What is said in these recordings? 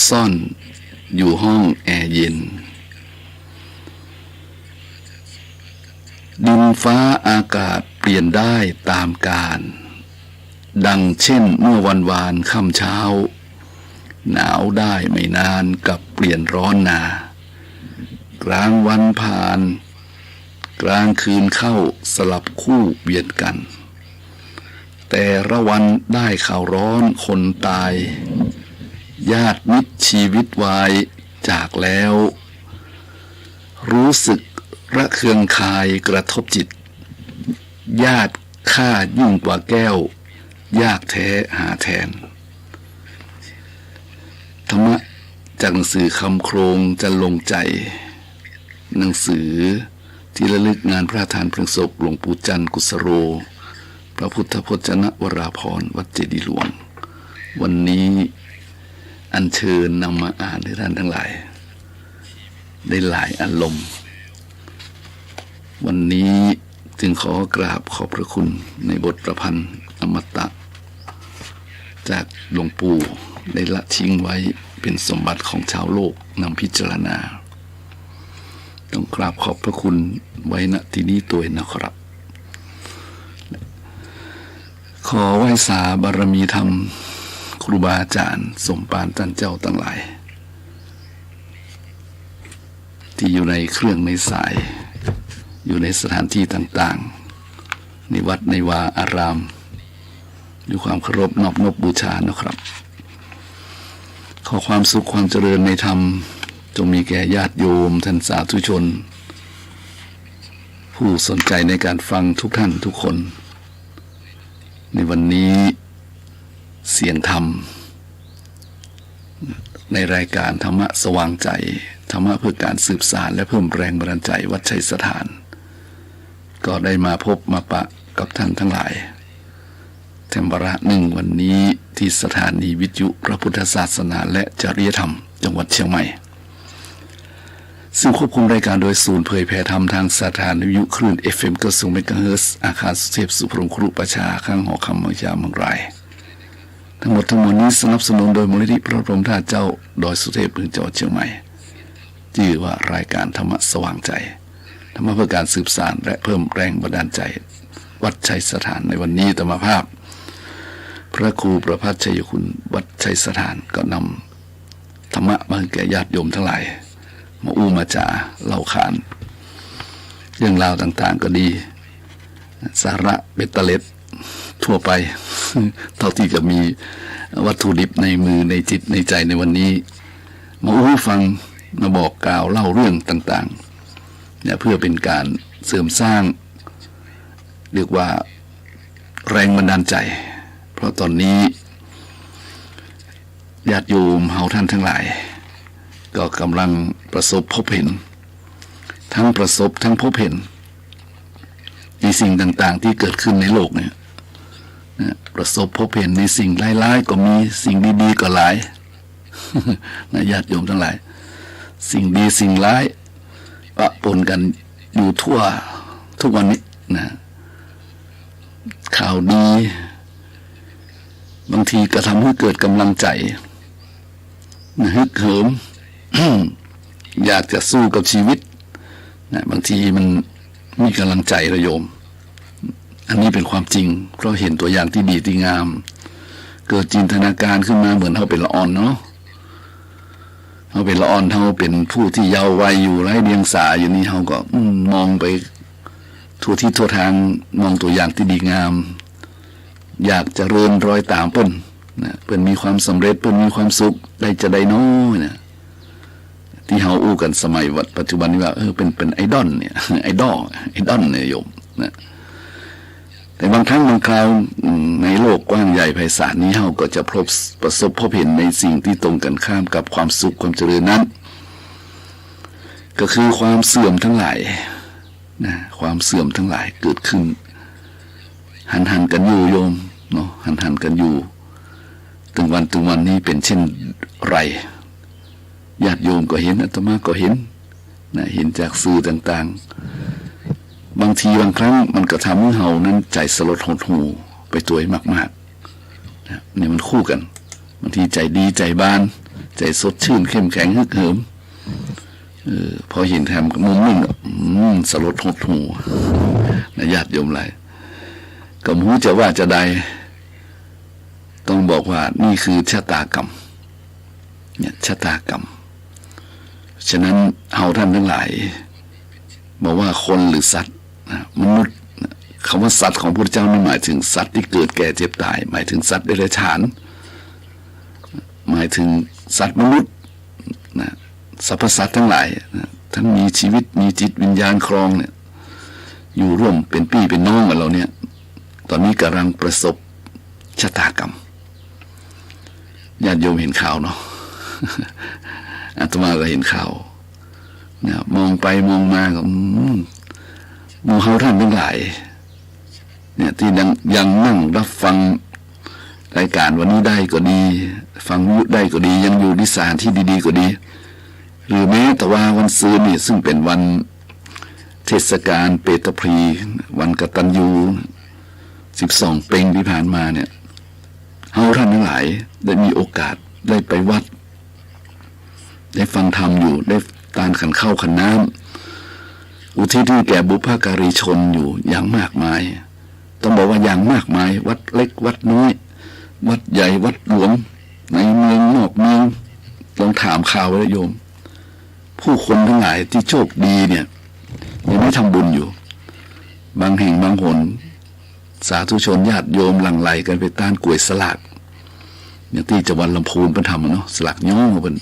ซ่อนอยู่ห้องแอร์เย็นดินฟ้าอากาศเปลี่ยนได้ตามกาลดังเช่นเมื่อวันวานค่ำเช้าหนาวได้ไม่นานกับเปลี่ยนร้อนนากลางวันผ่านกลางคืนเข้าสลับคู่เบียดกันแต่ละวันได้ข่าวร้อนคนตายญาติมิตรชีวิตวายจากแล้วรู้สึกระเคืองคายกระทบจิตญาติข้ายิ่งกว่าแก้วยากแท้หาแทนธรรมะจากหนังสือคำโครงจะลงใจหนังสือที่ระลึกงานพระราชทานเพลิงศพหลวงปู่จันทร์กุศโรพระพุทธพจนวราภรณ์วัดเจดีย์หลวงวันนี้อัญเชิญนำมาอ่านให้ท่านทั้งหลายได้หลายอารมณ์วันนี้จึงขอกราบขอบพระคุณในบทประพันธ์อมตะจากหลวงปู่ได้ละทิ้งไว้เป็นสมบัติของชาวโลกนำพิจารณาต้องกราบขอบพระคุณไว้ณที่นี้ตัวนะครับขอไหว้สาบารมีธรรมครูบาอาจารย์สมปานท่านเจ้าทั้งหลายที่อยู่ในเครื่องในสายอยู่ในสถานที่ต่างๆในวัดในวาอารามด้วยความเคารพนอบนบบูชานะครับ ขอความสุขความเจริญในธรรมจงมีแก่ญาติโยมท่านสาธุชนผู้สนใจในการฟังทุกท่านทุกคนในวันนี้เสียงธรรมในรายการธรรมะสว่างใจธรรมะเพื่อการสืบสานและเพิ่มแรงบันดาลใจวัดชัยสถานก็ได้มาพบมาปะกับท่านทั้งหลายแถมวาระหนึ่งวันนี้ที่สถานีวิทยุพระพุทธศาสนาและจริยธรรมจังหวัดเชียงใหม่ซึ่งควบคุมรายการโดยศูนย์เผยแผ่ธรรมทางสถานีวิทยุคลื่น FM 90 เมกะเฮิรตซ์อาคารสุเทพสุพรมครุประชาข้างหอคำเมืองยาเมืองรายทั้งหมดทั้งมวลนี้สนับสนุนโดยมูลนิธิพระบรมธาตุเจ้าดอยสุเทพเมืองจังหวัดเชียงใหม่ชื่อว่ารายการธรรมะสว่างใจธรรมะเพื่อการสืบสานและเพิ่มแรงบันดาลใจวัดชัยสถานในวันนี้ธรรมภาพพระครูประภัสชัยคุณวัดชัยสถานก็นำธรรมะมาแก่ญาติโยมทั้งหลายมาอู้มาจ่าเล่าขานเรื่องราวต่างๆก็ดีสาระเบ็ดเตล็ดทั่วไปเท่าที่จะมีวัตถุดิบในมือในจิตในใจในวันนี้มาอู้ฟังมาบอกกล่าวเล่าเรื่องต่างๆเนี่ยเพื่อเป็นการเสริมสร้างเรียกว่าแรงบันดาลใจเพราะตอนนี้ญาติโยมเฮาท่านทั้งหลายก็กำลังประสบพบเห็นทั้งประสบทั้งพบเห็นในสิ่งต่างๆที่เกิดขึ้นในโลกเนี่ยประสบพบเห็นในสิ่งร้ายๆก็มีสิ่งดีๆก็หลายนะญาติโยมทั้งหลายสิ่งดีสิ่งร้ายปะปนกันอยู่ทั่วทุกวันนี้นะข่าวดีบางทีก็ทำให้เกิดกำลังใจฮึกเหิม อยากจะสู้กับชีวิตนะบางทีมันมีกำลังใจระโยมอันนี้เป็นความจริงเพราะเห็นตัวอย่างที่ดีที่งามเกิดจินตนาการขึ้นมาเหมือนเขาเป็นละอ่อนเนาะเขาเป็นละอ่อนเขาเป็นผู้ที่เยาว์วัยอยู่ไร้เดียงสาอยู่นี่เขาก็มองไปทั่วที่ทั่วทางมองตัวอย่างที่ดีงามอยากจะเรินรอยตามเปิ้นนะเปิ้นมีความสำเร็จเปิ้นมีความสุขได้จะได้น้อยนะที่เฮาอู้กันสมัยปัจจุบันนี้ว่าเป็นไอดอลเนี่ยไอดอลเนี่ยโยมนะแต่บางครั้งบางคราวในโลกกว้างใหญ่ไพศาลนี้เฮาก็จะประสบพบเห็นในสิ่งที่ตรงกันข้ามกับความสุขความเจริญนั้นก็คือความเสื่อมทั้งหลายนะความเสื่อมทั้งหลายเกิดขึ้นหันกันอยู่โยมเนาะหันกันอยู่ถึงวันนี้เป็นเช่นไรญาติโยมก็เห็นอาตมาก็เห็นนะเห็นจากสื่อต่างๆบางทีบางครั้งมันก็ทำให้เฮานั้นใจสลดหดหู่ไปตัวมากๆนะนี่มันคู่กันบางทีใจดีใจบาน ใจสดชื่นเข้มแข็งฮึกเหิมพอเห็นแถมมุมหนึ่งสลดหดหูนะญาติโยมหลายก็ไม่รู้จะว่าจะใดต้องบอกว่านี่คือชะตากรรมเนี่ยชะตากรรมฉะนั้นเฮาท่านทั้งหลายบอกว่าคนหรือสัตว์มนุษย์คำว่าสัตว์ของพระพุทธเจ้าไม่หมายถึงสัตว์ที่เกิดแก่เจ็บตายหมายถึงสัตว์เดรัจฉานหมายถึงสัตว์มนุษย์นะสรรพสัตว์ทั้งหลายนะทั้งมีชีวิตมีจิตวิญญาณครองเนี่ยอยู่ร่วมเป็นพี่เป็นน้องกับเราเนี่ยตอนนี้กำลังประสบชะตากรรมญาติโยมเห็นข่าวเนาะอาตมาก็เห็นข่าวเนี่ยมองไปมองมาก็หมู่เฮาท่านทั้งหลายเนี่ยที่ยังนั่งรับฟังรายการวันนี้ได้ก็ดีฟังวิทยุได้ก็ดียังอยู่ในสถานที่ดีๆก็ดีหรือแม้แต่ว่าวันซืนนี่ซึ่งเป็นวันเทศกาลเปตพรีวันกตัญญู12 เพ็งที่ผ่านมาเนี่ยเฮาท่านทั้งหลายได้มีโอกาสได้ไปวัดได้ฟังธรรมอยู่ได้ตานขันข้าวขันน้ำอุทิศให้แก่บุพการีชนอยู่อย่างมากมายต้องบอกว่าอย่างมากมายวัดเล็กวัดน้อยวัดใหญ่วัดหลวงในเมืองนอกเมืองลองถามข่าวไว้โยมผู้คนทั้งหลายที่โชคดีเนี่ยยังไม่ทำบุญอยู่บางแห่งบางหนสาธุชนญาติโยมหลั่งไหลกันไปต้านกล้วยสลากอย่างที่จังหวัดลำพูนเป็นทำเนาะสลากย่อเป็น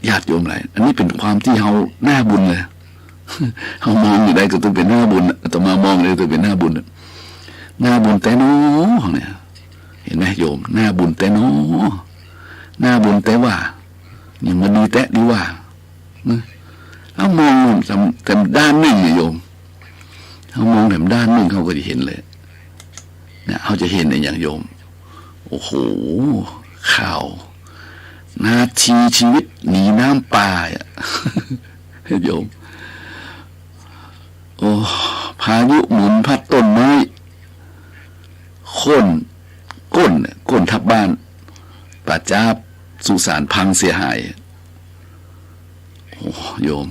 ญาติโยมหลายอันนี้เป็นความที่เฮาหน้าบุญเลยเฮามองอยู่ได้ก็ต้องเป็นหน้าบุญแต่มามองเลยต้องเป็นหน้าบุญหน้าบุญแต่น้อเนี่ยเห็นไหมโยมหน้าบุญแต่น้อหน้าบุญแต่ว่าอย่างมันดีแต่ดีว่าเอามองแต่ด้านหนึ่งเนี่ยโยมเขามองแต่ด้านหนึ่งเขาก็จะเห็นเลยเนี่ยเขาจะเห็นในอย่างโยมโอ้โหข่าวนาทีชีวิตหนีน้ำป่าโยมโอ้พายุหมุนพัดต้นไม้ก้นทับบ้านป่าจ้าสุสานพังเสียหายโอ้โยม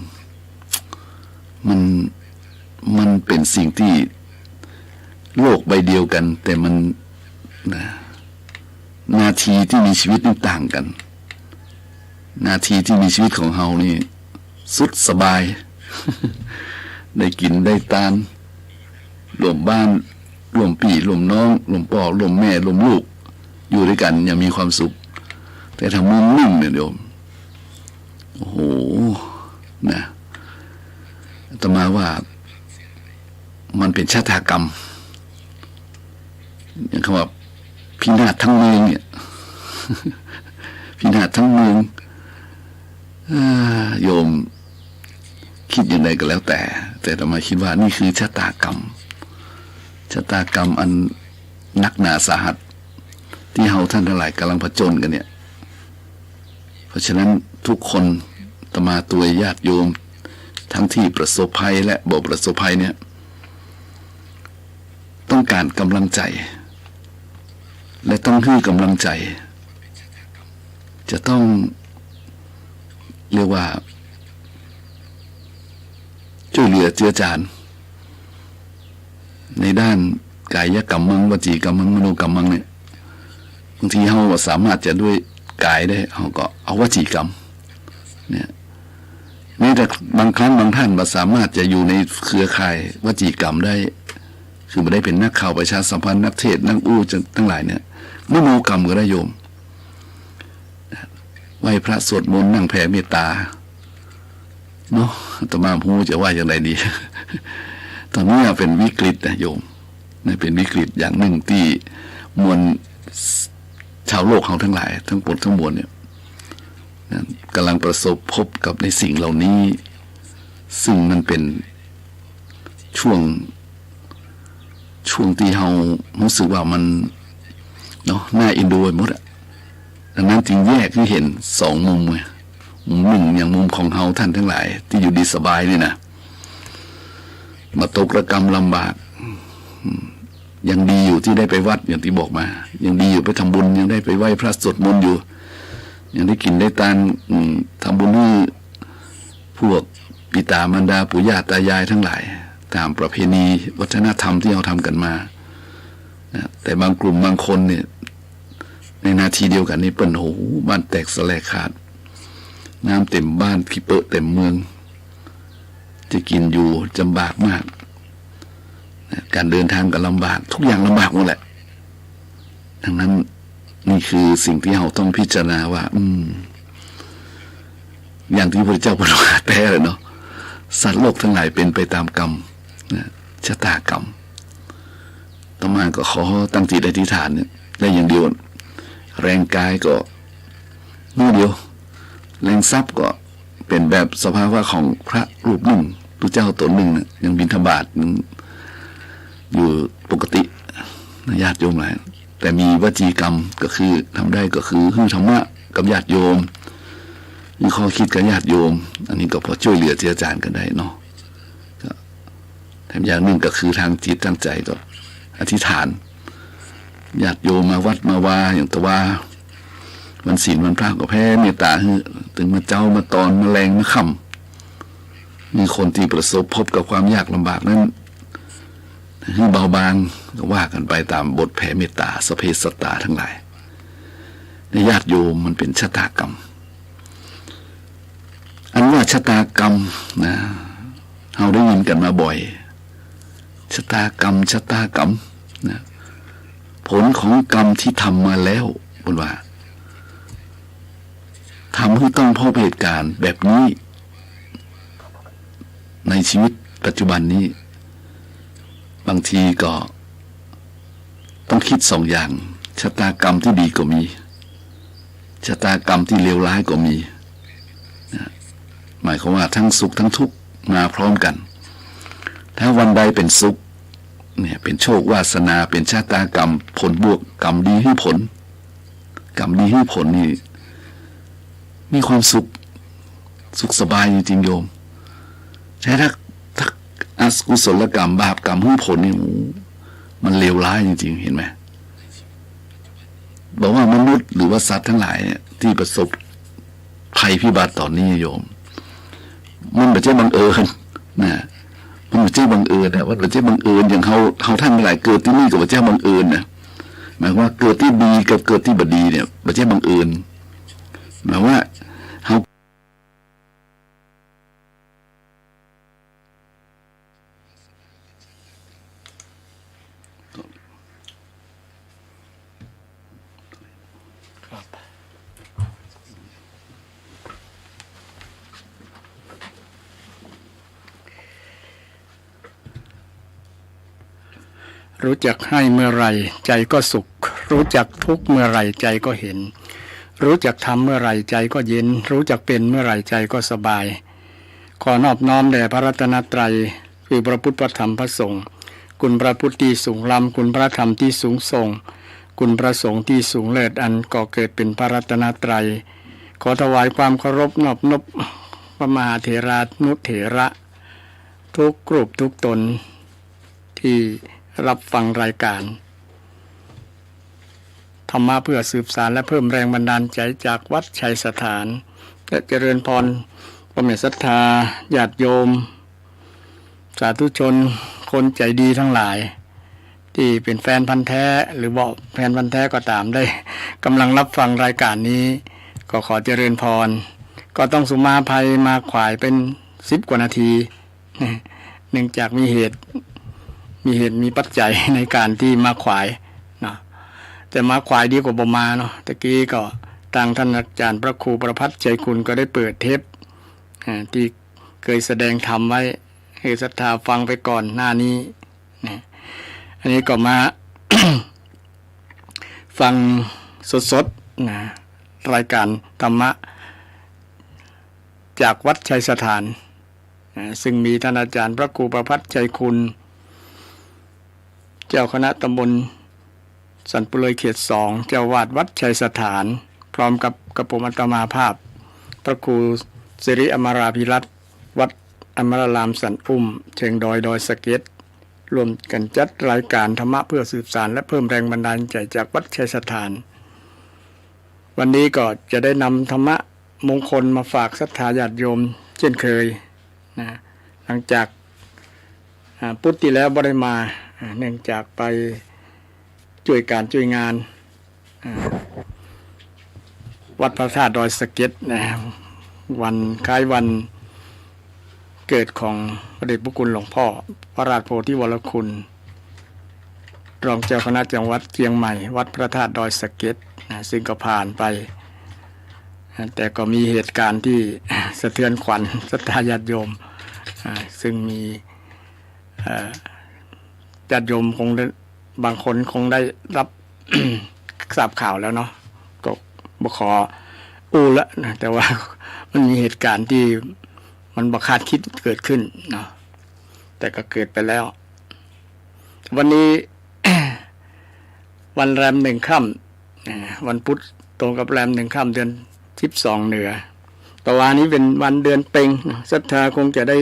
มันเป็นสิ่งที่โลกใบเดียวกันแต่มันนาทีที่มีชีวิตนี่ต่างกันนาทีที่มีชีวิตของเฮานี่สุดสบาย ได้กินได้ตานรวมบ้านรวมพี่รวมน้องรวมพ่อรวมแม่รวมลูกอยู่ด้วยกันอย่างมีความสุขแต่ทางมุมนิ่งเนี่ยโยมโอ้โหนะอาตมาว่ามันเป็นชะตากรรมอย่างคำว่าพินาศทั้งเมืองเนี่ย พินาศทั้งเมืองโยมคิดอย่างไรก็แล้วแต่อาตมาคิดว่านี่คือชะตากรรมอันนักหนาสาหัสที่เฮาท่านทั้งหลายกำลังผจญกันเนี่ยเพราะฉะนั้นทุกคนอาตมาตัวญาติโยมทั้งที่ประสบภัยและบ่ประสบภัยเนี่ยต้องการกำลังใจและต้องให้กำลังใจจะต้องเรียกว่าช่วยเหลือเจือจานในด้านกายกรรมมังวจีกรรมมังมโนกรรมมังเนี่ยบางทีเราสามารถจะด้วยกายได้เราก็เอาวจีกรรมเนี่ยนี่แต่บางครั้งบางท่านสามารถจะอยู่ในเครือข่ายวจีกรรมได้คือไม่ได้เป็นนักข่าวประชาสัมพันธ์นักเทศนักอู้ทั้งหลายเนี่ยมโนกรรมก็ได้โยมไหว้พระสวดมนต์นั่งแผ่เมตตาเนาะอาตมาพูดจะว่าอย่างไรดีตอนนี้เป็นวิกฤตนะโยมนี่เป็นวิกฤตอย่างหนึ่งที่มวลชาวโลกเขาทั้งหลายทั้งปวงทั้งมวลเนี่ยกำลังประสบพบกับในสิ่งเหล่านี้ซึ่งมันเป็นช่วงที่เรารู้สึกว่ามันเนาะน่าอินดูไปหมดอะดังนั้นจึงแยกที่เห็นสองมุมไงมุมหนึ่งอย่างมุมของเราท่านทั้งหลายที่อยู่ดีสบายนี่นะมาตกระกรรมลำบากยังดีอยู่ที่ได้ไปวัดอย่างที่บอกมายังดีอยู่ไปทำบุญยังได้ไปไหว้พระสวดมนต์อยู่ อย่างได้กินได้ตานทำบุญให้พวกปิตามารดาปู่ย่าตายายทั้งหลายตามประเพณีวัฒนธรรมที่เราทำกันมาแต่บางกลุ่มบางคนเนี่ยในนาทีเดียวกันนี้เปิ้นโหบ้านแตกสลายขาดน้ำเต็มบ้านขี้เปอะเต็มเมืองจะกินอยู่จำบากมากการเดินทางก็ลำบากทุกอย่างลำบากหมดแหละดังนั้นนี่คือสิ่งที่เราต้องพิจารณาว่าอย่างที่พระเจ้าพูดว่าแท้เลยเนาะสัตว์โลกทั้งหลายเป็นไปตามกรรมชะตากรรมต่อมาก็ขอตั้งจิตอธิษฐานเนี่ยได้อย่างเดียวแรงกายก็นู่นเดียวแรงทรัพย์ก็เป็นแบบสภาวะของพระรูปหนึ่งพระเจ้าตนหนึ่งยังบิณฑบาตอยู่ปกติญาติโยมหลายแต่มีวจีกรรมก็คือทำได้ก็คือฮือธรรมะกับญาติโยมมีข้อคิดกับญาติโยมอันนี้ก็พอช่วยเหลือเจือจานกันได้เนาะแถมอย่างหนึ่งก็คือทางจิตทางใจก็อธิษฐานญาติโยมมาวัดมาวาอย่างตะว่าวันศีลวันพระก็แพ้เมตตาถึงมาเจ้ามาตอนมาแรงมาค่ำมีคนที่ประสบพบกับความยากลำบากนั้นให้เบาบางก็ว่ากันไปตามบทแผ่เมตตาสเพสตาทั้งหลายในญาติโยมมันเป็นชะตากรรมอันว่าชะตากรรมนะเราได้ยินกันมาบ่อยชะตากรรมชะตากรรมนะผลของกรรมที่ทำมาแล้วบนว่าทำให้ต้องพบเหตุการณ์แบบนี้ในชีวิตปัจจุบันนี้บางทีก็ต้องคิดสองอย่างชะตากรรมที่ดีก็มีชะตากรรมที่เลวร้ายก็มีหมายความว่าทั้งสุขทั้งทุกข์มาพร้อมกันถ้าวันใดเป็นสุขเนี่ยเป็นโชควาสนาเป็นชะตากรรมผลบวกกรรมดีให้ผลกรรมดีให้ผลนี่มีความสุขสบายจริงๆโยมแต่ถ้าอกุศลกรรมบาปกรรมให้ผลนี่มันเลวร้ายจริงๆเห็นไหมบอกว่ามนุษย์หรือว่าสัตว์ทั้งหลายที่ประสบภัยพิบัติตอนนี้โยมมันไม่ใช่บังเอิญนะมันไม่ใช่บังเอิญนะว่าไม่ใช่บังเอิญอย่างเขาท่านหลายเกิดที่นี่กับไม่ใช่บังเอิญนะหมายว่าเกิดที่ดีกับเกิดที่บดีเนี่ยไม่ใช่บังเอิญหมายว่าเขารู้จักให้เมื่อไรใจก็สุขรู้จักทุกเมื่อไรใจก็เห็นรู้จักทำเมื่อไรใจก็เย็นรู้จักเป็นเมื่อไรใจก็สบายขอนอบน้อมแด่พระรัตนตรัยคือพระพุทธพระธรรมพระสงฆ์คุณพระพุทธที่สูงล้ำคุณพระธรรมที่สูงส่งคุณพระสงฆ์ที่สูงเลิศอันก่อเกิดเป็นพระรัตนตรัยขอถวายความเคารพนอบนบพระมหาเถรานุเถระทุกกลุ่มทุกตนที่รับฟังรายการธรรมะเพื่อสืบสานและเพิ่มแรงบันดาลใจจากวัดชัยสถานและเจริญพรพระเมตศรัทธาญาติโยมสาธุชนคนใจดีทั้งหลายที่เป็นแฟนพันธุ์แท้หรือบอกแฟนพันธุ์แท้ก็ตามได้กำลังรับฟังรายการนี้ก็ขอเจริญพรก็ต้องสุมาภัยมาขวายเป็น10 กว่านาทีเนื่องจากมีเหตุมีปัจจัยในการที่มาขวายเนาะแต่มาขวายดีกว่าบ่มาเนาะตะกี้ก็ทางท่านอาจารย์พระครูประภัสใจคุณก็ได้เปิดเทปที่เคยแสดงธรรมไว้ให้ศรัทธาฟังไปก่อนหน้านี้นะอันนี้ก็มา ฟังสดๆนะรายการธรรมะจากวัดชัยสถานนะซึ่งมีท่านอาจารย์พระครูประภัสใจคุณเจ้าคณะตำบลสันปุเลยเขต2เจ้าวาดวัดชัยสถานพร้อมกับกระผมอาตมาภาพพระครูสิริอมราภิรัตน์วัดอมรารามสันอุ้มเชิงดอยสะเก็ดรวมกันจัดรายการธรรมะเพื่อสืบสานและเพิ่มแรงบันดาลใจจากวัดชัยสถาน วันนี้ก็จะได้นำธรรมะมงคลมาฝากศรัทธาญาติโยมเช่นเคยนะหลังจากพุธที่แล้วบ่ได้มาเนื่องจากไปช่วยการช่วยงานวัดพระธาตุดอยสะเก็ดนะวันคล้ายวันเกิดของพระเดชพระคุณหลวงพ่อพระราชโพธิวรคุณรองเจ้าคณะจังหวัดเชียงใหม่วัดพระธาตุดอยสะเก็ดนะซึ่งก็ผ่านไปแต่ก็มีเหตุการณ์ที่สะเทือนขวัญศรัทธาญาติโยมซึ่งมีญาติโยมคงได้บางคนคงได้รับ ทราบข่าวแล้วเนาะก็บ่ขออู้ละนะแต่ว่ามันมีเหตุการณ์ที่มันบ่คาดคิดเกิดขึ้นเนาะแต่ก็เกิดไปแล้ววันนี้ วันแรม1 ค่ำวันพุธตรงกับแรม1 ค่ำเดือน12เหนือต่อวานี้เป็นวันเดือนเพ็งศรัทธาคงจะได้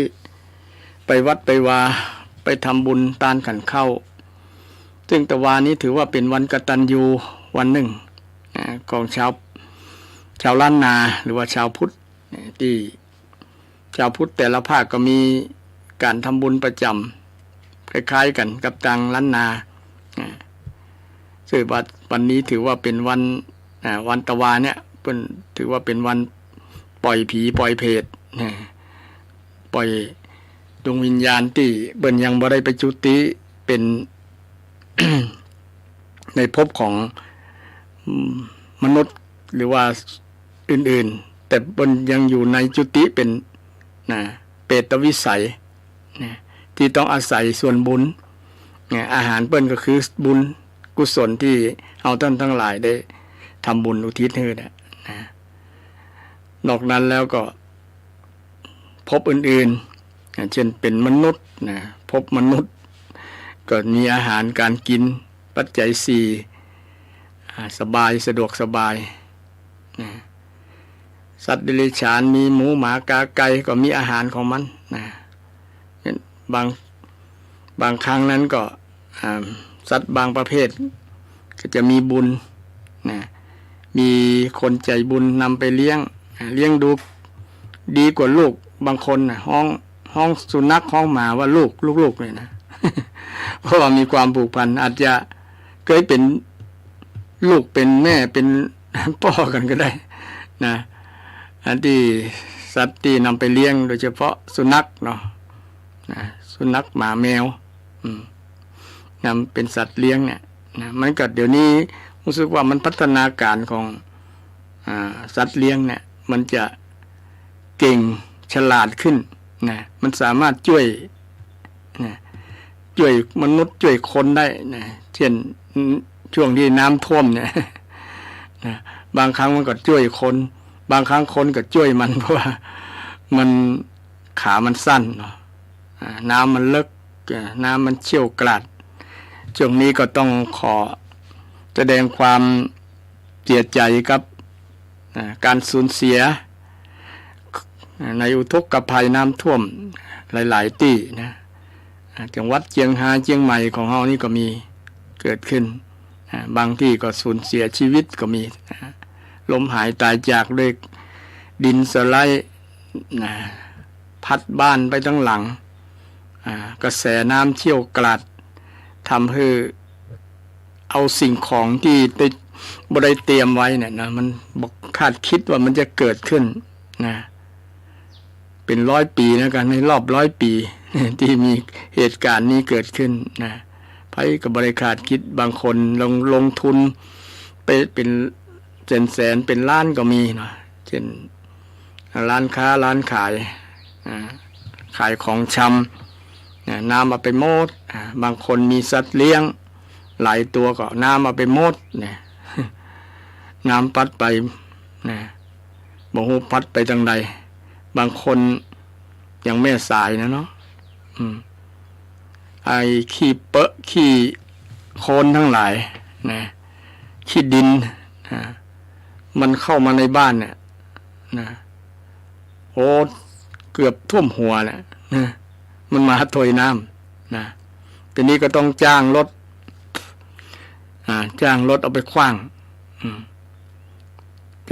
ไปวัดไปวาไปทำบุญตานขันเข้าซึ่งตะวานี้ถือว่าเป็นวันกตัญญูวันหนึ่งของชาวล้านนาหรือว่าชาวพุทธที่ชาวพุทธแต่ละภาคก็มีการทำบุญประจำคล้ายๆกันกับทางล้านนาซึ่งวันนี้ถือว่าเป็นวันตะวาเนี่ยเป็นถือว่าเป็นวันปล่อยผีปล่อยเพศปล่อยดวงวิญญาณที่เบิ่นยังบ่ได้ไปจุติเป็น ในภพของมนุษย์หรือว่าอื่นๆแต่บนยังอยู่ในจุติเป็นเปตวิสัยที่ต้องอาศัยส่วนบุญอาหารเปิ้นก็คือบุญกุศลที่เอาท่านทั้งหลายได้ทำบุญอุทิศให้นะนอกนั้นแล้วก็ภพอื่นๆเช่นเป็นมนุษย์ภพมนุษย์ก็มีอาหารการกินปัจจัย4สบายสะดวกสบายสัตว์เดรัจฉานมีหมูหมากาไก่ก็มีอาหารของมันบางครั้งนั้นก็สัตว์บางประเภทก็จะมีบุญมีคนใจบุญนำไปเลี้ยงดูดีกว่าลูกบางคนห้องสุนัขห้องหมาว่าลูกเลยนะ เพราะว่ามีความผูกพันอาจจะเคยเป็นลูกเป็นแม่เป็นพ่อกันก็ได้นะอันที่สัตว์ที่นำไปเลี้ยงโดยเฉพาะสุนัขเนาะสุนัขหมาแมวนำเป็นสัตว์เลี้ยงเนี่ยนะมันก็เดี๋ยวนี้รู้สึกว่ามันพัฒนาการของสัตว์เลี้ยงเนี่ยมันจะเก่งฉลาดขึ้นนะมันสามารถช่วยมนุษย์ช่วยคนได้นะเช่นช่วงที่น้ำท่วมเนี่ยนะบางครั้งมันก็ช่วยคนบางครั้งคนก็ช่วยมันเพราะว่ามันขามันสั้นเนาะน้ำมันลึกน้ำมันเชี่ยวกราดช่วงนี้ก็ต้องขอแสดงความเสียใจกับการสูญเสียในอุทกภัยน้ำท่วมหลายๆที่นะจังหวัดเชียงรายเชียงใหม่ของเฮานี่ก็มีเกิดขึ้นบางที่ก็สูญเสียชีวิตก็มีล้มหายตายจากด้วยดินสไลด์พัดบ้านไปทั้งหลังกระแสน้ำเชี่ยวกราดทำให้เอาสิ่งของที่บ่ได้เตรียมไว้เนี่ยนะมันบอกคาดคิดว่ามันจะเกิดขึ้นนะเป็น100 ปีนะกันในรอบ100 ปีที่มีเหตุการณ์นี้เกิดขึ้นนะไผก็บ่ได้คาดคิดบางคนลงทุนไปเป็นแสนเป็นล้านก็มีเนาะเช่นร้านค้าร้านขายของชำน้ำเอาไปโมดบางคนมีสัตว์เลี้ยงหลายตัวก็น้ำเอาไปโมดเนี่ยน้ำพัดไปบ่ฮู้พัดไปทางใดบางคนอย่างแม่สายนะเนาะไอ้ขี้เปอะขี้โคลนทั้งหลายขี้ดินมันเข้ามาในบ้านเนี่ยโอ้เกือบท่วมหัวแหละมันมาถอยน้ำทีนี้ก็ต้องจ้างรถเอาไปขว้าง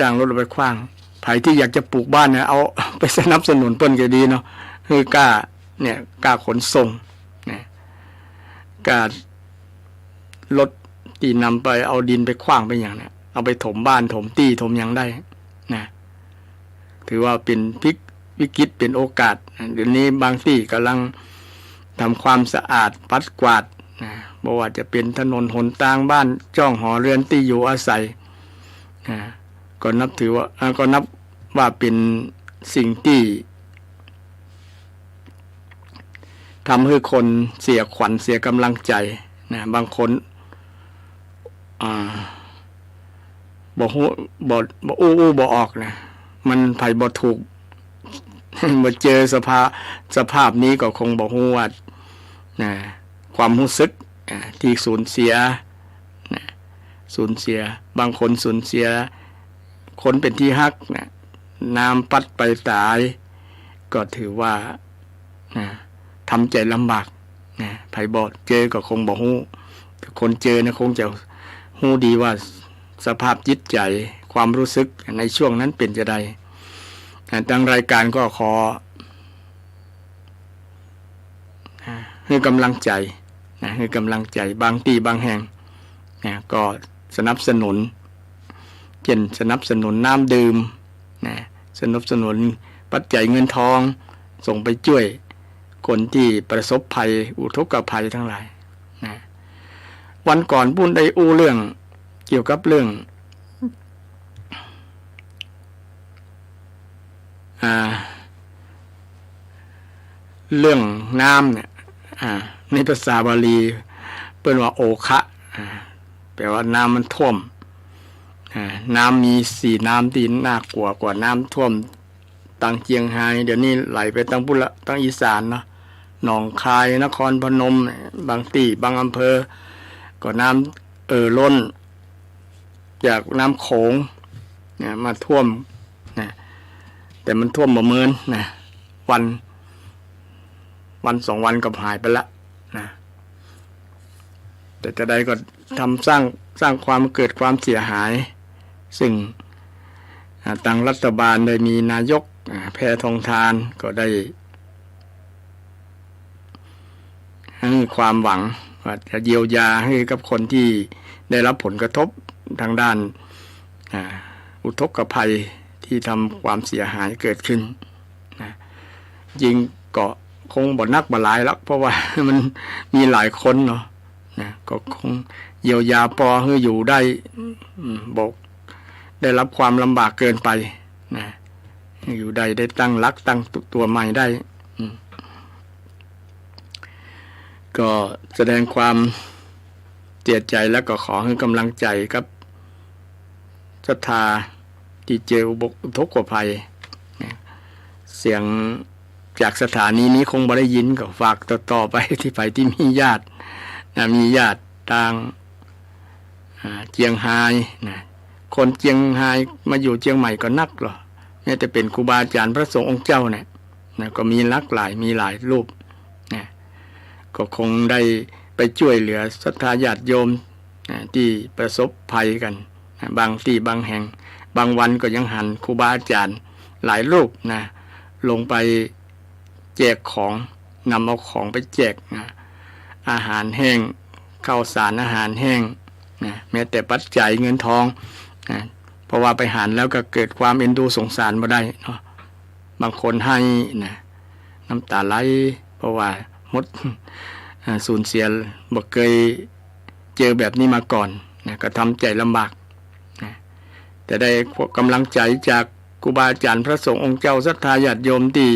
จ้างรถเอาไปขว้างไผที่อยากจะปลูกบ้านเนี่ยเอาไปสนับสนุนเปิ้นก็ดีเนาะคือกล้าขนส่งนะกล้ารถที่นำไปเอาดินไปขว้างไปอย่างเนี่ยเอาไปถมบ้านถมตี้ถมอย่างได้นะถือว่าเป็นวิกฤตเป็นโอกาสเดี๋ยวนี้บางที่กำลังทำความสะอาดปัดกวาดนะบ่ว่าจะเป็นถนนหนทางบ้านจ้องหอเรือนที่อยู่อาศัยนะก็นับว่าเป็นสิ่งที่ทำให้คนเสียขวัญเสียกำลังใจนะบางคนบ่ฮู้บ่อู้ออกนะมันไผบ่ถูก มาเจอสภาพนี้ก็คงบ่ฮู้ว่านะความรู้สึกที่สูญเสียนะสูญเสียบางคนสูญเสียคนเป็นที่ฮักนะน้ำพัดไปตายก็ถือว่านะทำใจลำบากนะไผบ่เจอก็คงบ่ฮู้คนเจอนะคงจะฮู้ดีว่าสภาพจิตใจความรู้สึกในช่วงนั้นเป็นจะใดทางรายการก็ขอให้กำลังใจให้กำลังใจบางที่บางแห่งก็สนับสนุนเช่นสนับสนุนน้ำดื่มสนับสนุนปัจจัยเงินทองส่งไปช่วยคนที่ประสบภัยอุทกภัยทั้งหลายวันก่อนปุ้นได้อู้เรื่องเกี่ยวกับเรื่องน้ำเนี่ยในภาษาบาลีเปิ้นว่าโอคะแปลว่าน้ำมันท่วมน้ำมีสีน้ำที่น่ากลัวกว่าน้ำท่วมตังเจียงไฮ้เดี๋ยวนี้ไหลไปตังพุทธตังอีสานเนาะหนองคายนครพนมบางที่บางอำเภอก็น้ำล้นจากน้ำโขงมาท่วมแต่มันท่วมบ่เมินวัน2 วันก็หายไปละนะแต่จะใดก็ทำสร้างความเกิดความเสียหายซึ่งทางรัฐบาลได้มีนายกแพทองธารก็ได้ให้ความหวังว่าจะเยียวยาให้กับคนที่ได้รับผลกระทบทางด้านอุทกภัยที่ทำความเสียหายเกิดขึ้นยิงก็คงบ่นักบ่หลายแล้วเพราะว่ามันมีหลายคนเนาะก็คงเยียวยาพอให้อยู่ได้บอกได้รับความลำบากเกินไปอยู่ได้ตั้งรักตั้งตัวใหม่ได้ก็แสดงความเสียใจแล้วก็ขอให้กำลังใจกับศรัทธาที่เจออุทกภัยเสียงจากสถานีนี้คงบ่ได้ยินก็ฝากต่อไปที่ไปที่มีญาติทางเจียงไฮ้คนเจียงไฮ้มาอยู่เจียงใหม่ก็นักหรอเนี่ยแต่เป็นครูบาอาจารย์พระสงฆ์องค์เจ้าเนี่ยก็มีหลายรูปก็คงได้ไปช่วยเหลือศรัทธาญาติโยมที่ประสบภัยกันบางที่บางแห่งบางวันก็ยังหันครูบาอาจารย์หลายรูปลงไปแจกของนำเอาของไปแจกอาหารแห้งข้าวสารอาหารแห้งแม้แต่ปัจจัยเงินทองเพราะว่าไปหันแล้วก็เกิดความเอ็นดูสงสารมาได้เนาะบางคนให้น้ำตาไหลเพราะว่าหมดสูญเสียบ่เคยเจอแบบนี้มาก่อนก็ทำใจลำบากแต่ได้กำลังใจจากครูบาอาจารย์พระสงฆ์องค์เจ้าศรัทธาญาติโยมที่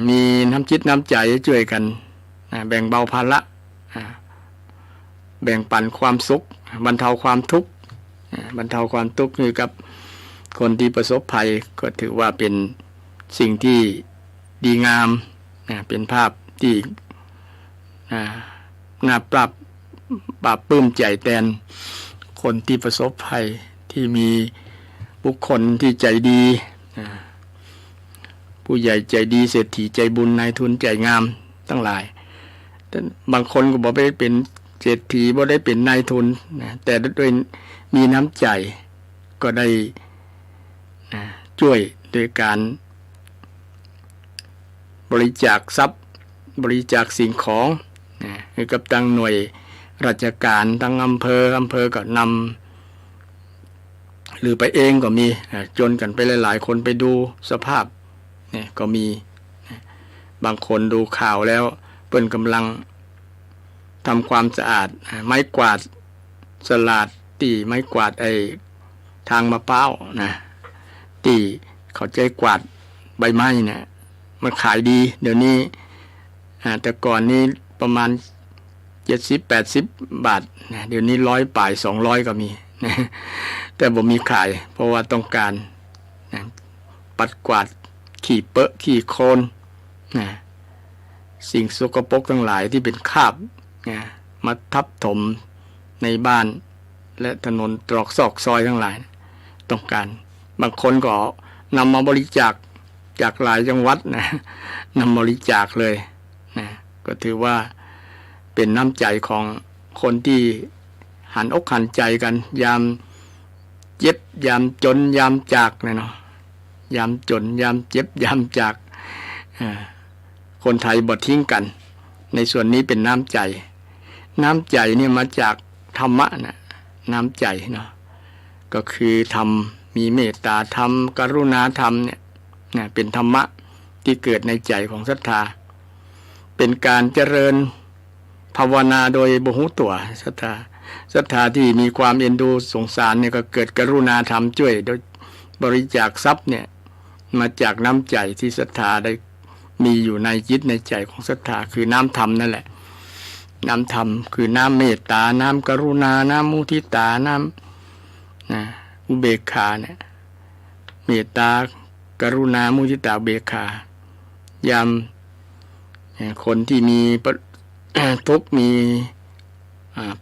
มีน้ำจิตน้ำใจช่วยกันแบ่งเบาภาระแบ่งปันความสุขบรรเทาความทุกข์ให้กับคนที่ประสบภัยก็ถือว่าเป็นสิ่งที่ดีงามเป็นภาพที่น่าปราบปลื้มใจแทนคนที่ประสบภัยที่มีบุคคลที่ใจดีผู้ใหญ่ใจดีเศรษฐีใจบุญนายทุนใจงามทั้งหลายแต่บางคนก็บอกไม่ได้เป็นเศรษฐีบ่ได้เป็นนายทุนแต่ด้วยมีน้ำใจก็ได้ ช่วยโดยการบริจาคทรัพย์บริจาคสิ่งของให้กับทางหน่วยราชการทางอำเภอก็นำหรือไปเองก็มีจนกันไปหลายๆคนไปดูสภาพเนี่ยก็มีบางคนดูข่าวแล้วเปิ้นกำลังทำความสะอาดไม้กวาดสลาดตีไม้กวาดทางมะพร้าวนะตีเขาใจกวาดใบไม้เนี่ยมันขายดีเดี๋ยวนี้แต่ก่อนนี้ประมาณ70-80 บาทนะเดี๋ยวนี้100 ป่าย200ก็มีนะแต่บ่มีขายเพราะว่าต้องการนะปัดกวาดขี้เปอะขี้โคลนนะสิ่งสกปรกทั้งหลายที่เป็นคราบนะมาทับถมในบ้านและถนนตรอกซอกซอยทั้งหลายต้องการบางคนก็นำมาบริจาคจากหลายจังหวัดนะนำบริจาคเลยนะก็ถือว่าเป็นน้ำใจของคนที่หันอกหันใจกันยามเจ็บยามจนยามจากนะเนาะยามจนยามเจ็บยามจากคนไทยบ่ทิ้งกันในส่วนนี้เป็นน้ำใจเนี่ยมาจากธรรมะนะน้ำใจเนาะก็คือธรรมมีเมตตาธรรมกรุณาธรรมเนี่ยเป็นธรรมะที่เกิดในใจของศรัทธาเป็นการเจริญภาวนาโดยบ่ฮู้ตัวศรัทธาที่มีความเอ็นดูสงสารเนี่ยก็เกิดกรุณาธรรมช่วยโดยบริจาคทรัพย์เนี่ยมาจากน้ำใจที่ศรัทธาได้มีอยู่ในจิตในใจของศรัทธาคือน้ำธรรมนั่นแหละน้ำธรรมคือน้ำเมตตาน้ำกรุณาน้ำมุทิตาน้ำอุเบกขาเนี่ยเมตตากรุณามุทิตาอุเบกขายามคนที่มีทุกข์มี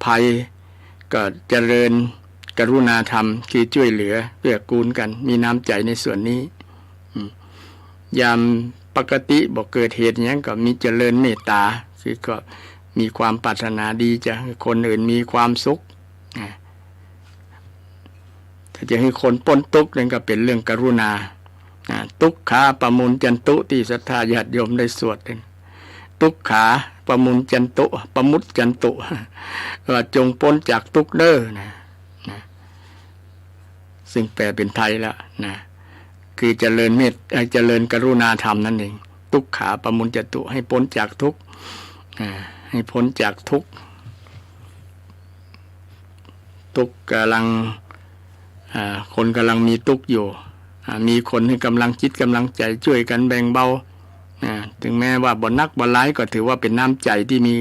ภัยก็เจริญกรุณาธรรมคือช่วยเหลือเกื้อกูลกันมีน้ำใจในส่วนนี้ยามปกติบอกเกิดเหตุอย่างนี้ก็มีเจริญเมตตาคือก็มีความปรารถนาดีจะให้คนอื่นมีความสุขถ้าจะให้คนพ้นทุกข์นั่นก็เป็นเรื่องกรุณาทุกขาปมุญจันตุที่ศรัทธาญาติโยมได้สวดทุกขาปมุญจันตุปมุตจันตุว่าจงพ้นจากทุกข์เด้อนะซึ่งแปลเป็นไทยแล้วนะคือเจริญเจริญกรุณาธรรมนั่นเองทุกขาปมุญจันตุให้พ้นจากทุกข์ให้พ้นจากทุกข์กำลังคนกำลังมีทุกข์อยู่มีคนให้กำลังจิตกำลังใจช่วยกันแบ่งเบาถึงแม้ว่าบ่นักบ่ร้ายก็ถือว่าเป็นน้ำใจที่มี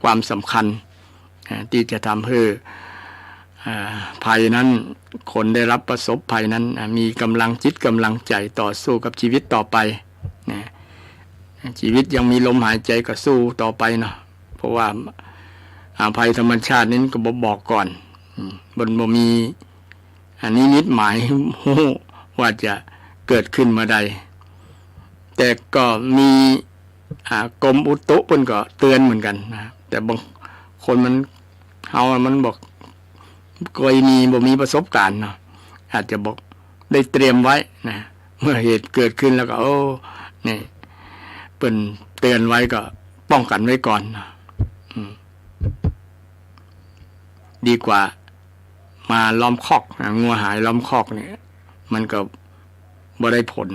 ความสำคัญที่จะทำให้ภัยนั้นคนได้รับประสบภัยนั้นมีกำลังจิตกำลังใจต่อสู้กับชีวิตต่อไปชีวิตยังมีลมหายใจก็สู้ต่อไปเนาะเพราะว่าภัยธรรมชาตินี้ก็บอกก่อนบ่มีอันนี้นิดหมายว่าจะเกิดขึ้นเมื่อใดแต่ก็มีกรมอุตุเพิ่นก็เตือนเหมือนกันนะแต่บางคนมันบอกเคยมีบ่มีประสบการณ์เนาะอาจจะบอกได้เตรียมไว้นะเมื่อเหตุเกิดขึ้นแล้วก็นี่เพิ่นเตือนไว้ก็ป้องกันไว้ก่อนนะดีกว่ามาล้อมคอกงัวหายล้อมคอกเนี่ยมันก็บ่ได้ผล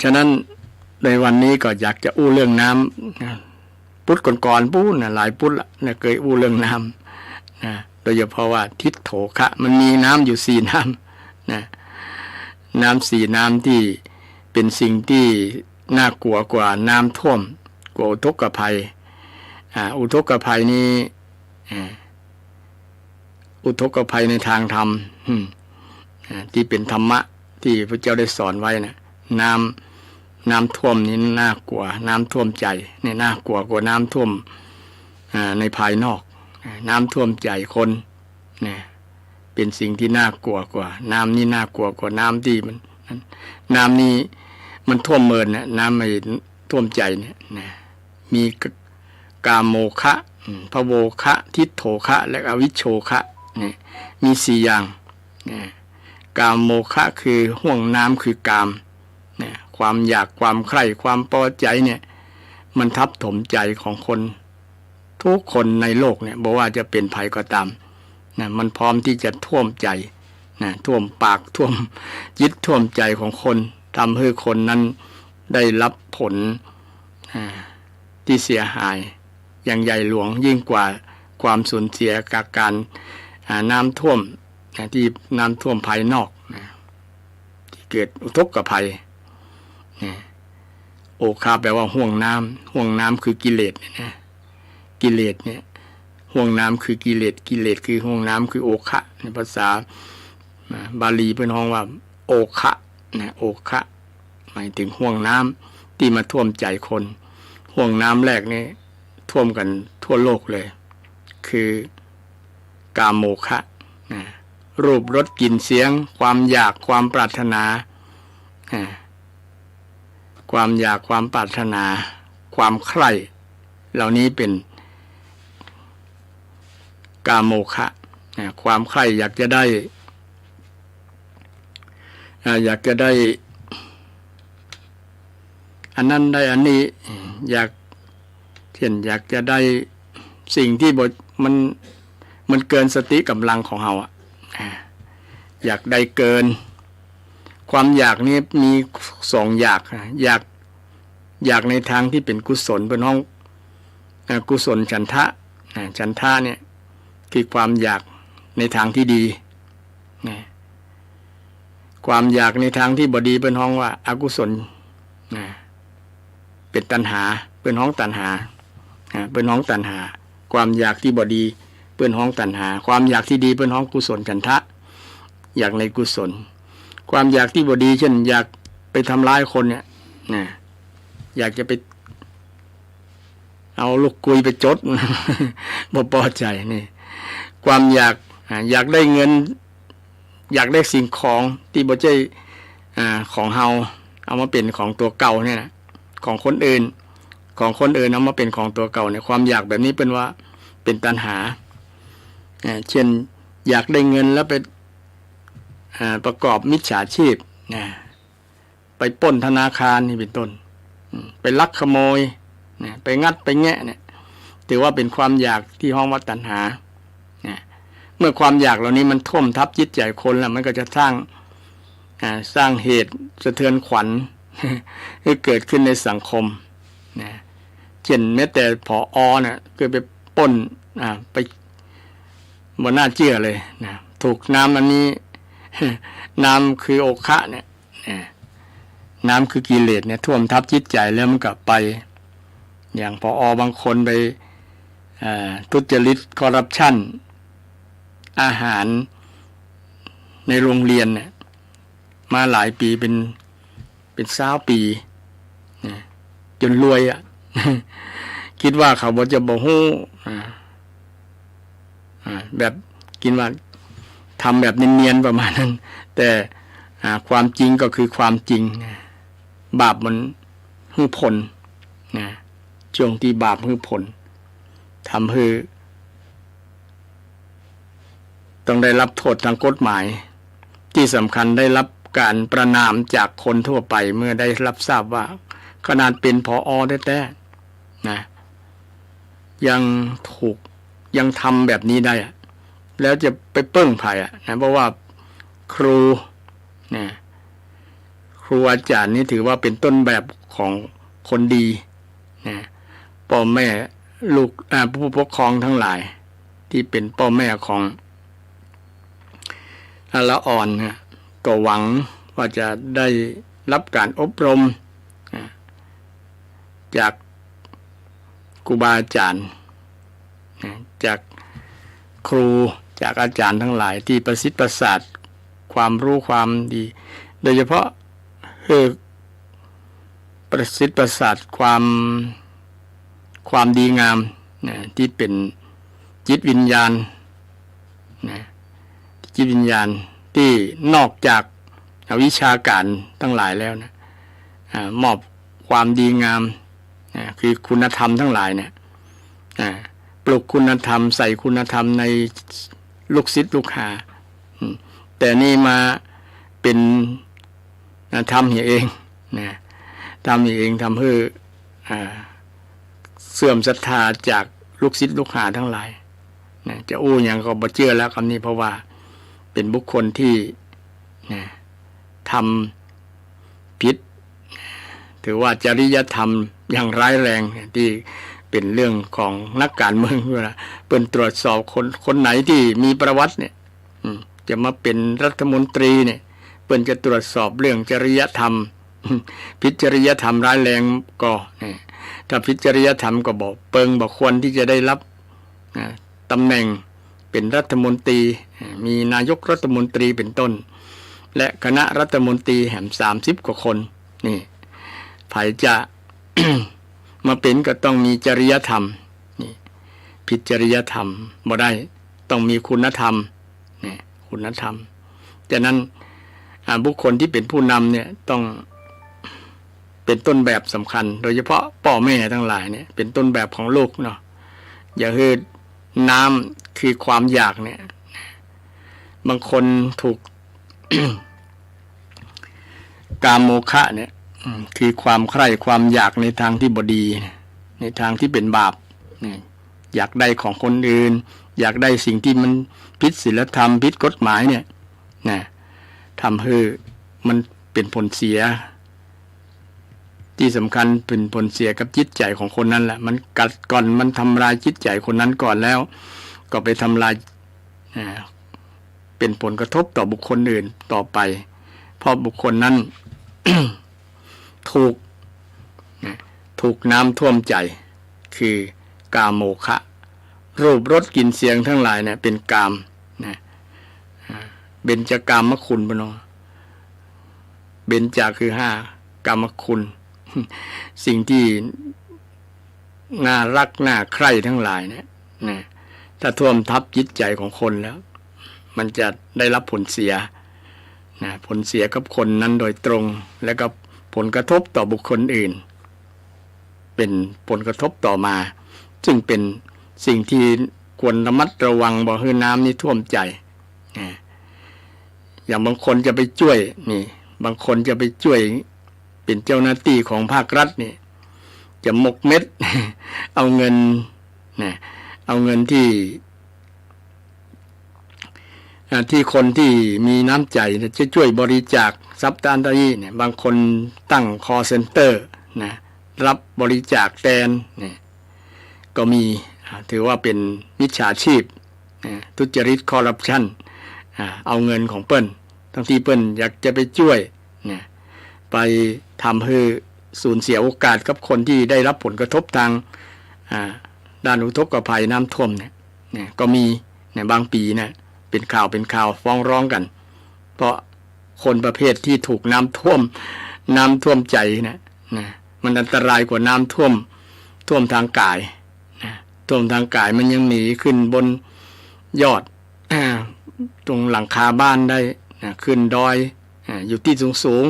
ฉะนั้นในวันนี้ก็อยากจะอู้เรื่องน้ำพุทธก่อนๆปู้นะหลายพุทธละเนี่ยเคยอู้เรื่องน้ำนะโดยเฉพาะว่าทิศโถคะมันมีน้ำอยู่4น้ำนะน้ำ4น้ำที่เป็นสิ่งที่น่ากลัวกว่าน้ำท่วมกว่าอุทกภัยอุทกภัยนี้อุทกภัยในทางธรรมที่เป็นธรรมะที่พระเจ้าได้สอนไว้นะน้ำท่วมนี้น่ากลัวน้ำท่วมใจนี่น่ากลัวกว่าน้ำท่วมในภายนอกน้ำท่วมใจคนเนี่ยเป็นสิ่งที่น่ากลัวกว่าน้ำนี่น่ากลัวกว่าน้ำที่มันน้ำนี้มันท่วมเมินนะน้ำไม่ท่วมใจเนี่ยมีกามโมคะพโวคะทิฏโถคะและอวิชโชคะเนี่ยมี4อย่าง กามโมฆะคือห่วงน้ำคือกามความอยากความใคร่ความพอใจเนี่ยมันทับถมใจของคนทุกคนในโลกเนี่ยบอกว่าจะเป็นภัยก็ตามมันพร้อมที่จะท่วมใจท่วมปากท่วมจิตท่วมใจของคนทำให้คนนั้นได้รับผลที่เสียหายอย่างใหญ่หลวงยิ่งกว่าความสูญเสียจากการน้ำท่วมที่น้ำท่วมภายนอกที่เกิดอุทกภัยโอคาแปลว่าห่วงน้ำคือกิเลสนะกิเลสเนี่ยห่วงน้ำคือกิเลสคือห่วงน้ำคือโอคะในภาษาบาลีเป็นห้องว่าโอคะโอคะหมายถึงห่วงน้ำที่มาท่วมใจคนห่วงน้ำแรกนี่ท่วมกันทั่วโลกเลยคือกามโมคะรูปรสกลิ่นเสียงความอยากความปรารถนาความอยากความปรารถนาความใคร่เหล่านี้เป็นกามโมคะความใคร่อยากจะได้อันนั้นได้อันนี้อยากจะได้สิ่งที่มันเกินสติกำลังของเราอยากได้เกินความอยากนี้มีสองอยากในทางที่เป็นกุศลเป็นห้องกุศลฉันทะเนี่ยคือความอยากในทางที่ดีความอยากในทางที่บดีเป็นห้องว่าอกุศลเป็นตัณหาเป็นห้องตัณหาเป็นห้องตัณหาความอยากที่บดีเป็นห้องตัณหาความอยากที่ดีเป็นห้องกุศลฉันทะอยากในกุศลความอยากที่บดีเช่นอยากไปทำร้ายคนเนี่ยอยากจะไปเอาลูกกุยไปจด บ่พอใจนี่ความอยากได้เงินอยากได้สิ่งของที่บ่ใช่ของเฮาเอามาเป็นของตัวเก่าเนี่ยนะของคนอื่นเอามาเป็นของตัวเก่าเนี่ยความอยากแบบนี้เป็นว่าเป็นตัณหาเช่นอยากได้เงินแล้วไปประกอบมิจฉาชีพไปปล้นธนาคารนี่เป็นต้นไปลักขโมยไปงัดไปแงะเนี่ยถือว่าเป็นความอยากที่ห้องว่าตัณหาเมื่อความอยากเหล่านี้มันท่วมทับจิตใจคนแล้วมันก็จะสร้างเหตุสะเทือนขวัญ ที่เกิดขึ้นในสังคมเช่นแม้แต่ผอ.เนี่ยเคยไปปล้นไปบนหน้าเชื่อเลยถูกน้ำอันนี้ น้ำคือโอคะเนี่ยน้ำคือกิเลสเนี่ยท่วมทับจิตใจแล้วมันกลับไปอย่างผอ.บางคนไปทุจริตคอร์รัปชันอาหารในโรงเรียนเนี่ยมาหลายปีเป็น20 ปีจนรวยคิดว่าเขาบ่จะบ่ฮู้แบบกินว่าทำแบบเนียนๆประมาณนั้นแต่ความจริงก็คือความจริงบาปมันฮึ่งผลช่วงที่บาปฮึ่งผลทำให้ต้องได้รับโทษทางกฎหมายที่สำคัญได้รับการประณามจากคนทั่วไปเมื่อได้รับทราบว่าขนาดเป็นผอ.แท้ๆยังทำแบบนี้ได้แล้วจะไปเปิ้งไผ่เพราะว่าครูอาจารย์นี่ถือว่าเป็นต้นแบบของคนดีพ่อแม่ลูกผู้ปกครองทั้งหลายที่เป็นพ่อแม่ของละอ่อนก็หวังว่าจะได้รับการอบรมจากครูบาอาจารย์จากครูจากอาจารย์ทั้งหลายที่ประสิทธิ์ประสาทความรู้ความดีโดยเฉพาะประสิทธิ์ประสาทความดีงามที่เป็นจิตวิญญาณจิตวิญญาณที่นอกจากวิชาการทั้งหลายแล้วมอบความดีงามคือคุณธรรมทั้งหลายเนี่ยปลุกคุณธรรมใส่คุณธรรมในลูกศิษย์ลูกหา แต่นี่มาเป็นทำเองนะทำเองทำให้เสื่อมศรัทธาจากลูกศิษย์ลูกหาทั้งหลายนะจะอู้อย่างก็บ่เชื่อแล้วคำนี้เพราะว่าเป็นบุคคลที่นะทำผิดถือว่าจริยธรรมอย่างร้ายแรงที่เป็นเรื่องของนักการเมืองเวลาเปิ่นตรวจสอบคนไหนที่มีประวัติเนี่ยจะมาเป็นรัฐมนตรีเนี่ยเปิ่นจะตรวจสอบเรื่องจริยธรรมผิดจริยธรรมร้ายแรงก็ถ้าผิดจริยธรรมก็บอกเปิงบอกควรที่จะได้รับตำแหน่งเป็นรัฐมนตรีมีนายกรัฐมนตรีเป็นต้นและคณะรัฐมนตรีแห่ง30 กว่าคนนี่ไผจะ มาเป็นก็ต้องมีจริยธรรมนี่ผิดจริยธรรมบ่ได้ต้องมีคุณธรรมนี่คุณธรรมฉะนั้นบุคคลที่เป็นผู้นำเนี่ยต้องเป็นต้นแบบสำคัญโดยเฉพาะพ่อแม่ทั้งหลายเนี่ยเป็นต้นแบบของลูกเนาะอย่าให้น้ำคือความอยากเนี่ยบางคนถูก กามโมฆะเนี่ยคือความใคร่ความอยากในทางที่บดีในทางที่เป็นบาปอยากได้ของคนอื่นอยากได้สิ่งที่มันผิดศีลธรรมผิดกฎหมายเนี่ยนะทำให้มันเป็นผลเสียที่สำคัญเป็นผลเสียกับจิตใจของคนนั้นแหละมันกัดก่อนมันทำลายจิตใจคนนั้นก่อนแล้วก็ไปทำลายเป็นผลกระทบต่อบุคคลอื่นต่อไปเพราะบุคคลนั้น ถูกน้ำท่วมใจคือกามโมฆะรูปรสกลิ่นเสียงทั้งหลายเนี่ยเป็นกามนะเบญจกามคุณปะเนาะเบญจคือ5กามคุณ สิ่งที่น่ารักน่าใคร่ทั้งหลายเนี่ยนะถ้าท่วมทับจิตใจของคนแล้วมันจะได้รับผลเสียนะผลเสียกับคนนั้นโดยตรงและก็ผลกระทบต่อบุคคลอื่นเป็นผลกระทบต่อมาซึ่งเป็นสิ่งที่ควรระมัดระวังบ่ให้น้ำนี้ท่วมใจอย่างบางคนจะไปช่วยนี่บางคนจะไปช่วยเป็นเจ้าหน้าที่ของภาครัฐนี่จะหมกเม็ด เอาเงินที่คนที่มีน้ำใจจะช่วยบริจาคทรัพย์ด้านนี้เนี่ยบางคนตั้งคอเซ็นเตอร์นะรับบริจาคแทนเนี่ยก็มีถือว่าเป็นมิจฉาชีพทุจริตคอร์รัปชันเอาเงินของเปิ้นทั้งที่เปิ้นอยากจะไปช่วยเนี่ยไปทำให้สูญเสียโอกาสกับคนที่ได้รับผลกระทบทางด้านอุทกภัยน้ำท่วมเนี่ยก็มีในบางปีเนี่ยเป็นข่าวฟ้องร้องกันเพราะคนประเภทที่ถูกน้ำท่วมใจเนี่ยมันอันตรายกว่าน้ำท่วมทางกายท่วมทางกายมันยังหนีขึ้นบนยอดตรงหลังคาบ้านได้ขึ้นดอยอยู่ที่สูง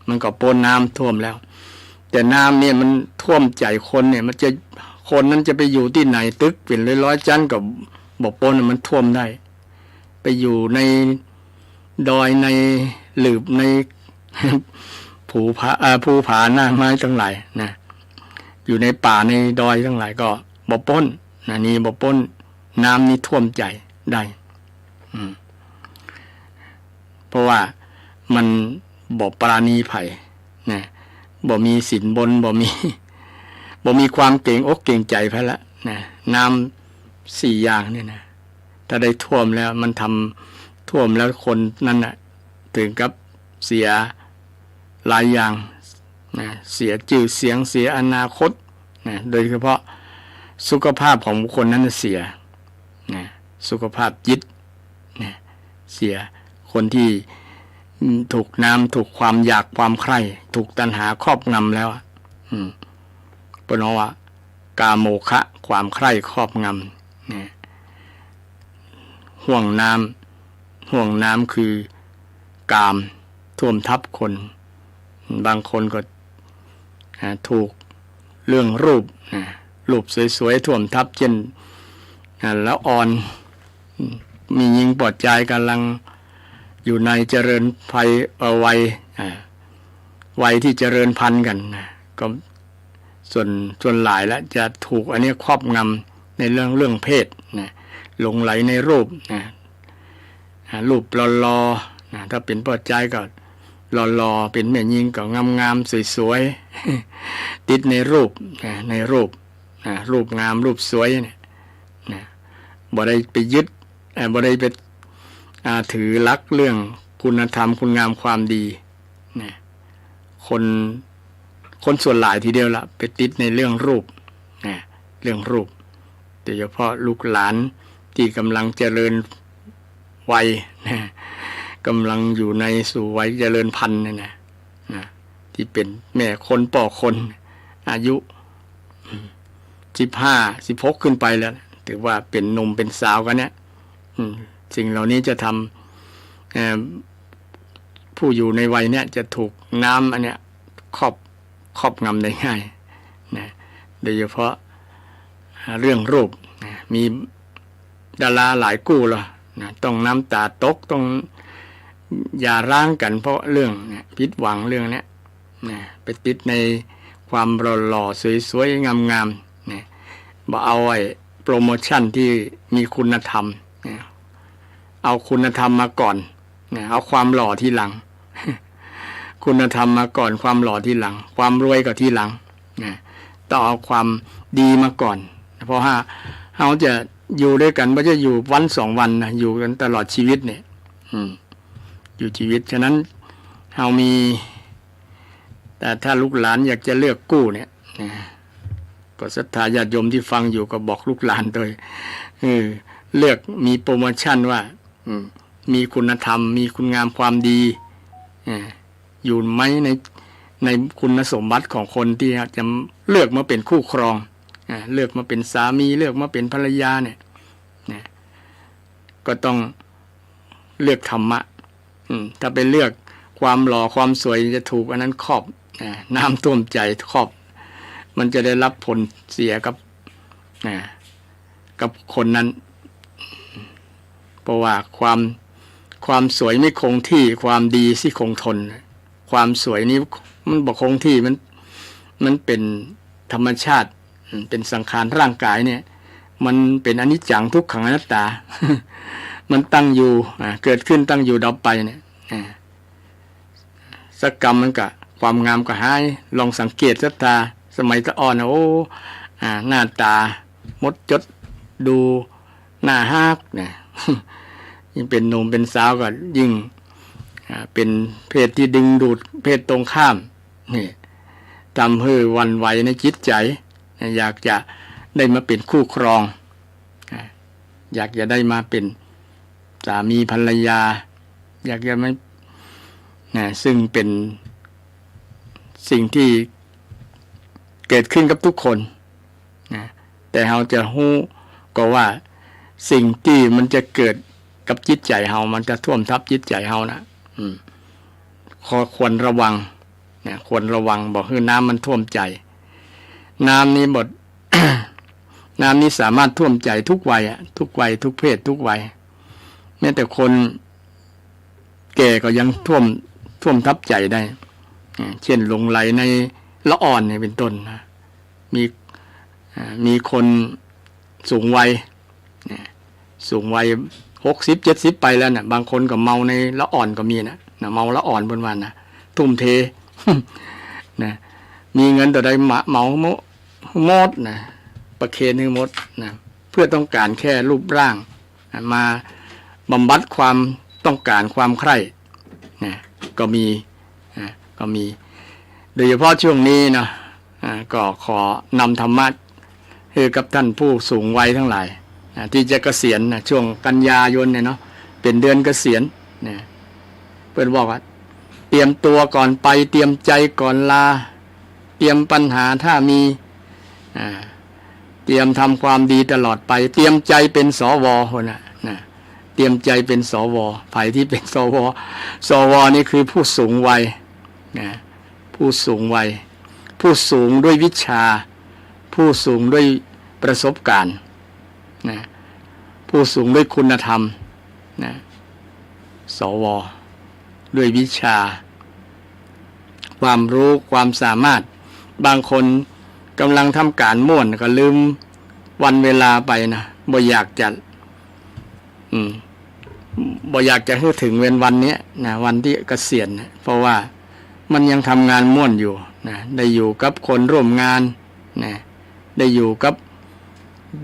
มันก็ปนน้ำท่วมแล้วแต่น้ำเนี่ยมันท่วมใจคนเนี่ยมันจะคนนั้นจะไปอยู่ที่ไหนตึกเป็นร้อยๆชั้นก็บ่ปนมันท่วมได้ไปอยู่ในดอยในหลืบใน ภูผาหน้าไม้ทั้งหลายนะอยู่ในป่าในดอยทั้งหลายก็บ่ปนนี่บ่ปนน้ำนี่ท่วมใจได้เพราะว่ามันบ่ปราณีไผ่นะบ่มีศีลบนบ่มีความเก่งอกเก่งใจพะละนะน้ำ4อย่างนี่นะถ้าได้ท่วมแล้วมันทำท่วมแล้วคนนั้นน่ะถึงกับเสียหลายอย่างนะเสียชื่อเสียงเสียอนาคตนะโดยเฉพาะสุขภาพของบุคคลนั้นเสียนะสุขภาพจิตนะเสียคนที่ถูกน้ำถูกความอยากความใคร่ถูกตัณหาครอบงำแล้วเพราะว่ากาโมฆะความใคร่ครอบงำนะห่วงน้ำคือกามท่วมทับคนบางคนก็ถูกเรื่องรูปสวยๆท่วมทับเช่นแล้วอ่อนมีหญิงปอดใจกำลัง อยู่ในเจริญภัยวัยที่เจริญพันธุ์กันนะก็ส่วนหลายแล้วจะถูกอันนี้ครอบงำในเรื่องเพศนะหลงไหลในรูปนะรูปหล่อๆนะถ้าเป็นพ่อใจก็หล่อๆเป็นแม่หญิงก็งามๆสวยๆติดในรูปในรูปรูปงามรูปสวยเนี่ยบ่ได้ไปยึดบ่ได้ไปถือลักเรื่องคุณธรรมคุณงามความดีนะคนส่วนหลายทีเดียวละไปติดในเรื่องรูปนะเรื่องรูปโดยเฉพาะลูกหลานที่กำลังเจริญวัยนะกำลังอยู่ในสู่วัยเจริญพันธุ์นะที่เป็นแม่คนป่อคนอายุ15-16ขึ้นไปแล้วถือว่าเป็นหนุ่มเป็นสาวกันเนี่ยสิ่งเหล่านี้จะทำผู้อยู่ในวัยเนี้ยจะถูกน้ำอันเนี้ยครอบงำได้ง่ายนะโดยเฉพาะเรื่องรูปนะมีดาราหลายกู้แล้วนะต้องน้ำตาตกต้องอย่าร้างกันเพราะเรื่องนะผิดหวังเรื่องเนี้ยนะไปติดในความหล่อๆสวยๆงามๆนะบ่เอาไอ้โปรโมชั่นที่มีคุณธรรมนะเอาคุณธรรมมาก่อนนะเอาความหล่อที่หลัง คุณธรรมมาก่อนความหล่อที่หลังความรวยก็ที่หลังนะต้องเอาความดีมาก่อนเพราะว่าเราจะอยู่ด้วยกันไม่ใช่อยู่วัน2 วันนะอยู่กันตลอดชีวิตเนี่ยอยู่ชีวิตฉะนั้นเรามีแต่ถ้าลูกหลานอยากจะเลือกกู้เนี่ยนะก็ศรัทธาญาติโยมที่ฟังอยู่ก็บอกลูกหลานโดยเลือกมีโปรโมชั่นว่ามีคุณธรรมมีคุณงามความดีอยู่ไหมในคุณสมบัติของคนที่จะเลือกมาเป็นคู่ครองเลือกมาเป็นสามีเลือกมาเป็นภรรยาเนี่ยก็ต้องเลือกธรรมะถ้าไปเลือกความหล่อความสวยจะถูกอันนั้นครอบน้ำท่วมใจครอบมันจะได้รับผลเสียกับคนนั้นเพราะว่าความสวยไม่คงที่ความดีสิคงทนความสวยนี้มันบอกคงที่มันเป็นธรรมชาติเป็นสังขารร่างกายเนี่ยมันเป็นอนิจจังทุกขังอนัตตา มันตั้งอยู่เกิดขึ้นตั้งอยู่ดับไปเนี่ยสักกรรมมันก็ความงามก็หายลองสังเกตศรัทธาสมัยตะอ่อนโอ้หน้าตามดจดดูหน้าฮักเนี่ย ยิ่งเป็นหนุ่มเป็นสาวก็ยิ่งเป็นเพศที่ดึงดูดเพศตรงข้ามนี่ทำให้หวั่นไหวในจิตใจอยากจะได้มาเป็นคู่ครองอยากจะได้มาเป็นสามีภรรยาอยากจะไม่ซึ่งเป็นสิ่งที่เกิดขึ้นกับทุกคนแต่เราจะรู้ก็ว่าสิ่งที่มันจะเกิดกับจิตใจเรามันจะท่วมทับจิตใจเรานะควรระวังควรระวังบอกคือน้ำมันท่วมใจน้ำนี้บท น้ำนี้สามารถท่วมใจทุกวัยทุกวัยทุกเพศทุกวัยแม้แต่คนแก่ก็ยังท่วมทับใจได้เช่นหลงไหลในละอ่อนเนี่ยเป็นต้นนะมีคนสูงวัย60-70ไปแล้วนะบางคนก็เมาในละอ่อนก็มีนะเมาละอ่อนบนวันนะทุ่มเท นะมีเงินต่อใดเมาหมดนะประเคนให้หมดนะเพื่อต้องการแค่รูปร่างมาบำบัดความต้องการความใคร่นะก็มีโดยเฉพาะช่วงนี้นะก็ขอนำธรรมะให้กับท่านผู้สูงวัยทั้งหลายที่จะเกษียณนะช่วงกันยายนเนี่ยเนาะเป็นเดือนเกษียณนะเพื่อนบอกว่าเตรียมตัวก่อนไปเตรียมใจก่อนลาเตรียมปัญหาถ้ามีเตรียมทำความดีตลอดไปเตรียมใจเป็นสวคนนะเตรียมใจเป็นสวฝ่ายที่เป็นสวนี่คือผู้สูงวัยผู้สูงวัยผู้สูงด้วยวิชาผู้สูงด้วยประสบการณ์ผู้สูงด้วยคุณธรรมสว ด้วยวิชาความรู้ความสามารถบางคนกำลังทำการม่วนก็ลืมวันเวลาไปนะบ่อยากจะบ่อยากจะให้ถึงวันนี้นะวันที่เกษียณนะเพราะว่ามันยังทำงานม่วนอยู่นะได้อยู่กับคนร่วมงานนะได้อยู่กับ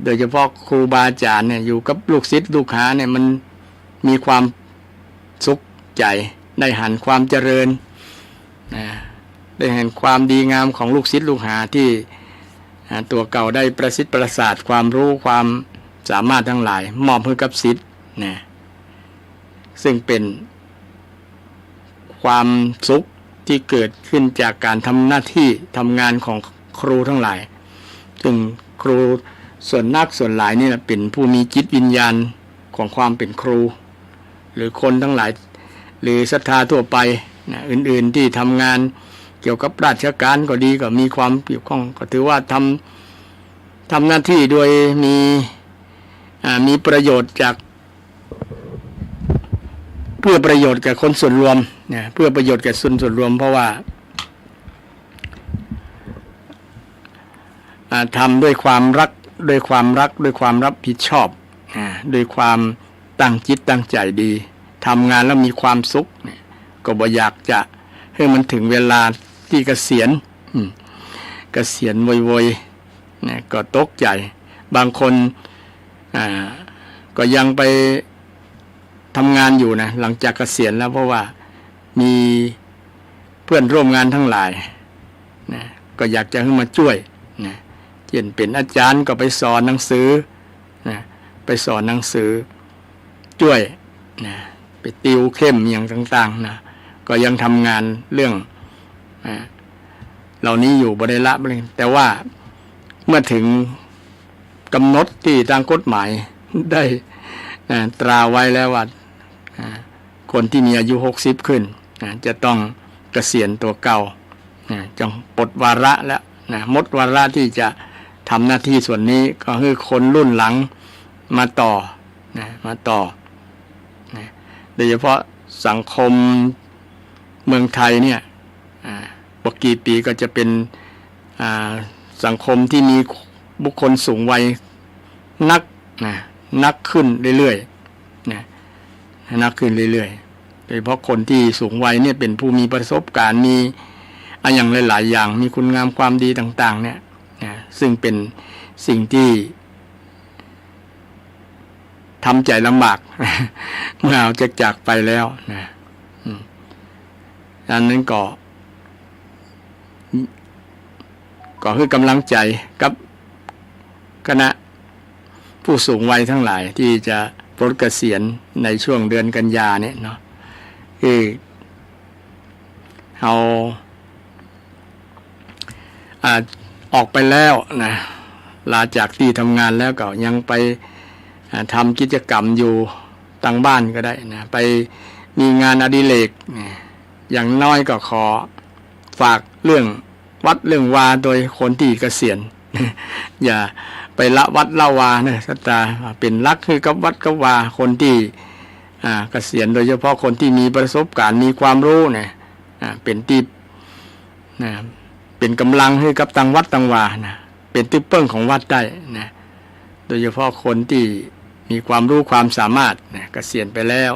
โดยเฉพาะครูบาอาจารย์เนี่ยอยู่กับลูกศิษย์ลูกหาเนี่ยมันมีความสุขใจได้หันความเจริญนะได้เห็นความดีงามของลูกศิษย์ลูกหาที่ตัวเก่าได้ประสิทธิ์ประสาทความรู้ความสามารถทั้งหลายมอบให้กับศิษย์นะซึ่งเป็นความสุขที่เกิดขึ้นจากการทำหน้าที่ทำงานของครูทั้งหลายซึ่งครูส่วนนักส่วนหลายนี่นะเป็นผู้มีจิตวิญญาณของความเป็นครูหรือคนทั้งหลายหรือศรัทธาทั่วไปนะอื่นๆที่ทำงานเกี่ยวกับราชการก็ดีก็มีความเกี่ยวข้องก็ถือว่าทำหน้าที่โดยมีประโยชน์จากเพื่อประโยชน์แก่คนส่วนรวมนะเพื่อประโยชน์แก่ส่วนรวมเพราะว่าทำด้วยความรักด้วยความรับผิดชอบด้วยความตั้งจิตตั้งใจดีทำงานแล้วมีความสุขก็บ่อยากจะให้มันถึงเวลาที่เกษียณโวยๆก็ตกใจบางคนก็ยังไปทำงานอยู่นะหลังจากเกษียณแล้วเพราะว่ามีเพื่อนร่วมงานทั้งหลายนะก็อยากจะให้มาช่วยนะเช่นเป็นอาจารย์ก็ไปสอนหนังสือนะไปสอนหนังสือช่วยนะไปติวเข้มอย่างต่างๆนะก็ยังทำงานเรื่องเหล่านี้อยู่บ่ได้ละเลยแต่ว่าเมื่อถึงกำหนดที่ทางกฎหมายได้ตราไว้แล้วว่าคนที่มีอายุ60ขึ้นจะต้องเกษียณตัวเก่าจงปลดวาระแล้วหมดวาระที่จะทำหน้าที่ส่วนนี้ก็คือคนรุ่นหลังมาต่อโดยเฉพาะสังคมเมืองไทยเนี่ยปกกี่ปีก็จะเป็นสังคมที่มีบุคคลสูงวัยนักขึ้นเรื่อยๆนักขึ้นเรื่อยๆโดยเฉพาะคนที่สูงวัยเนี่ยเป็นผู้มีประสบการณ์มีอย่างหลายๆอย่างมีคุณงามความดีต่างๆเนี่ยซึ่งเป็นสิ่งที่ทำใจลำบาก เมื่อเอาจากไปแล้วนะอันนั้นก็คือกำลังใจกับคณะผู้สูงวัยทั้งหลายที่จะปลดเกษียณในช่วงเดือนกันยาเนี่ยเนาะคือเอาออกไปแล้วนะลาจากที่ทำงานแล้วก็ยังไปทำกิจกรรมอยู่ต่างบ้านก็ได้นะไปมีงานอดิเรกอย่างน้อยก็ขอฝากเรื่องวัดเรื่องวาโดยคนที่เกษียณ อย่าไปละวัดละวาเนี่ยสัตตาเป็นรักคือกับวัดกับวาคนที่เกษียณโดยเฉพาะคนที่มีประสบการณ์มีความรู้เนี่ยเป็นที่เป็นกำลังให้กับตังวัดตังวานะเป็นที่เปิ้งของวัดได้นะโดยเฉพาะคนที่มีความรู้ความสามารถนะเกษียณไปแล้ว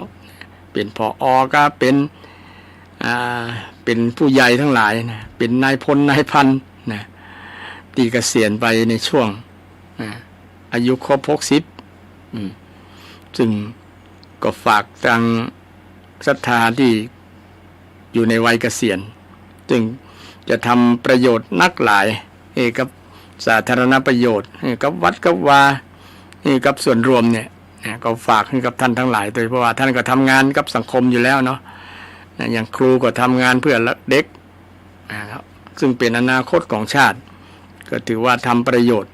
เป็นผอ.ก็เป็นผู้ใหญ่ทั้งหลายนะเป็นนายพลนายพันนะที่เกษียณไปในช่วงอายุครบ60ซึ่งก็ฝากทางศรัทธาที่อยู่ในวัยเกษียณซึ่งจะทำประโยชน์นักหลายให้กับสาธารณประโยชน์ให้กับวัดกับวาให้กับส่วนรวมเนี่ยก็ฝากให้กับท่านทั้งหลายโดยเพราะว่าท่านก็ทำงานกับสังคมอยู่แล้วเนาะอย่างครูก็ทำงานเพื่อเด็กนะครับซึ่งเป็นอนาคตของชาติก็ถือว่าทำประโยชน์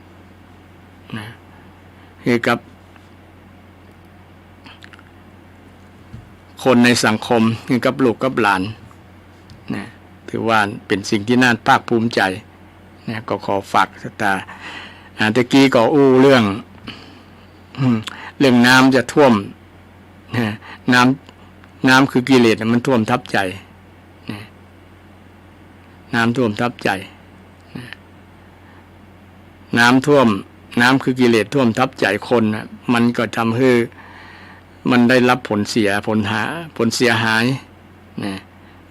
ให้กับคนในสังคมให้กับลูกกับหลานนะถือว่าเป็นสิ่งที่น่าภาคภูมิใจนะก็ขอฝากสตาตะกี้ก็เรื่องน้ำจะท่วมน้ น้ำคือกิเลสมันท่วมทับใจน้ำท่วมทับใจน้ำท่วมน้ำคือกิเลสท่วมทับใจคนนะมันก็ทำให้มันได้รับผลเสียผลเสียหายนะ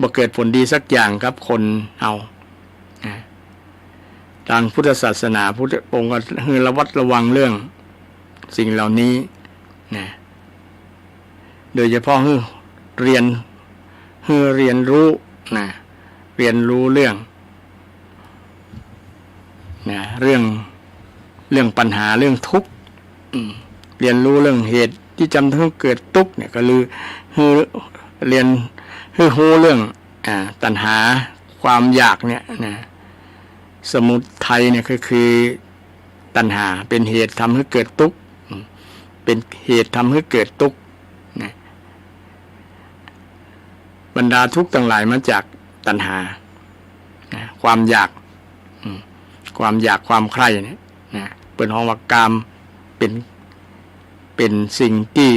บ่เกิดผลดีสักอย่างครับคนเอาทางพุทธศาสนาพุทธองค์ก็ให้ระวัดระวังเรื่องสิ่งเหล่านี้นะโดยเฉพาะให้เรียนรู้นะเรียนรู้เรื่องนะเรื่องปัญหาเรื่องทุกข์เรียนรู้เรื่องเหตุที่จำให้เกิดทุกข์เนี่ยก็คือเรียนรู้เรื่องตัณหาความอยากเนี่ยนะสมุทัยเนี่ยก็คือตัณหาเป็นเหตุทำให้เกิดทุกข์เป็นเหตุทำให้เกิดทุกข์นะบรรดาทุกข์ต่างหลายมาจากตัณหานะความอยากความใคร่เนี่ยนะเป็นห้องว่ากามเป็นสิ่งที่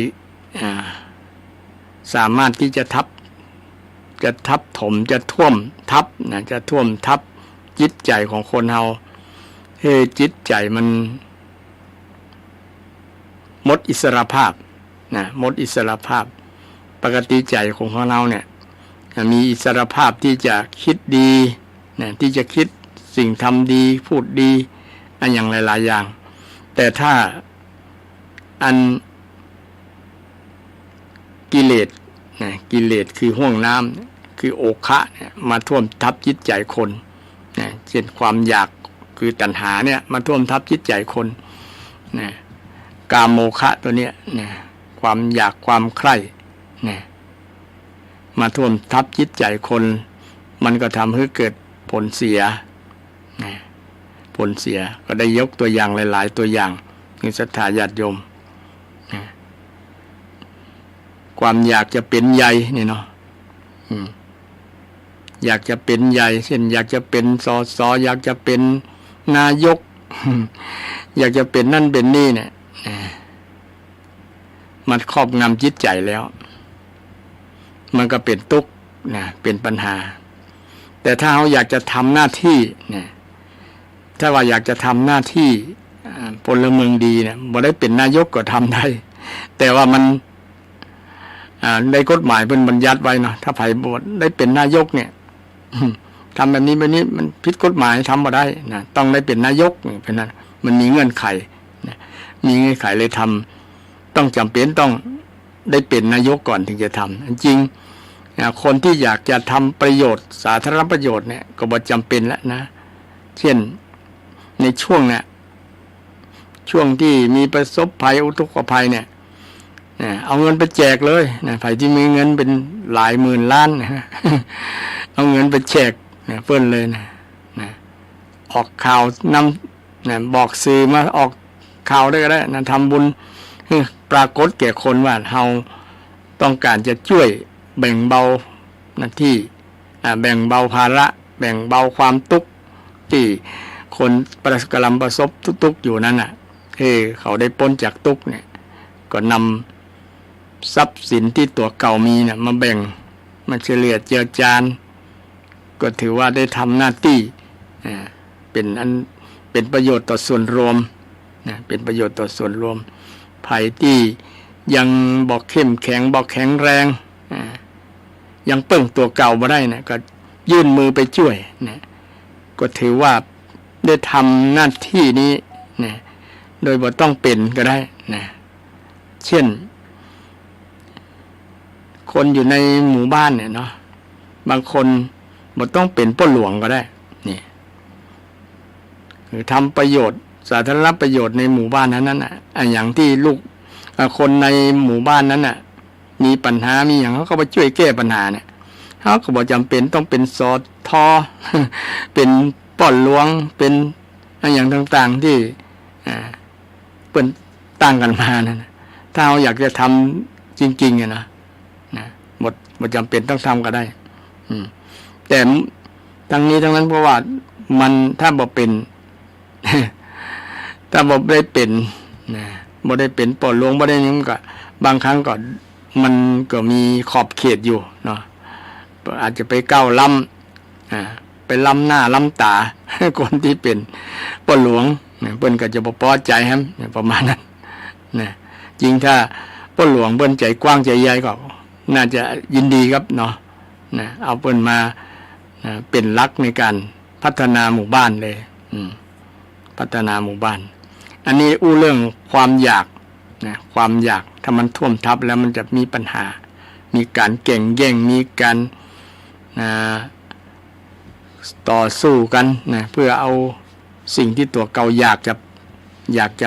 สามารถที่จะทับถมจะท่วมทับนะจะท่วมทับจิตใจของคนเฮาให้จิตใจมันหมดอิสรภาพนะหมดอิสรภาพปกติใจของเราเนี่ยมีอิสรภาพที่จะคิดดีนะที่จะคิดสิ่งทำดีพูดดีอันอย่างหลายๆอย่างแต่ถ้าอันกิเลสคือห้วงน้ำคือโอคะเนี่ยมาท่วมทับจิตใจคนนะเช่นความอยากคือตัณหาเนี่ยมาท่วมทับจิตใจคนนะกามโมคะตัวเนี้ยนะความอยากความใคร่นะมาท่วมทับจิตใจคนมันก็ทำให้เกิดผลเสียนะผลเสียก็ได้ยกตัวอย่างหลายๆตัวอย่างคือศรัทธาญาติโยมนะความอยากจะเป็นใหญ่เนี่ยเนาะอยากจะเป็นใหญ่เช่นอยากจะเป็นสสอยากจะเป็นนายกอยากจะเป็นนั่นเป็นนี่เนี่ยมันครอบงำจิตใจแล้วมันก็เป็นทุกข์นะเป็นปัญหาแต่ถ้าเราอยากจะทำหน้าที่เนี่ยถ้าว่าอยากจะทำหน้าที่พลเมืองดีเนี่ยบ่ได้เป็นนายกก็ทำได้แต่ว่ามันในกฎหมายเป็นบัญญัติไว้เนาะถ้าไผบ่ได้เป็นนายกเนี่ยทำแบบนี้แบบนี้มันผิดกฎหมายทำบ่ได้นะต้องได้เป็นนายกเพราะนั้นมันมีเงื่อนไขนะมีเงื่อนไขเลยทำต้องจำเป็นต้องได้เป็นนายกก่อนถึงจะทำจริงคนที่อยากจะทำประโยชน์สาธารณประโยชน์เนี่ยก็บ่จำเป็นแล้วนะเช่นในช่วงที่มีประสบภัยอุทกภัยเนี่ยเอาเงินไปแจกเลยนะใครที่มีเงินเป็นหลายหมื่นล้านนะเอาเงินไปแจกนะเพิ่นเลยนะออกข่าวนำนะบอกสื่อมาออกข่าวได้ก็ได้นะทำบุญปรากฏแก่คนว่าเราต้องการจะช่วยแบ่งเบาหน้าที่แบ่งเบาภาระแบ่งเบาความทุกข์ที่คนกำลังประสบทุกข์อยู่นั้นน่ะเขาได้พ้นจากทุกข์เนี่ยก็นำทรัพย์สินที่ตัวเก่ามีเนี่ยมาแบ่งมาเฉลี่ยเจือจานก็ถือว่าได้ทำหน้าที่เป็นประโยชน์ต่อส่วนรวมนะเป็นประโยชน์ต่อส่วนรวมภัยที่ยังบอกเข้มแข็งบอกแข็งแรงยังเปิ้งตัวเก่ามาได้นะก็ยื่นมือไปช่วยนะก็ถือว่าได้ทำหน้าที่นี้นะโดยบ่ต้องเป็นก็ได้นะเช่นคนอยู่ในหมู่บ้านเนี่ยเนาะบางคนบ่ต้องเป็นพ่อหลวงก็ได้นี่หรือทำประโยชน์สาธารณประโยชน์ในหมู่บ้านนั้นน่ะอย่างที่ลูกคนในหมู่บ้านนั้นน่ะมีปัญหามีอย่างเขาก็ไปช่วยแก้ปัญหาเนี่ยเขาก็บ่จำเป็นต้องเป็นสทเป็นพ่อหลวงเป็นอย่างต่างๆที่เป็นตั้งกันมานั่นถ้าเราอยากจะทำจริงๆนะหมดจำเป็นต้องทำก็ได้แต่ทั้งนี้ทั้งนั้นเพราะว่ามันถ้าบ่เป็น ถ้าบ่ได้เป็นบ่ได้เป็นปอดหลวงบ่ได้นี่มันก็บางครั้งก็ มันก็มีขอบเขตอยู่เนาะอาจจะไปก้าวล้ำไปล้ำหน้าล้ำตา คนที่เป็นพ่อหลวงเปิ้นก็จะบ่พอใจครับประมาณนั้นนะจริงถ้าพ่อหลวงเปิ้นใจกว้างใจใหญ่ก็น่าจะยินดีครับเนาะนะเอาเปิ้นมาเป็นหลักในการพัฒนาหมู่บ้านเลยพัฒนาหมู่บ้านอันนี้อู้เรื่องความอยากนะความอยากถ้ามันท่วมทับแล้วมันจะมีปัญหามีการแข่งแย่งมีการต่อสู้กันนะเพื่อเอาสิ่งที่ตัวเก่าอยากจ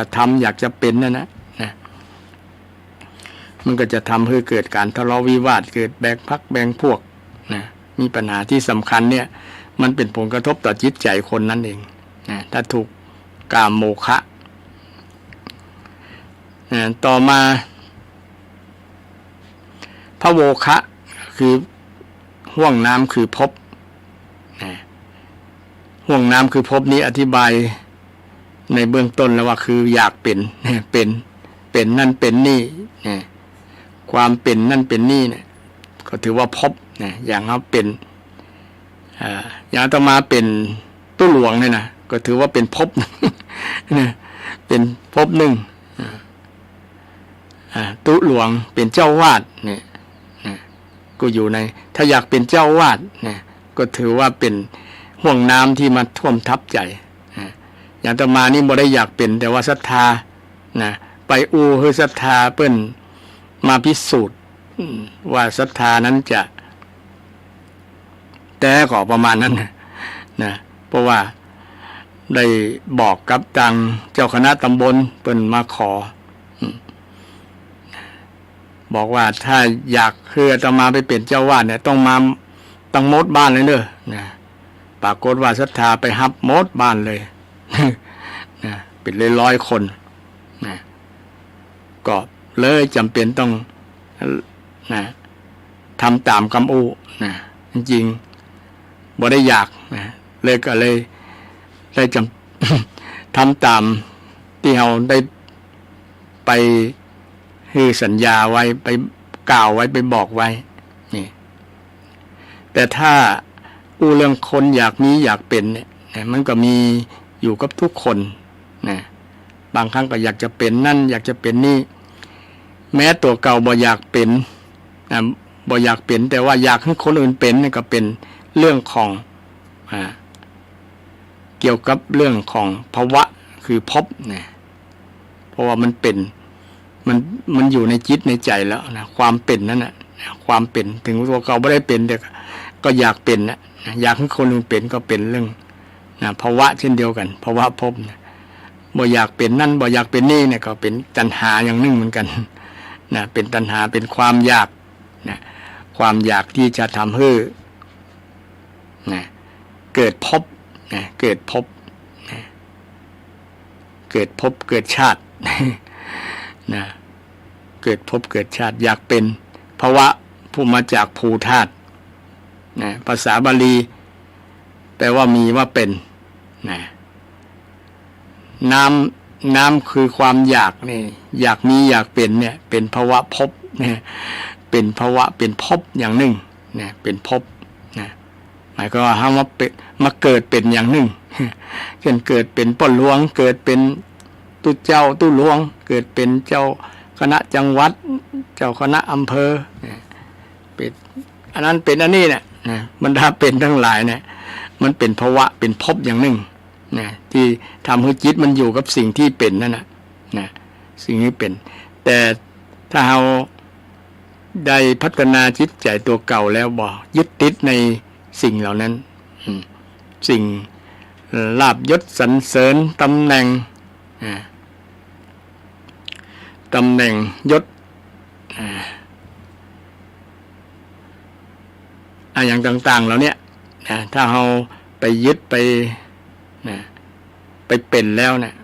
ะทำอยากจะเป็นนั่นนะมันก็จะทำให้เกิดการทะเลาะวิวาทเกิดแบ่งพรรคแบ่งพวกนะมีปัญหาที่สำคัญเนี่ยมันเป็นผลกระทบต่อจิตใจคนนั่นเองนะถ้าถูกกามโมฆะต่อมาพระโวคะคือห่วงน้ำคือภพห่วงน้ำคือภพนี้อธิบายในเบื้องต้นแล้วว่าคืออยากเป็นนั่นเป็นนี่ความเป็นนั่นเป็นนี่เนี่ยก็ถือว่าภพอย่างเขาเป็นอย่างต่อมาเป็นตู้หลวงเนี่ยนะก็ถือว่าเป็นภพเป็นภพหนึ่งตุหลวงเป็นเจ้าวาดเนี่ยก็อยู่ในถ้าอยากเป็นเจ้าวาดเนี่ยก็ถือว่าเป็นห่วงน้ำที่มาท่วมทับใจอย่างต่อมานี่บ่ได้อยากเป็นแต่ว่าศรัทธานะไปคือศรัทธาเปิ้นมาพิสูจน์ว่าศรัทธานั้นจะแต่ก็ประมาณนั้นนะเพราะว่าได้บอกกับทางเจ้าคณะตำบลเปิ้นมาขอบอกว่าถ้าอยากคืออาตมาไปเป็นเจ้าวาดเนี่ยต้องมาตั้งมดบ้านเลยเด้อนะปรากฏว่าศรัทธาไปฮับมดบ้านเลยนะเป็นร้อยๆคนนะก็เลยจำเป็นต้องนะทำตามคำอู้นะจริงๆบ่ได้อยากนะเลยก็เลยได้ทำตามที่เราได้ไปคือสัญญาไว้ไปกล่าวไว้ไปบอกไว้นี่แต่ถ้าอู้เรื่องคนอยากมีอยากเป็นเนี่ยมันก็มีอยู่กับทุกคนนะบางครั้งก็อยากจะเป็นนั่นอยากจะเป็นนี่แม้ตัวเก่าบ่อยากเป็นบ่อยากเป็นแต่ว่าอยากให้คนอื่นเป็นนี่ก็เป็นเรื่องของเกี่ยวกับเรื่องของภาวะคือภพนะเพราะว่ามันเป็นมันอยู่ในจิตในใจแล้วนะความเป็นนั่นนะความเป็นถึงตัวเก่าไม่ได้เป็นแต่ก็อยากเป็นนะอยากให้คนอื่นเป็นก็เป็นเรื่องนะภาวะเช่นเดียวกันภาวะภพนะบ่อยากเป็นนั่นบ่อยากเป็นนี่เนี่ยก็เป็นตัณหาอย่างหนึ่งเหมือนกันนะเป็นตัณหาเป็นความอยากนะความอยากที่จะทำให้นะเกิดภพนะเกิดภพนะเกิดภพเกิดชาตินะเกิดภพเกิดชาติอยากเป็นภาวะผู้มาจากภูธาตุนะภาษาบาลีแปลว่ามีว่าเป็นนะน้ำคือความอยากนี่อยากมีอยากเป็นเนี่ยเป็นภาวะภพเนี่ยเป็นภาวะเป็นภพอย่างหนึ่งเนี่ยเป็นภพนะหมายความว่าให้มาเกิดเป็นอย่างหนึ่งเช่นเกิดเป็นพ่อหลวงเกิดเป็นตู้เจ้าตู้หลวงเกิดเป็นเจ้าคณะจังหวัดเจ้าคณะอำเภอเป็นอันนั้นเป็นอันนี้เนี่ยบรรดาเป็นทั้งหลายเนี่ยมันเป็นภาวะเป็นภพอย่างหนึ่งนะที่ทำให้จิตมันอยู่กับสิ่งที่เป็นนั่นนะสิ่งที่เป็นแต่ถ้าเราได้พัฒนาจิตใจตัวเก่าแล้วบ่ยึดติดในสิ่งเหล่านั้นสิ่งลาภยศสรรเสริญตำแหน่งยศอย่างต่างๆแล้วเนี่ยถ้าเราไปยึดไปเป็นแล้วเนี่ย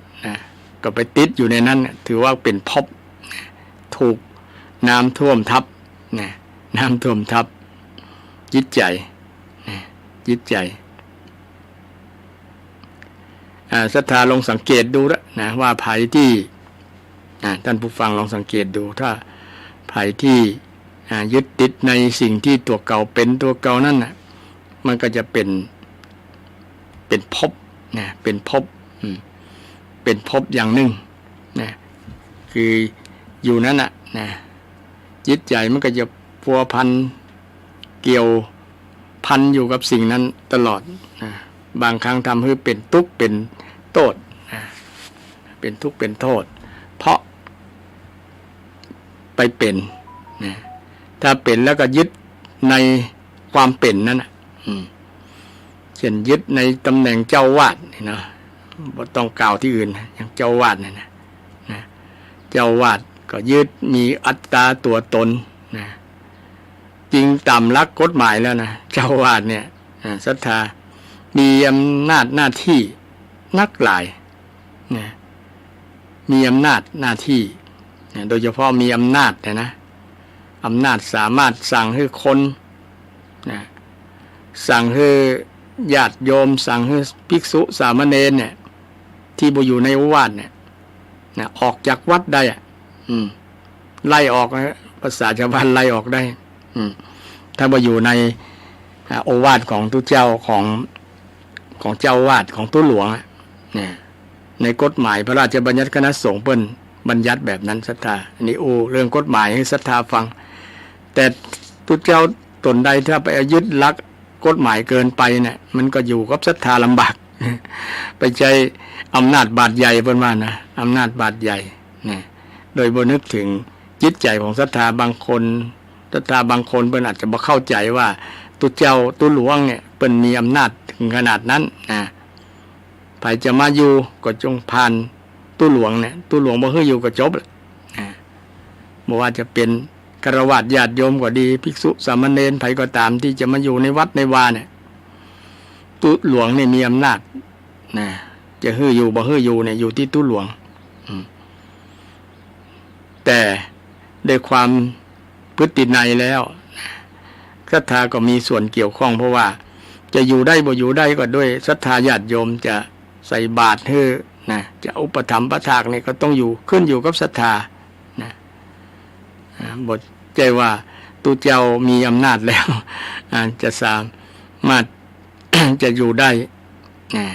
ก็ไปติดอยู่ในนั้นถือว่าเป็นภพถูกน้ำท่วมทับน้ำท่วมทับจิตใจศรัทธาลองสังเกตดูนะว่าภัยที่ท่านผู้ฟังลองสังเกตดูถ้าภัยที่ ยึดติดในสิ่งที่ตัวเก่าเป็นตัวเก่านั่นน่ะมันก็จะเป็นภพนะเป็นภพเป็นภพอย่างหนึ่งนะคืออยู่นั้นน่ะนะจิตใจมันก็จะพัวพันเกี่ยวพันอยู่กับสิ่งนั้นตลอดนะบางครั้งทำให้เป็นทุกข์เป็นโทษนะเป็นทุกข์เป็นโทษเพราะไปเป็นนะถ้าเป็นแล้วก็ยึดในความเป็นนั้นนะเช่นยึดในตำแหน่งเจ้าวาดนี่นะบ่ต้องกล่าวที่อื่นอย่างเจ้าวาดนะเจ้าวาดก็ยึดมีอัตตาตัวตนนะจริงตามหลักกฎหมายแล้วนะเจ้าวาดเนี่ยศรัทธามีอำนาจหน้าที่นักหลายนะมีอำนาจหน้าที่โดยเฉพาะมีอำนาจนะอำนาจสามารถสั่งให้คนนะสั่งให้ญาติโยมสั่งให้ภิกษุสามเณรเนี่ยที่บ่อยู่ในวาดเนี่ยนะออกจากวัดได้ไล่ออกนะภาษาชาวบ้านไล่ออกได้ถ้าบ่อยู่ในโอวาทของทุเจ้าของเจ้าวาดของตู้หลวงเนี่ยในกฎหมายพระราชบัญญัติคณะสงฆ์เปิ้นบัญญัติแบบนั้นศรัทธาอันนี้เรื่องกฎหมายให้ศรัทธาฟังแต่ทุเจ้าตนใดถ้าไปยึดลักกฎหมายเกินไปเนี่ยมันก็อยู่กับศรัทธาลำบากไปใจอำนาจบาดใหญ่เพิ่นว่านะอำนาจบาดใหญ่นะโดยบ่นึกถึงจิตใจของศรัทธาบางคนศรัทธาบางคนเพิ่นอาจจะบ่เข้าใจว่าตุเจ้าตุหลวงเนี่ยเพิ่นมีอำนาจถึงขนาดนั้นนะใครจะมาอยู่ก็จงผ่านตุหลวงเนี่ยตุหลวงบ่ให้อยู่ก็จบนะบ่ว่าจะเป็นฆราวาสญาติโยมก็ดีภิกษุสามเณรไผก็ตามที่จะมาอยู่ในวัดในวาเนี่ยตุหลวงนี่มีอำนาจนะจะให้อยู่บ่ให้อยู่เนี่ยอยู่ที่ตุหลวงแต่ด้วยความพฤตินัยแล้วศรัทธาก็มีส่วนเกี่ยวข้องเพราะว่าจะอยู่ได้บ่อยู่ได้ก็ด้วยศรัทธาญาติโยมจะใส่บาตรให้นะจะอุปถัมภ์ประทากนี่ก็ต้องอยู่ขึ้นอยู่กับศรัทธานะบทใจว่าตุเจ้ามีอำนาจแล้วจะสามารถ จะอยู่ได้นะ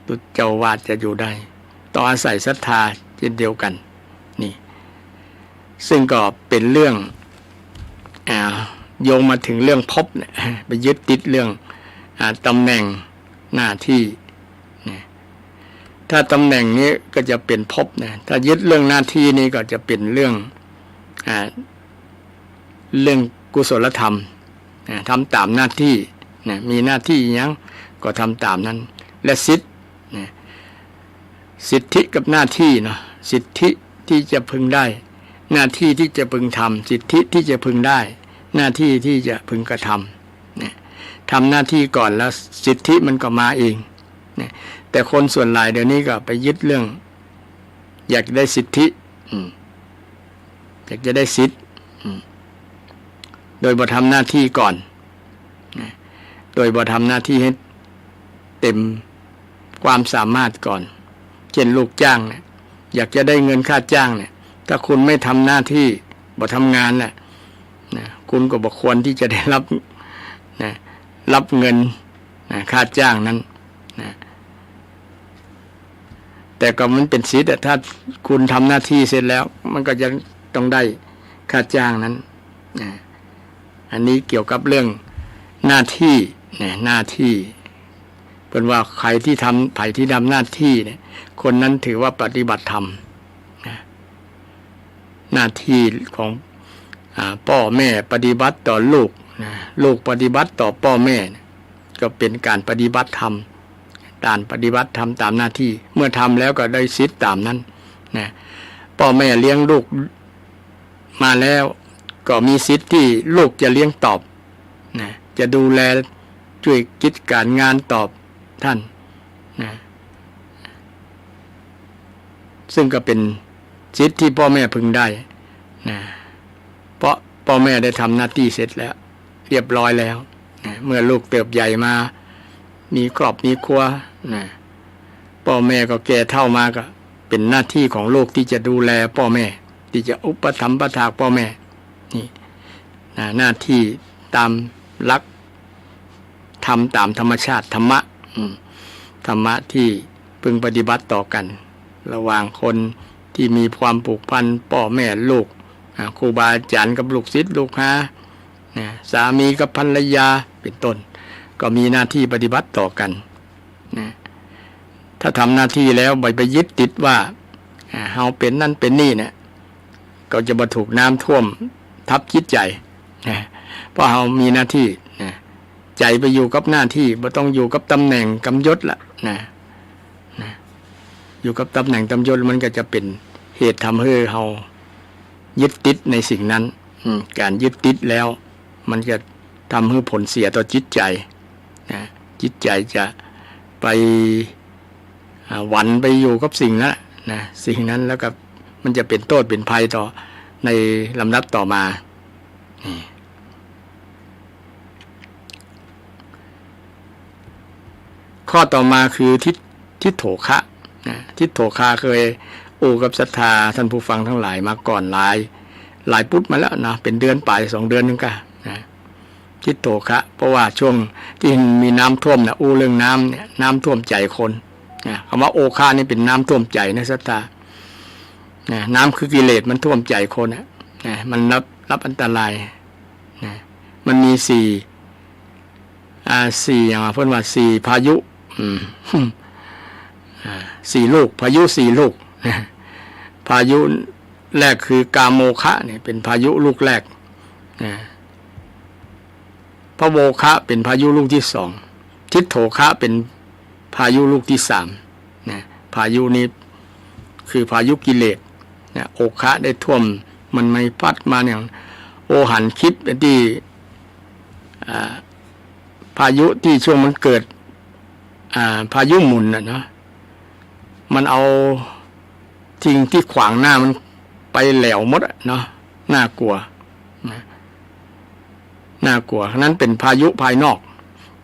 ตุเจ้าวาดจะอยู่ได้ต้องอาศัยศรัทธาเช่นเดียวกันนี่ซึ่งก็เป็นเรื่องโยงมาถึงเรื่องภพเนี่ยไปยึดติดเรื่องตำแหน่งหน้าที่ถ้าตำแหน่งนี้ก็จะเป็นภพนะถ้ายึดเรื่องหน้าที่นี้ก็จะเป็นเรื่องกุศลธรรมทำตามหน้าที่มีหน้าที่ยังก็ทำตามนั้นและสิทธิกับหน้าที่เนาะสิทธิที่จะพึงได้หน้าที่ที่จะพึงทำสิทธิที่จะพึงได้หน้าที่ที่จะพึงกระทำทำหน้าที่ก่อนแล้วสิทธิมันก็มาเองแต่คนส่วนหลายเดี๋ยวนี้ก็ไปยึดเรื่องอยากได้สิทธิอยากจะได้สิทธิโดยบ่ทำหน้าที่ก่อนโดยบ่ทำหน้าที่ให้เต็มความสามารถก่อนเช่นลูกจ้างเนี่ยอยากจะได้เงินค่าจ้างเนี่ยถ้าคุณไม่ทำหน้าที่บ่ทำงานน่ะคุณก็บ่ควรที่จะได้รับเงินค่าจ้างนั้นแต่ก็มันเป็นสิทธิ์ถ้าคุณทำหน้าที่เสร็จแล้วมันก็จะต้องได้ค่าจ้างนั้นอันนี้เกี่ยวกับเรื่องหน้าที่หน้าที่เป็นว่าใครที่ทำหน้าที่เนี่ยคนนั้นถือว่าปฏิบัติธรรมหน้าที่ของพ่อแม่ปฏิบัติต่อลูกลูกปฏิบัติต่อพ่อแม่ก็เป็นการปฏิบัติธรรมการปฏิบัติธรรมตามหน้าที่เมื่อทำแล้วก็ได้สิทธิ์ตามนั้นพ่อแม่เลี้ยงลูกมาแล้วก็มีสิทธิ์ที่ลูกจะเลี้ยงตอบจะดูแลช่วยกิจการงานตอบท่านซึ่งก็เป็นสิทธิ์ที่พ่อแม่พึงได้เพราะพ่อแม่ได้ทำหน้าที่เสร็จแล้วเรียบร้อยแล้วเมื่อลูกเติบใหญ่มามีครอบมีครัวพ่อแม่ก็แก่เฒ่ามาก็เป็นหน้าที่ของลูกที่จะดูแลพ่อแม่ที่จะอุปถัมภ์ประทานพ่อแม่นี่ หน้าที่ตามหลักทำตามธรรมชาติธรรมะธรรมะที่พึงปฏิบัติต่อกันระหว่างคนที่มีความผูกพันพ่อแม่ลูกครูบาอาจารย์กับลูกศิษย์ลูกหาสามีกับภรรยาเป็นต้นก็มีหน้าที่ปฏิบัติต่อกันถ้าทำหน้าที่แล้วไปยึดติดว่าเฮาเป็นนั่นเป็นนี่เนี่ยก็จะมาถูกน้ำท่วมทับจิตใจเพราะเฮามีหน้าที่ใจไปอยู่กับหน้าที่บ่ต้องอยู่กับตำแหน่งกำยศละอยู่กับตำแหน่งตำยศมันก็จะเป็นเหตุทำให้เฮายึดติดในสิ่งนั้นการยึดติดแล้วมันจะทำให้ผลเสียต่อจิตใจจิตใจจะไปหวั่นไปอยู่กับสิ่งนั้นสิ่งนั้นแล้วก็มันจะเป็นโทษเป็นภัยต่อในลำดับต่อมาข้อต่อมาคือทิฏโถคะทิฏโถคะเคยกับศรัทธาท่านผู้ฟังทั้งหลายมาก่อนหลายพุทธมาแล้วนะเป็นเดือนปลาย2 เดือนนึงก็ทิฏโถคะเพราะว่าช่วงที่มีน้ำท่วมเรื่องน้ำเนี่ยน้ำท่วมใจคนคำว่าโอคะนี่เป็นน้ำท่วมใจนะศรัทธาน้ำคือกิเลสมันท่วมใจคนมันรับอันตรายมันมี4อย่างเพิ่นว่า4พายุ4 ลูกพายุ4 ลูกพายุแรกคือกาโมคะเนี่ยเป็นพายุลูกแรกพระโวคะเป็นพายุลูกที่2ทิฏโถคะเป็นพายุลูกที่3พายุนี้คือพายุกิเลสโอคะได้ท่วมมันไม่พัดมาเนี่ยโอหันคลิปที่พายุที่ช่วงมันเกิดพายุหมุนเนาะมันเอาทิ้งที่ขวางหน้ามันไปแหลวหมดเนาะน่ากลัวนั้นเป็นพายุภายนอก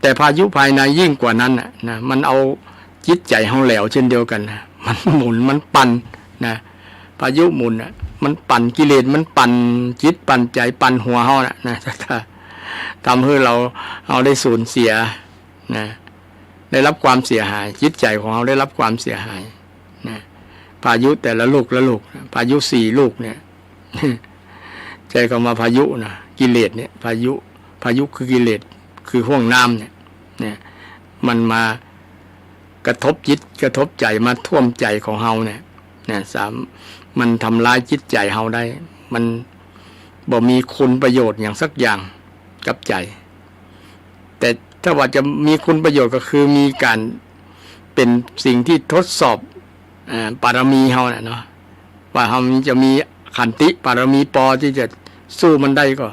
แต่พายุภายในยิ่งกว่านั้นนะมันเอาจิตใจเฮาแหลวเช่นเดียวกันนะมันหมุนมันปั่นนะพายุหมุนมันปั่นกิเลสมันปั่นจิตปั่นใจปั่นหัวเฮานะทำให้เราได้สูญเสียนะได้รับความเสียหายจิตใจของเราได้รับความเสียหายนะพายุแต่ละลูกพายุ4 ลูกเนี่ยใจคำว่าพายุนะกิเลสเนี่ยพายุคือกิเลสคือห้วงน้ำเนี่ยมันมากระทบจิตกระทบใจมาท่วมใจของเฮาเนี่ยมันทำลายจิตใจเฮาได้มันบ่มีคุณประโยชน์อย่างสักอย่างกับใจแต่ถ้าว่าจะมีคุณประโยชน์ก็คือมีการเป็นสิ่งที่ทดสอบปารมีเฮาเนาะว่าเฮาจะมีขันติปารมีพอที่จะสู้มันได้ก็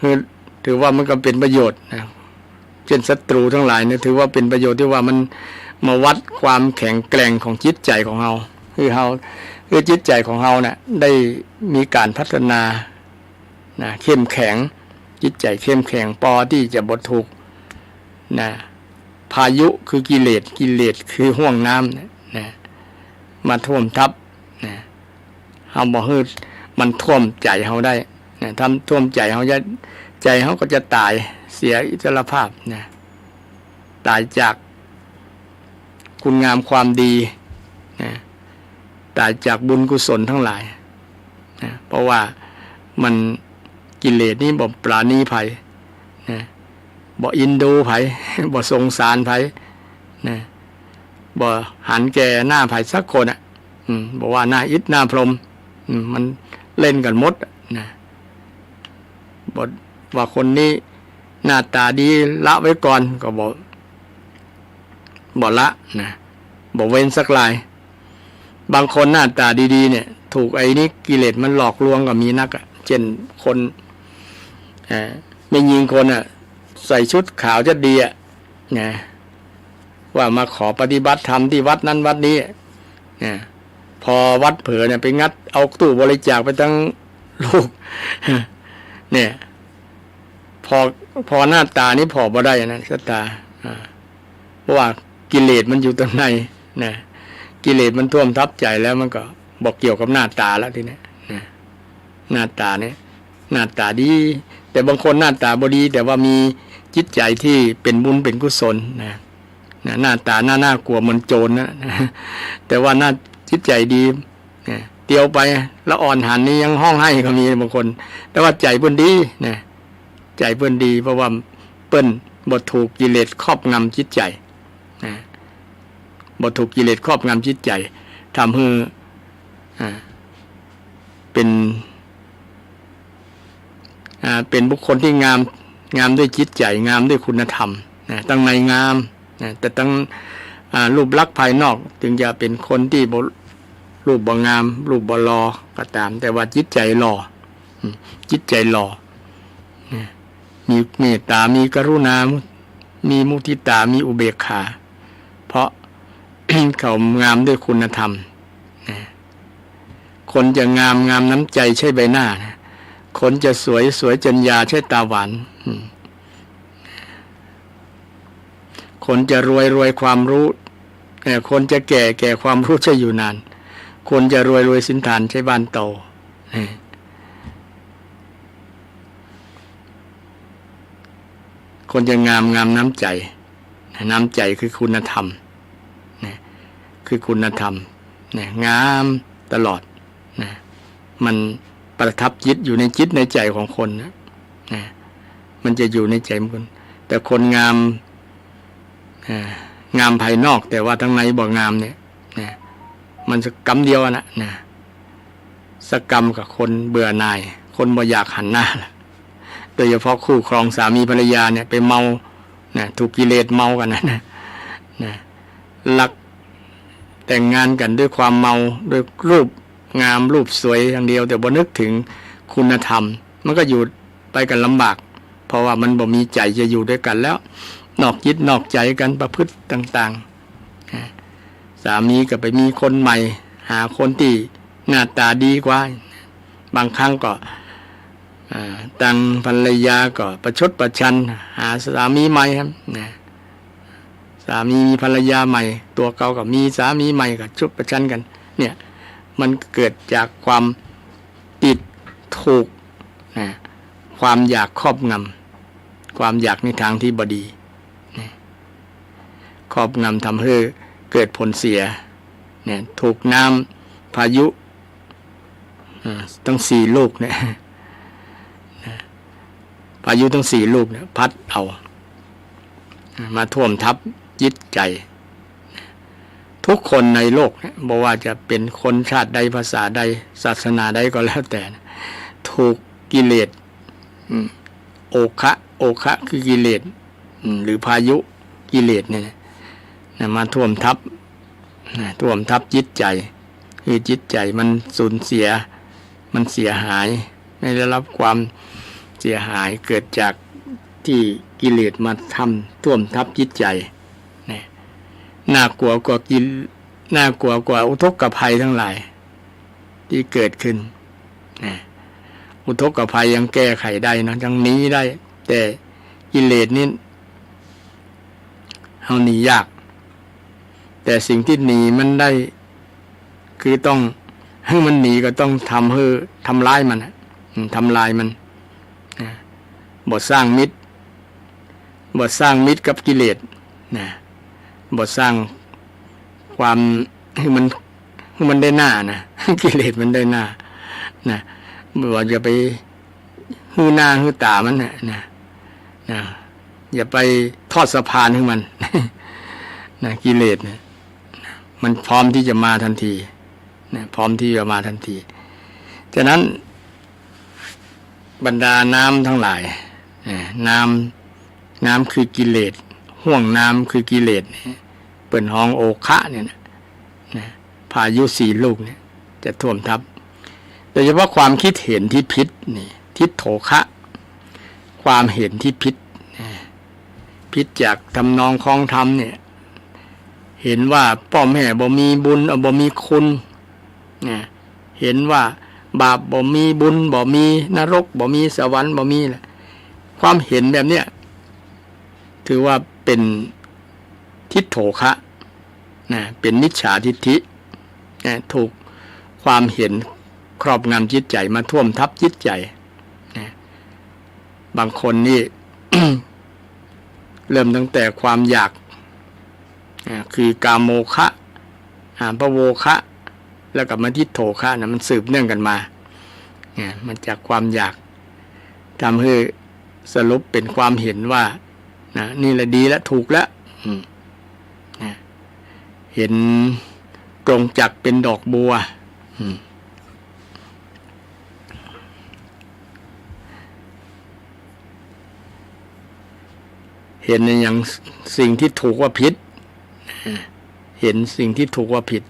คือถือว่ามันก็เป็นประโยชน์นะเช่นศัตรูทั้งหลายเนี่ยถือว่าเป็นประโยชน์ที่ว่ามันมาวัดความแข็งแกร่งของจิตใจของเฮาคือจิตใจของเฮาเนี่ยได้มีการพัฒนาเข้มแข็งจิตใจเข้มแข็งพอที่จะบ่ถูกพายุคือกิเลสคือห้วงน้ำมาท่วมทับเฮาบ่ให้มันท่วมใจเฮาได้ทำท่วมใจเฮาใจเฮาก็จะตายเสียอิสรภาพตายจากคุณงามความดีตายจากบุญกุศลทั้งหลายเพราะว่ามันกิเลสนี้บ่ปราณีไผบ่อินดูไผบ่สงสารไผบ่หันแก่หน้าไผสักคนบอกว่าหน้าอิฐหน้าพรหมมันเล่นกันหมดบ่ว่าคนนี้หน้าตาดีละไว้ก่อนก็บ่ละบ่เว้นสักลายบางคนหน้าตาดีๆเนี่ยถูกไอ้นี้กิเลสมันหลอกลวงก็มีนักเช่นคนไม่ยิงคนใส่ชุดขาวจะดีว่ามาขอปฏิบัติธรรมที่วัดนั้นวัดนี้พอวัดเผลอไปงัดเอาตู้บริจาคไปทั้งลูกเนี่ยพอหน้าตานี้พอบ่ได้นะสตาเพราะว่ากิเลสมันอยู่ตรงในกิเลสมันท่วมทับใจแล้วมันก็บอกเกี่ยวกับหน้าตาแล้วทีนี้หน้าตาเนี่ย หน้าตาดีแต่บางคนหน้าตาบดีแต่ว่ามีจิตใจที่เป็นบุญเป็นกุศลนะหน้าตาน่ากลัวเหมือนโจรนะแต่ว่าหน้าจิตใจดีเตียวไปละอ่อนหันนี้ยังห้องให้ก็มีบางคนแต่ว่าใจเปิ้นดีนะใจเปิ้นดีเพราะว่าเปิ้นบ่ถูกกิเลสครอบงำจิตใจนะบ่ถูกกิเลสครอบงำจิตใจทำให้เป็นบุคคลที่งามด้วยจิตใจงามด้วยคุณธรรมนะตั้งในงามนะแต่ตั้งรูปลักษณ์ภายนอกถึงจะเป็นคนที่รูปบ่งามรูปบ่หล่อก็ตามแต่ว่าจิตใจหล่อจิตใจหล่อมีเมตตามีกรุณามีมุทิตามีอุเบกขาเพราะ เขางามด้วยคุณธรรมคนจะงามน้ำใจใช่ใบหน้านะคนจะสวยจนยาใช่ตาหวานคนจะรวยความรู้คนจะแก่ความรู้ใช่อยู่นานคนจะรวยสินฐานใช้บ้านโตคนจะงามน้ำใจคือคุณธรรมคือคุณธรรมงามตลอดมันประทับจิตอยู่ในจิตในใจของคนนะมันจะอยู่ในใจของคนแต่คนงามภายนอกแต่ว่าทั้งในบ่งามเนี่ยมันสักกรรมเดียวนะสักกรรมกับคนเบื่อหน่ายคนบ่อยากหันหน้าโดยเฉพาะคู่ครองสามีภรรยาเนี่ยไปเมาถูกกิเลสเมากันนะรักแต่งงานกันด้วยความเมาด้วยรูปงามรูปสวยอย่างเดียวแต่บ่นึกถึงคุณธรรมมันก็อยู่ไปกันลำบากเพราะว่ามันบ่มีใจจะอยู่ด้วยกันแล้วนอกจิตนอกใจกันประพฤติต่างๆสามีก็ไปมีคนใหม่หาคนที่หน้าตาดีกว่าบางครั้งก็ต่างภรรยาก็ประชดประชันหาสามีใหม่ครับสามีมีภรรยาใหม่ตัวเก่าก็มีสามีใหม่ก็ชดประชันกันเนี่ยมันเกิดจากความติดถูกความอยากครอบงำความอยากในทางที่บดีครอบงำทำให้เกิดผลเสียเนี่ยถูกน้ำพายุตั้ง4 ลูกเนี่ยพายุตั้ง4 ลูกเนี่ยพัดเอามาท่วมทับจิตใจทุกคนในโลกเนี่ยบอกว่าจะเป็นคนชาติใดภาษาใดศาสนาใดก็แล้วแต่ถูกกิเลสโอคะคือกิเลสหรือพายุกิเลสเนี่ยมาท่วมทับจิตใจคือจิตใจมันสูญเสียมันเสียหายไม่ได้รับความเสียหายเกิดจากที่กิเลสมาทำท่วมทับจิตใจน่ากลัวกว่าอุทกภัยทั้งหลายที่เกิดขึ้นอุทกภัยยังแก้ไขได้นะยังหนีได้แต่กิเลสนี่เอาหนียากแต่สิ่งที่หนีมันได้คือต้องให้มันหนีก็ต้องทำลายมันทำลายมันบทสร้างมิตรกับกิเลสบทสร้างความให้มันได้หน้านะกิเลสมันได้หน้าว่าอย่าไปหื้อหน้าหื้อตามันนะอย่าไปทอดสะพานให้มันกิเลสเนี่ยมันพร้อมที่จะมาทันทีพร้อมที่จะมาทันทีฉะนั้นบรรดาน้ำทั้งหลายน้ำคือกิเลสห่วงน้ำคือกิเลสเปิ่นห้องโอคะเนี่ยนะพายุ4 ลูกเนี่ยจะท่วมทับโดยเฉพาะความคิดเห็นที่ผิดนี่ทิฏโถคะความเห็นที่ผิดจากทำนองคลองธรรมเนี่ยเห็นว่าพ่อแม่บ่มีบุญบ่มีคุณเห็นว่าบาปบ่มีบุญบ่มีนรกบ่มีสวรรค์บ่มีแหละความเห็นแบบเนี้ยถือว่าเป็นทิฏโถคะเป็นมิจฉาทิฏฐิถูกความเห็นครอบงำจิตใจมาท่วมทับจิตใจ บางคนนี่ เริ่มตั้งแต่ความอยากคือกามโมคะพระโวคะแล้วกับมาทิฏโฐคะนะมันสืบเนื่องกันมามันจากความอยากทำให้สรุปเป็นความเห็นว่านี่แหละดีและถูกแล้วเห็นกรงจักรเป็นดอกบัวเห็นอย่างสิ่งที่ถูกว่าผิดเห็นสิ่งที่ถูกว่าผิด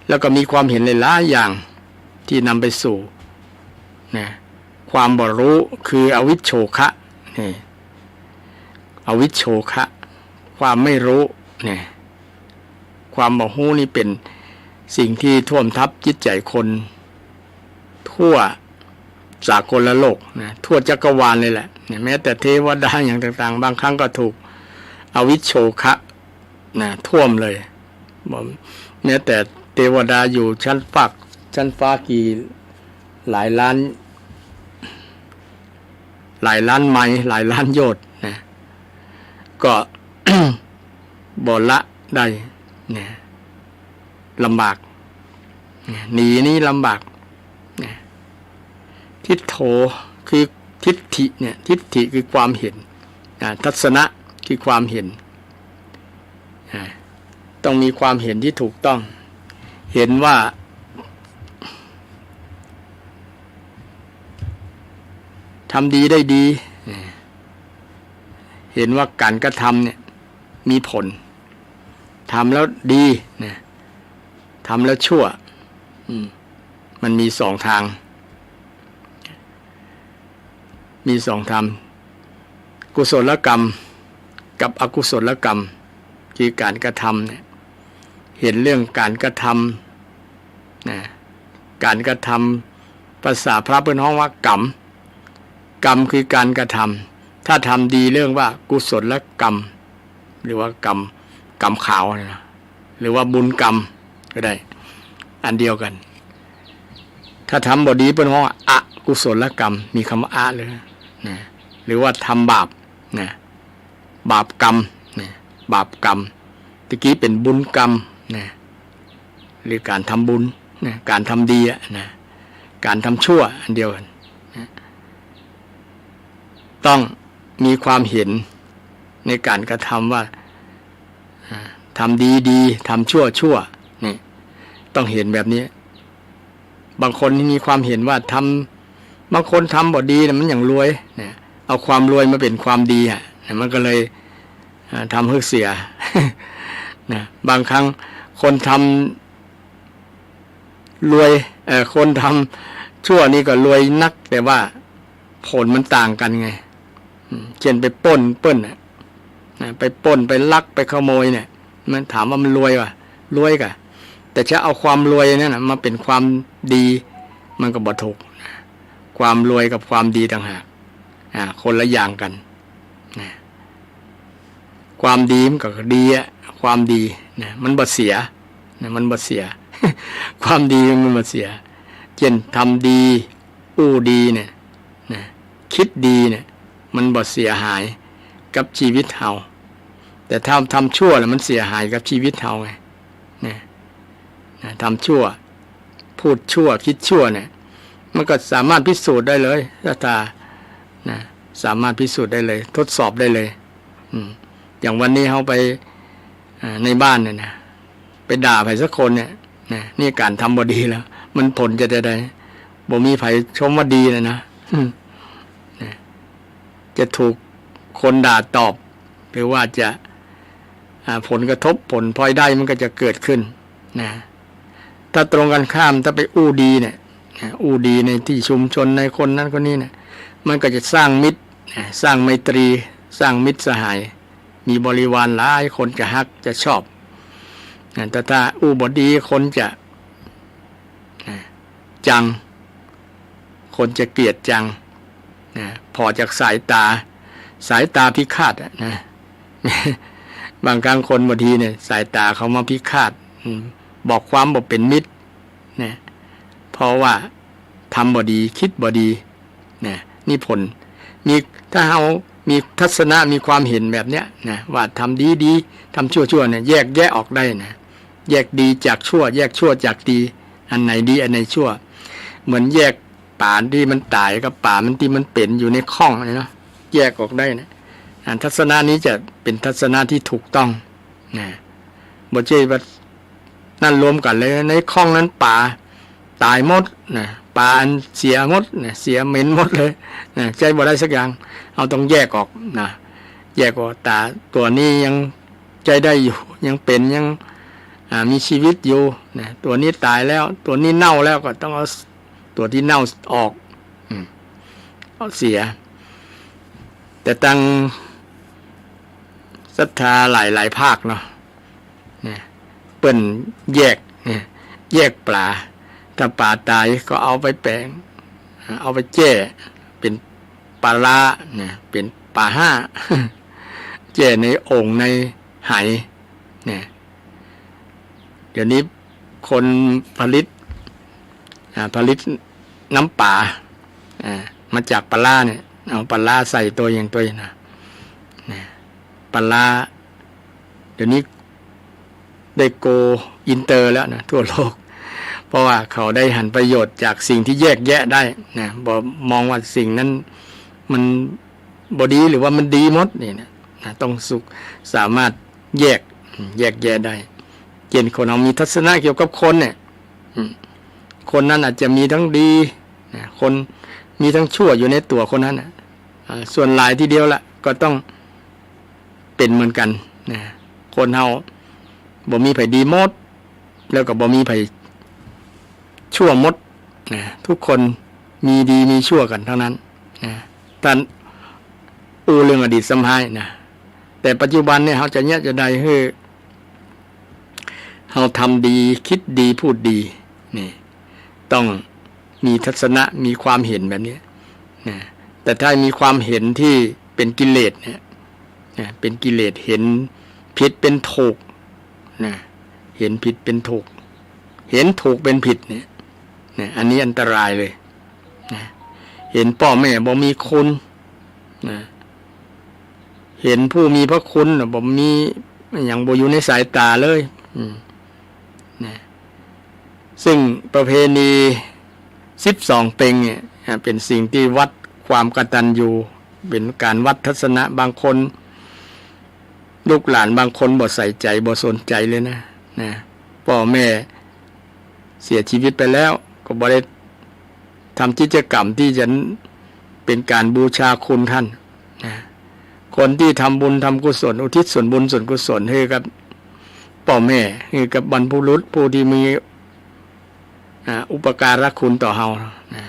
แล้วก็มีความเห็นหลายอย่างที่นำไปสู่ความบ่รู้คืออวิชโชคะนี่อวิชโชคะความไม่รู้เนี่ยความบ่รู้นี่เป็นสิ่งที่ท่วมทับจิตใจคนทั่วสากลโลกทั่วจักรวาลเลยแหละแม้แต่เทวดาอย่างต่างๆบางครั้งก็ถูกอวิชโชคะท่วมเลยแม้แต่เทวดาอยู่ชั้นฟ้ากี่หลายล้านไมล์หลายล้านโยชน์ก็ บ่ละได้ลำบากหนีนี้ลำบากทิฏโธคือทิฏฐิทิฏฐิคือความเห็นทัศนะคือความเห็นต้องมีความเห็นที่ถูกต้องเห็นว่าทำดีได้ดีเห็นว่าการกระทำเนี่ยมีผลทำแล้วดีทำแล้วชั่วมันมีสองทางกุศลกรรมกับอกุศลกรรมคือการกระทำเนี่ยเห็นเรื่องการกระทำการกระทำภาษาพระเพิ่นฮ้องว่ากรรมคือการกระทำถ้าทำดีเรื่องว่ากุศลกรรมหรือว่ากรรมขาวนะหรือว่าบุญกรรมก็ได้อันเดียวกันถ้าทำบดีเพิ่นฮ้องว่าอกุศลกรรมมีคำว่าอะเลยหรือว่าทำบาปบาปกรรมบาปกรรมตะกี้เป็นบุญกรรมหรือการทำบุญการทำดีการทำชั่วอันเดียวกันต้องมีความเห็นในการกระทำว่าทำดีทำชั่วนี่ต้องเห็นแบบนี้บางคนมีความเห็นว่าบางคนทำบ่ดีมันอย่างรวยเอาความรวยมาเป็นความดีมันก็เลยทำให้เสียบางครั้งคนทำรวยคนทำชั่วนี่ก็รวยนักแต่ว่าผลมันต่างกันไงเช่นไปปล้นไปปล้นไปลักไปขโมยเนี่ยมันถามว่ามันรวยป่ะรวยกะแต่จะเอาความรวยนั่นมาเป็นความดีมันก็บ่ถูกความรวยกับความดีต่างหากคนละอย่างกันความดีมันก็ดีความดีมันบ่เสียมันบ่เสีย ความดีมันบ่เสียเช่นทำดีอู้ดีเนี่ยคิดดีเนี่ยมันบ่เสียหายกับชีวิตเฮาแต่ถ้าทำชั่วแล้วมันเสียหายกับชีวิตเฮาไงทำชั่วพูดชั่วคิดชั่วเนี่ยมันก็สามารถพิสูจน์ได้เลยถ้าสามารถพิสูจน์ได้เลยทดสอบได้เลยอย่างวันนี้เขาไปในบ้านเนี่ยไปด่าใครสักคนเนี่ยนี่การทำบ่ดีแล้วมันผลจะได้บ่มีใครชมว่าดีเลยนะจะถูกคนด่าตอบหรือว่าจะผลกระทบผลพลอยได้มันก็จะเกิดขึ้นถ้าตรงกันข้ามถ้าไปอู้ดีเนี่ยอู้ดีในที่ชุมชนในคนนั้นคนนี้เนี่ยมันก็จะสร้างมิตรสร้างไมตรีสร้างมิตรสหายมีบริวารหลายคนจะฮักจะชอบแต่ถ้าอู้บดีคนจะจังคนจะเกลียดจังพอจากสายตาพิฆาตบางครั้งคนบางทีเนี่ยสายตาเขามาพิฆาตบอกความบอกเป็นมิตรเพราะว่าทำบ่ดีคิดบ่ดี นี่ผลมีถ้าเรามีทัศนะมีความเห็นแบบเนี้ยนะว่าทำดีทำชั่วเนี่ยแยกแยะออกได้นะแยกดีจากชั่วแยกชั่วจากดีอันไหนดีอันไหนชั่วเหมือนแยกป่าที่มันตายกับป่ามันที่มันเป็นอยู่ในคลองเนาะแยกออกได้นะทัศนะนี้จะเป็นทัศนะที่ถูกต้องนะบ่ใช่ว่านั่นรวมกันเลยในคลองนั้นป่าตายหมดนะป่าอันเสียหมดนะเสียเหม็นหมดเลยนะใจบ่ได้สักอย่างเอาต้องแยกออกนะแยกออกตาตัวนี้ยังใจได้อยู่ยังเป็นยังมีชีวิตอยู่นะตัวนี้ตายแล้วตัวนี้เน่าแล้วก็ต้องเอาตัวที่เน่าออกเอาเสียแต่ตั้งศรัทธาหลายภาคเนาะเนี่ยเปิ้นแยกเนี่ยแยกปลาถ้าปลาตายก็เอาไปแปลงเอาไปแจ้เป็นปลาร้าเนี่ยเป็นปลาห้าแจ้ในโอ่งในไหเนี่ยเดี๋ยวนี้คนผลิตน้ำปลามาจากปลาร้าเนี่ยเอาปลาร้าใส่ตัวอย่างตัวนะปลาร้าเดี๋ยวนี้ได้โกอินเตอร์แล้วนะทั่วโลกเพราะว่าเขาได้หันประโยชน์จากสิ่งที่แยกแยะได้นะบ่มองว่าสิ่งนั้นมันบ่ดีหรือว่ามันดีหมดนี่นะต้องสุขสามารถแยกแยะได้เกณฑ์คนเอามีทัศนะเกี่ยวกับคนเนี่ยคนนั้นอาจจะมีทั้งดีคนมีทั้งชั่วอยู่ในตัวคนนั้นส่วนหลายทีเดียวละก็ต้องเป็นเหมือนกันนะคนเฮาบ่มีไผดีหมดแล้วก็บ่มีไผชั่วหมดนะทุกคนมีดีมีชั่วกันทั้งนั้นนะท่านเรื่องอดีตสัมภายนะแต่ปัจจุบันเนี่ยเฮาจะเนี่ยจะได้คือเฮาทำดีคิดดีพูดดีนี่ต้องมีทัศนะมีความเห็นแบบนี้นะแต่ถ้ามีความเห็นที่เป็นกิเลสเนี่ยนะเป็นกิเลสเห็นผิดเป็นถูกนะเห็นผิดเป็นถูกเห็นถูกเป็นผิดเนี่ยนะอันนี้อันตรายเลยนะเห็นพ่อแม่บ่มีคุณนะเห็นผู้มีพระคุณบ่มีอย่างบ่อยู่ในสายตาเลยนะซึ่งประเพณี12 เพ็งเนี่ยเป็นสิ่งที่วัดความกตัญญูเป็นการวัดทัศนะบางคนลูกหลานบางคนบ่ใส่ใจบ่สนใจเลยนะพ่อแม่เสียชีวิตไปแล้วก็บ่ได้ทำกิจกรรมที่จะเป็นการบูชาคุณท่านนะคนที่ทำบุญทำกุศลอุทิศส่วนบุญส่วนกุศลให้กับพ่อแม่ให้กับบรรพบุรุษผู้ที่มีอุปการะคุณต่อเฮานะ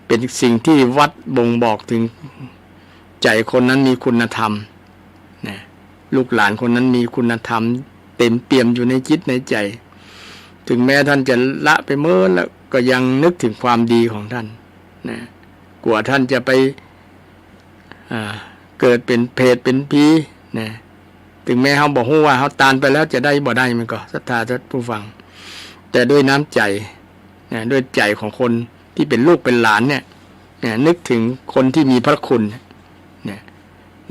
เป็นสิ่งที่วัดบ่งบอกถึงใจคนนั้นมีคุณธรรมนะลูกหลานคนนั้นมีคุณธรรมเต็มเปี่ยมอยู่ในจิตในใจถึงแม้ท่านจะละไปเมื่อแล้วก็ยังนึกถึงความดีของท่านนะกลัวท่านจะไปเกิดเป็นเพศเป็นผีนะถึงแม้เขาบอกว่าเขาตายไปแล้วจะได้บ่ได้มันก็ศรัทธาท่านผู้ฟังแต่ด้วยน้ำใจนะด้วยใจของคนที่เป็นลูกเป็นหลานเนี่ยนึกถึงคนที่มีพระคุณเนี่ย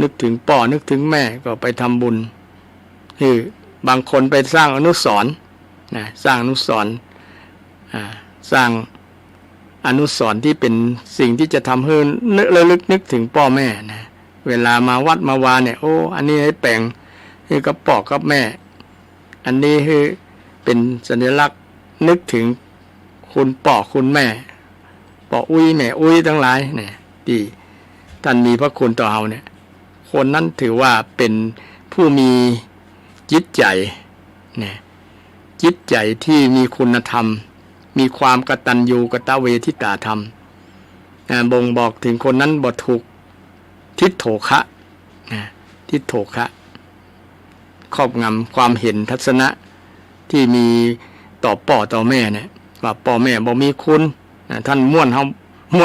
นึกถึงพ่อนึกถึงแม่ก็ไปทำบุญคือบางคนไปสร้างอนุสรณ์นะสร้างอนุสรณ์สร้างอนุสรณ์ที่เป็นสิ่งที่จะทำให้นึกถึงพ่อแม่นะเวลามาวัดมาวาเนี่ยโอ้อันนี้ให้แปลงให้กับพ่อกับแม่อันนี้คือเป็นสัญลักษณ์นึกถึงคุณพ่อคุณแม่พ่ออุ้ยแม่อุ้ยทั้งหลายเนี่ยที่ท่านมีพระคุณต่อเราเนี่ยคนนั้นถือว่าเป็นผู้มีจิตใจเนี่ยจิตใจที่มีคุณธรรมมีความกตัญญูกตเวทิตาธรรมบ่งบอกถึงคนนั้นบ่ถูกทิฏโถคะทิฏโถคะครอบงำความเห็นทัศนะที่มีต่อพ่อต่อแม่เนี่ยว่าพ่อแม่บ่มีคุณท่านม่ว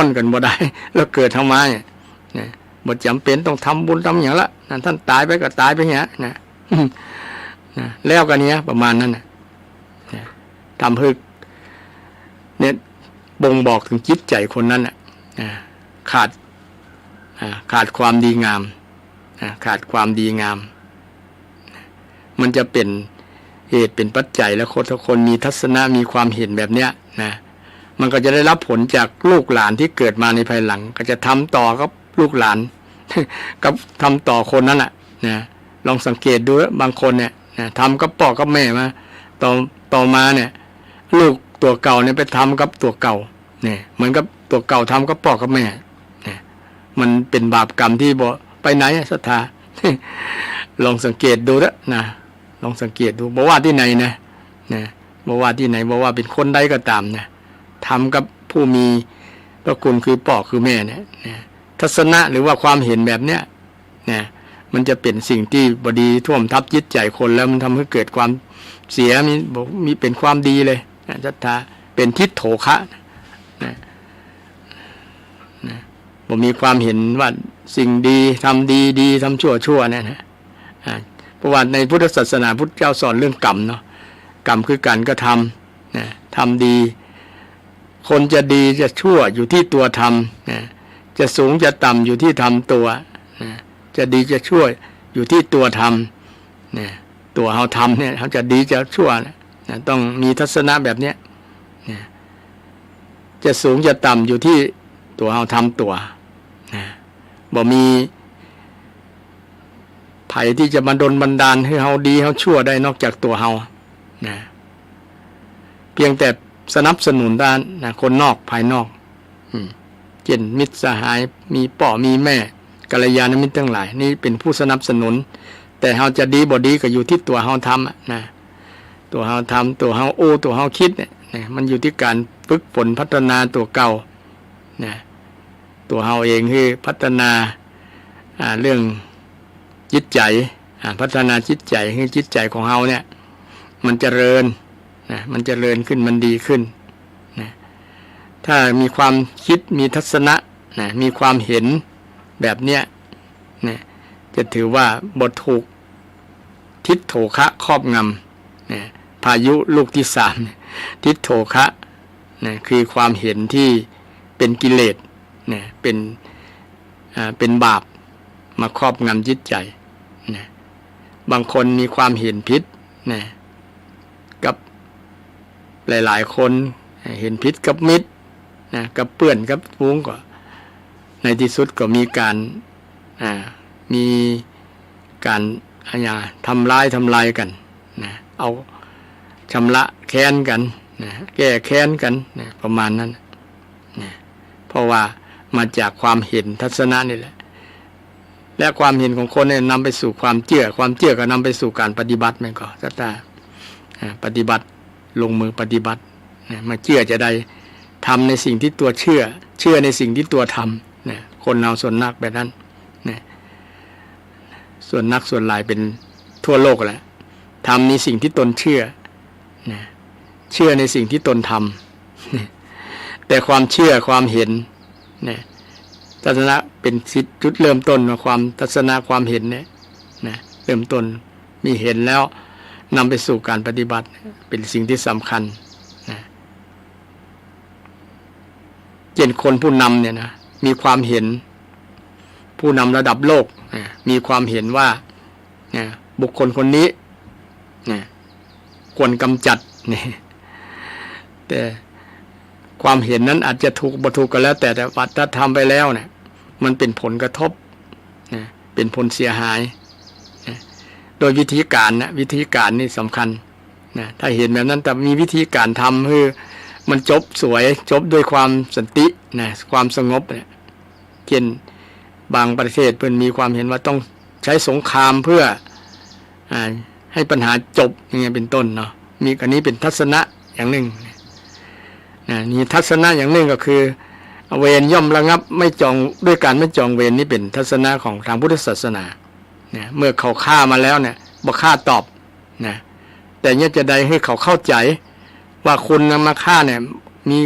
นกันบ่ได้แล้วเกิดทำไมบ่จำเป็นต้องทำบุญทำอย่างละท่านตายไปก็ตายไปเงี้ยนะแล้วกันเนี้ยประมาณนั้นนะทำเพื่อเนี่ย บ่งบอกถึงจิตใจคนนั้นขาดความดีงามขาดความดีงามมันจะเป็นเหตุเป็นปัจจัยแล้วคนทุกคนมีทัศนะมีความเห็นแบบเนี้ยนะมันก็จะได้รับผลจากลูกหลานที่เกิดมาในภายหลังก็จะทำต่อกับลูกหลาน กับทำต่อคนนั้นนะลองสังเกตดูบางคนเนี่ยทำกับพ่อกับแม่มาต่อมาเนี่ยลูกตัวเก่าเนี่ยไปทำกับตัวเก่าเนี่ยเหมือนกับตัวเก่าทำกับพ่อกับแม่เนี่ยมันเป็นบาปกรรมที่บ่ไปไหนศรัทธา ลองสังเกตดูนะลองสังเกตดูบอกว่าที่ไหนนะบอกว่าที่ไหนบอกว่าเป็นคนใดก็ตามนะทำกับผู้มีพระคุณคือพ่อคือแม่เนี่ยทัศนะหรือว่าความเห็นแบบเนี้ยมันจะเป็นสิ่งที่บดีท่วมทับจิตใจคนแล้วมันทำให้เกิดความเสียมีเป็นความดีเลยศรัทธาเป็นทิฏโถคะผมมีความเห็นว่าสิ่งดีทำดีทำชั่วเนี่ยนะเพราะว่าในพุทธศาสนาพุทธเจ้าสอนเรื่องกรรมเนาะกรรมคือการกระทำทำดีคนจะดีจะชั่วอยู่ที่ตัวทำจะสูงจะต่ำอยู่ที่ทำตัวจะดีจะชั่วอยู่ที่ตัวทำตัวเราทำเนี่ยเขาจะดีจะชั่วต้องมีทัศนะแบบเนี้ยจะสูงจะต่ำอยู่ที่ตัวเราทำตัวบ่มีไผที่จะมาดลบันดาลให้เฮาดีเฮาชั่วได้นอกจากตัวเฮาเพียงแต่สนับสนุนด้านคนนอกภายนอกเช่นมิตรสหายมีพ่อมีแม่กัลยาณมิตรทั้งหลายนี่เป็นผู้สนับสนุนแต่เฮาจะดีบ่ดีก็อยู่ที่ตัวเฮาทำตัวเฮาทำตัวเฮาตัวเฮาคิดเนี่ยมันอยู่ที่การฝึกฝนพัฒนาตัวเก่าตัวเฮาเองคือพัฒนาเรื่องจิตใจพัฒนาจิตใจให้จิตใจของเฮาเนี่ยมันเจริญมันเจริญขึ้นมันดีขึ้นถ้ามีความคิดมีทัศนะมีความเห็นแบบเนี้ยจะถือว่าบทถูกทิฏโถคะครอบงำพายุลูกที่สามทิฏโถคะคือความเห็นที่เป็นกิเลสเป็นบาปมาครอบงำจิตใจบางคนมีความเห็นผิดกับหลายๆคนเห็นผิดกับมิตรกับเพื่อนกับฟูงก็ในที่สุดก็มีการทำลายกันเอาชำระแค้นกันแก้แค้นกันประมาณนั้นเพราะว่ามาจากความเห็นทัศนะนี่แหละและความเห็นของคนเนี่ยนำไปสู่ความเชื่อก็นำไปสู่การปฏิบัติมันก็ศรัทธาปฏิบัติลงมือปฏิบัติมาเชื่อจะได้ทำในสิ่งที่ตัวเชื่อในสิ่งที่ตัวทำคนเราส่วนนักแบบนั้นส่วนนักส่วนหลายเป็นทั่วโลกแหละทำในสิ่งที่ตนเชื่อในสิ่งที่ตนทำแต่ความเชื่อความเห็นทัศนะเป็นจุดเริ่มต้นของความทัศนะความเห็นเนี่ยเริ่มต้นมีเห็นแล้วนำไปสู่การปฏิบัติเป็นสิ่งที่สำคัญเช่นคนผู้นำเนี่ยนะมีความเห็นผู้นำระดับโลกมีความเห็นว่าบุคคลคนนี้ควรกำจัดแต่ความเห็นนั้นอาจจะถูกบ่ถูกก็แล้วแต่ว่าถ้าทำไปแล้วเนี่ยมันเป็นผลกระทบเป็นผลเสียหายโดยวิธีการนี่สำคัญถ้าเห็นแบบนั้นแต่มีวิธีการทำคือมันจบสวยจบด้วยความสันติความสงบเช่นบางประเทศเพิ่นมีความเห็นว่าต้องใช้สงครามเพื่อให้ปัญหาจบอย่างเงี้ยเป็นต้นเนาะมีอันนี้เป็นทัศนะอย่างหนึ่งนี่ทัศนะอย่างหนึ่งก็คือเวรย่อมระงับไม่จองด้วยการไม่จองเวรนี่เป็นทัศนะของทางพุทธศาสนาเมื่อเขาฆ่ามาแล้วเนี่ยบ่ฆ่าตอบแต่เนี่ยจะได้ให้เขาเข้าใจว่าคุณนำมาฆ่าเนี่ยมี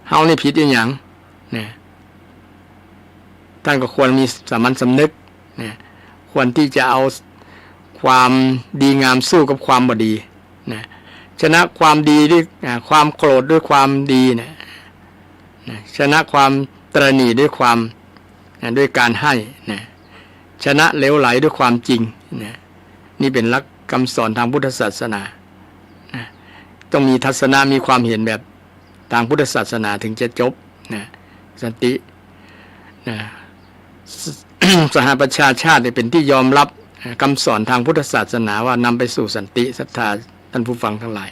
เฮานี่ผิดอีหยังท่านก็ควรมีสามัญสำนึกควรที่จะเอาความดีงามสู้กับความบ่ดี ชนะความดีด้วยความโกรธด้วยความดีนะชนะความตระหนี่ด้วยความด้วยการให้นะชนะเหลวไหลด้วยความจริงนะนี่เป็นหลักคำสอนทางพุทธศาสนานะต้องมีทัศนะมีความเห็นแบบทางพุทธศาสนาถึงจะจบนะสันตินะ สหประชาชาติเป็นที่ยอมรับคำสอนทางพุทธศาสนาว่านำไปสู่สันติศรัทธาท่านผู้ฟังทั้งหลาย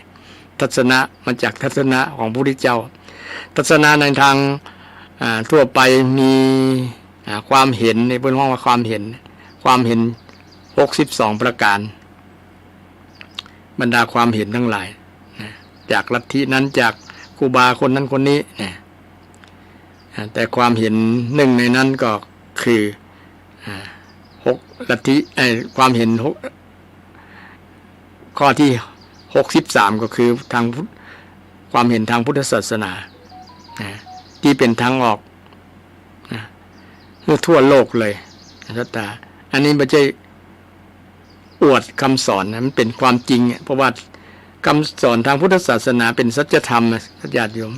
ทัศนะมาจากทัศนะของพระพุทธเจ้าทัศนะในทางทั่วไปมีความเห็นในเพื่อนห้องว่าความเห็น62ประการบรรดาความเห็นทั้งหลายจากลัทธินั้นจากครูบาคนนั้นคนนี้แต่ความเห็นหนึ่งในนั้นก็คือ6ลัทธิความเห็นข้อที่63ก็คือทางความเห็นทางพุทธศาสนาที่เป็นทางออกทั่วโลกเลยทัตตาอันนี้ไม่ใช่อวดคำสอนนะมันเป็นความจริงเพราะว่าคำสอนทางพุทธศาสนาเป็นสัจธรรมนะญาติโยม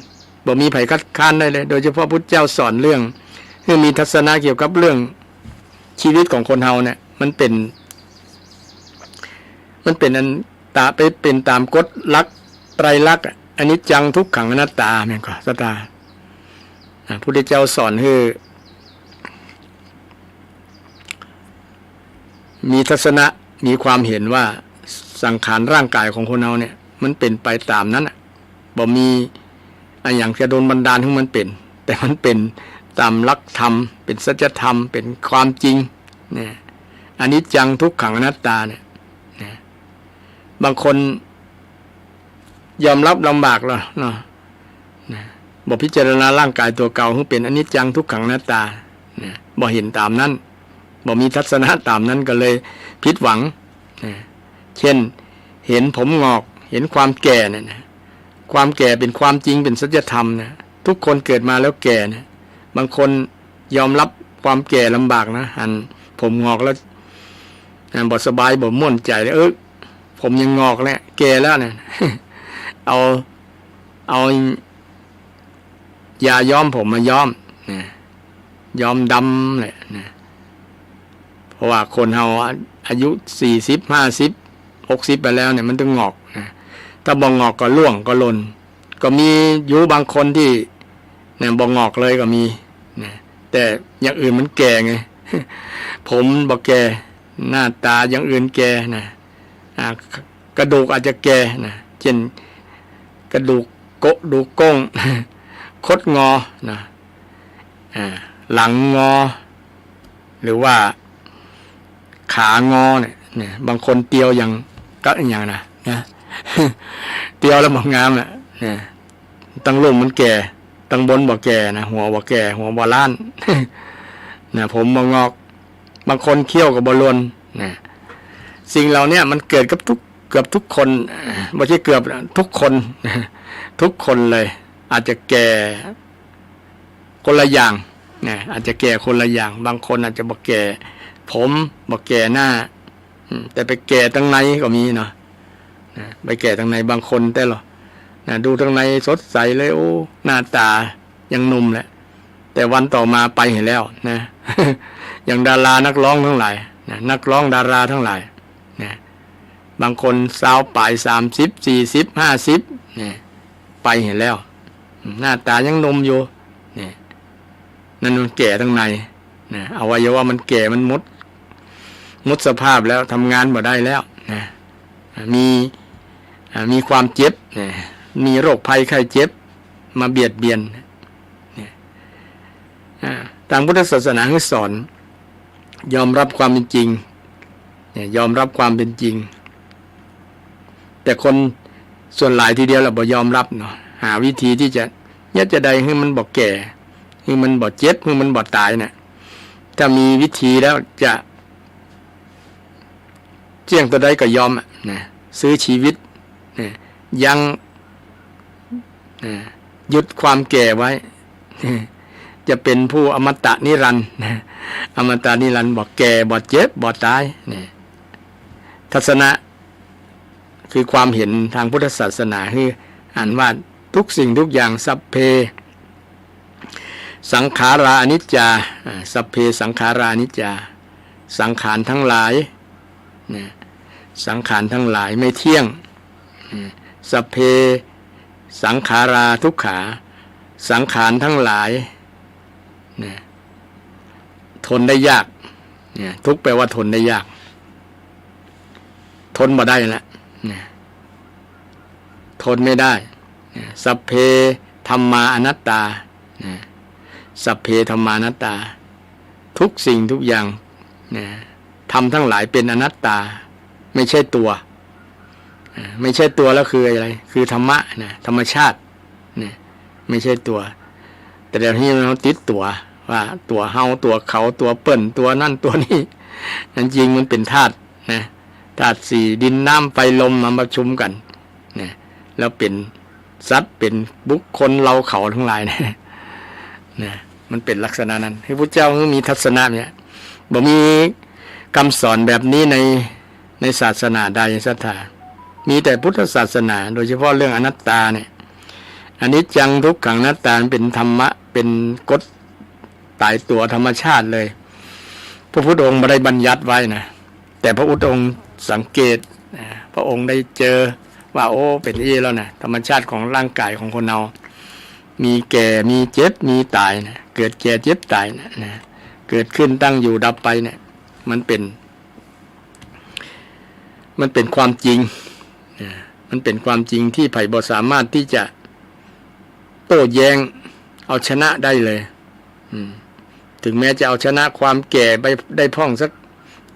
บ่มีไผคัดค้านได้เลยโดยเฉพาะพุทธเจ้าสอนเรื่องมีทัศนะเกี่ยวกับเรื่องชีวิตของคนเฮาเนี่ยมันเป็นอันตาไปเป็นตามกฎลักไตรลักษณ์อนิจจังทุกขังอนัตตาแม่นก็สัตตาพุทธเจ้าสอนให้มีทัศนะมีความเห็นว่าสังขารร่างกายของคนเราเนี่ยมันเป็นไปตามนั้นบ่มีอย่างจะโดนบันดาลให้มันเป็นแต่มันเป็นตามหลักธรรมเป็นสัจธรรมเป็นความจริงเนี่ยอนิจจังทุกขังอนัตตาเนี่ยบางคนยอมรับลำบากแล้วเนาะบ่พิจารณาร่างกายตัวเก่าให้เป็นอนิจจังทุกขังอนัตตาบ่เห็นตามนั้นบ่มีทัศนะตามนั้นก็เลยผิดหวังเช่นเห็นผมงอกเห็นความแก่เนี่ยความแก่เป็นความจริงเป็นสัจธรรมนะทุกคนเกิดมาแล้วแก่นะบางคนยอมรับความแก่ลำบากนะหันผมงอกแล้วบ่สบายบ่ม่วนใจเลยผมยังงอกแล้วแก่แล้วเนี่ยเอายาย้อมผมมาย้อมย้อมดำเลยเพราะว่าคนเฮาอายุ40 50 60ไปแล้วเนี่ยมันต้องงอกถ้าบ่งอกก็ร่วงก็หล่นก็มีอยู่บางคนที่เนี่ยบ่งอกเลยก็มีแต่อย่างอื่นมันแก่ไงผมบ่แก่หน้าตาอย่างอื่นแก่กระดูกอาจจะแก่เช่นกระดูกดูก้งคดงอหลังงอหรือว่าขางอเนี่ยบางคนเตียวอย่างก็อย่างนะเตียวแล้วบ่งามตั้งลุ่มมันแก่ตั้งบนบ่แก่นะหัวบ่แก่หัวบ่ล้านผมบ่งอกบางคนเขี้ยวก็บ่ลนสิ่งเหล่านี้มันเกิดกับเกือบทุกคนไม่ใช่เกือบทุกคนทุกคนเลยอาจจะแก่คนละอย่างอาจจะแก่คนละอย่างบางคนอาจจะบ่แก่ผมบ่แก่หน้าแต่ไปแก่ตั้งในก็มีเนาะไปแก่ตั้งในบางคนแต่หรอดูตั้งในสดใสเลยโอ้หน้าตายังหนุ่มแหละแต่วันต่อมาไปเห็นแล้วนะอย่างดารานักร้องทั้งหลายนักร้องดาราทั้งหลายบางคนสาวปลาย30 40 50ไปเห็นแล้วหน้าตายังหนุ่มอยู่นั่นมันแก่ตั้งในอวัยวะมันแก่มันหมดสภาพแล้วทำงานบ่ได้แล้วมีความเจ็บมีโรคภัยไข้เจ็บมาเบียดเบียนทางพุทธศาสนาสอนยอมรับความเป็นจริงยอมรับความเป็นจริงแต่คนส่วนหลายทีเดียวเราบ่ยอมรับเนาะหาวิธีที่จะได้ให้มันบ่แก่ให้มันบ่เจ็บให้มันบ่ตายเนี่ยถ้ามีวิธีแล้วจะเจียงตัวใดก็ยอมซื้อชีวิตยังหยุดความแก่ไว้จะเป็นผู้อมตะนิรันดร์อมตะนิรันดร์บ่แก่บ่เจ็บบ่ตายทัศนะ คือความเห็นทางพุทธศาสนาคืออ่านว่าทุกสิ่งทุกอย่างสัพเพสังขาราอนิจจาสัพเพสังขาราอนิจจาสังขารทั้งหลายสังขารทั้งหลายไม่เที่ยงสัพเพสังขาราทุกขาสังขารทั้งหลายทนได้ยากทุกแปลว่าทนได้ยากทนบ่ได้ละทนไม่ได้สัพเพธัมมาอนัตตาสัพเพธัมมานัตตาทุกสิ่งทุกอย่างทำทั้งหลายเป็นอนัตตาไม่ใช่ตัวไม่ใช่ตัวแล้วคืออะไรคือธรรมะธรรมชาติไม่ใช่ตัวแต่เดี๋ยวนี้เราติดตัวว่าตัวเฮาตัวเขาตัวเปิ้นตัวนั่นตัวนี้นั่นจริงมันเป็นธาตุธาตุสี่ดินน้ำไฟลมมาประชุมกันแล้วเป็นสัตว์เป็นบุคคลเราเขาทั้งหลายมันเป็นลักษณะนั้นที่พระเจ้ามีทัศนะเนี่ยบ่มีคำสอนแบบนี้ในศาสนาใดศรัทธามีแต่พุทธศาสนาโดยเฉพาะเรื่องอนัตตาเนี่ยอนิจจังทุกขังอนัตตาเป็นธรรมะเป็นกฎตายตัวธรรมชาติเลยพระพุทธองค์ไม่ได้บัญญัติไว้นะแต่พระพุทธองค์สังเกตพระองค์ได้เจอว่าโอ้เป็นอย่างนี้แล้วนะธรรมชาติของร่างกายของคนเรามีแก่มีเจ็บมีตายนะเกิดแก่เจ็บตายนะเกิดขึ้นตั้งอยู่ดับไปเนี่ยมันเป็นความจริงมันเป็นความจริงที่ไผ่บ่สามารถที่จะโต้แย้งเอาชนะได้เลยถึงแม้จะเอาชนะความแก่ไปได้พ่องสัก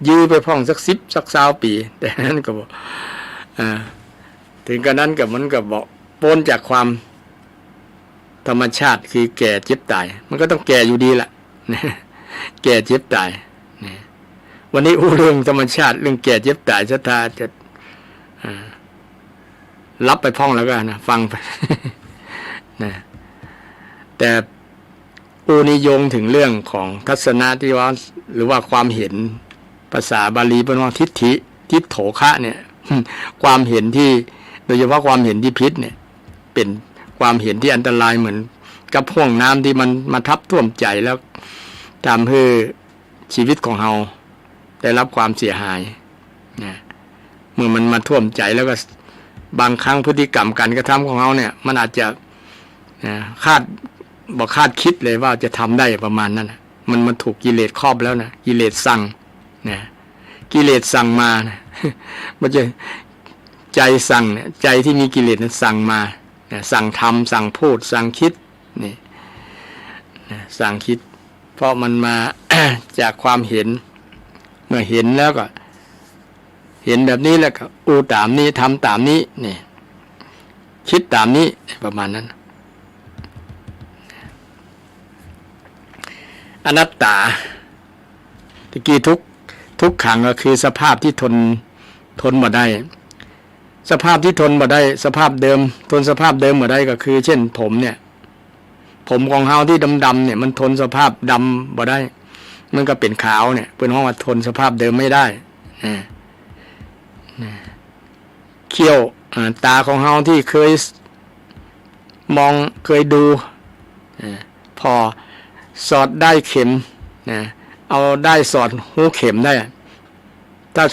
ยื้อไปพ่องสัก10 สัก20 ปีแต่นั้นก็บอกถึงกระนั้นกับมันก็บอกพ้นจากความธรรมชาติคือแก่เจ็บตายมันก็ต้องแก่อยู่ดีล่ะแก่เจ็บตายวันนี้เรื่องธรรมชาติเรื่องแก่เจ็บตายศรัทธาจะรับไปพ่องแล้วกันนะฟังไปนะแต่นิยงถึงเรื่องของทัศนะที่ว่าหรือว่าความเห็นภาษาบาลีเป็นว่าทิฏโถคะเนี่ยความเห็นที่โดยเฉพาะความเห็นที่พิษเนี่ยเป็นความเห็นที่อันตรายเหมือนกับห่วงน้ำที่มันมาทับท่วมใจแล้วทำให้ชีวิตของเราได้รับความเสียหายนะเมื่อมันมาท่วมใจแล้วก็บางครั้งพฤติกรรมการกระทำของเราเนี่ยมันอาจจะคาดคิดเลยว่าจะทำได้ประมาณนั้นมันถูกกิเลสครอบแล้วนะกิเลสสั่งนะกิเลสสั่งมานะมันจะใจสั่งเนี่ยใจที่มีกิเลสนั้นสั่งมาสั่งทำสั่งพูดสั่งคิดนี่สั่งคิดเพราะมันมา จากความเห็นเมื่อเห็นแล้วก็เห็นแบบนี้แล้วก็ตามนี้ทำตามนี้นี่คิดตามนี้ประมาณนั้นอนัตตาตะกี้ทุกขังก็คือสภาพที่ทนบ่ได้สภาพที่ทนบ่ได้สภาพเดิมทนสภาพเดิมบ่ได้ก็คือเช่นผมเนี่ยผมของเฮาที่ดำๆเนี่ยมันทนสภาพดำบ่ได้มันก็เป็นขาวเนี่ยเป็นห้องว่าทนสภาพเดิมไม่ได้เขี้ยวตาของเฮาที่เคยมองเคยดูพอสอดได้เข็มเอาได้สอดหูเข็มได้ถ้า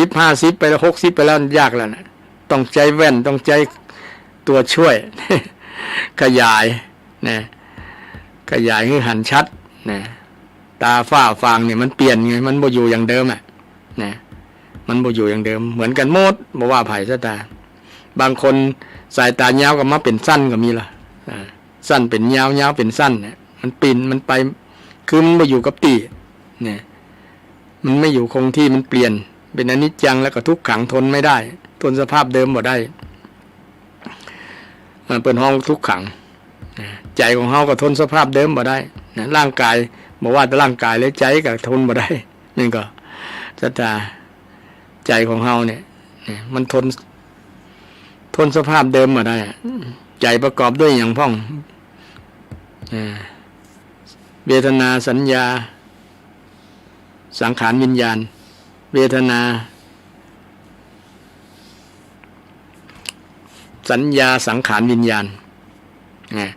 40-50ไปแล้ว60ไปแล้วยากแล้วนะต้องใจแว่นต้องใจตัวช่วย ขยายให้หันชัดตาฝ้าฟางเนี่ยมันเปลี่ยนไงมันบ่อยู่อย่างเดิมมันบ่อยู่อย่างเดิมเหมือนกันหมดบ่ว่าไผซะตาบางคนสายตายาวก็มาเป็นสั้นก็มีล่ะสั้นเป็นยาวยาวเป็นสั้นเนี่ยมันปีนมันไปคือมันบ่อยู่กับที่มันไม่อยู่คงที่มันเปลี่ยนเป็นอนิจจังแล้วก็ทุกขังทนไม่ได้ทนสภาพเดิมบ่ได้มันเป็นห้องทุกขังใจของเฮาก็ทนสภาพเดิมบ่ได้ร่างกายบอกว่าแต่ร่างกายและใจก็ทนบ่ได้นี่ก็ศรัทธาใจของเฮาเนี่ยมันทนสภาพเดิมบ่ได้ใจประกอบด้วยอย่างพ่องเวทนาสัญญาสังขารวิญญาณเวทนา สัญญาสังขารวิญญาณนะ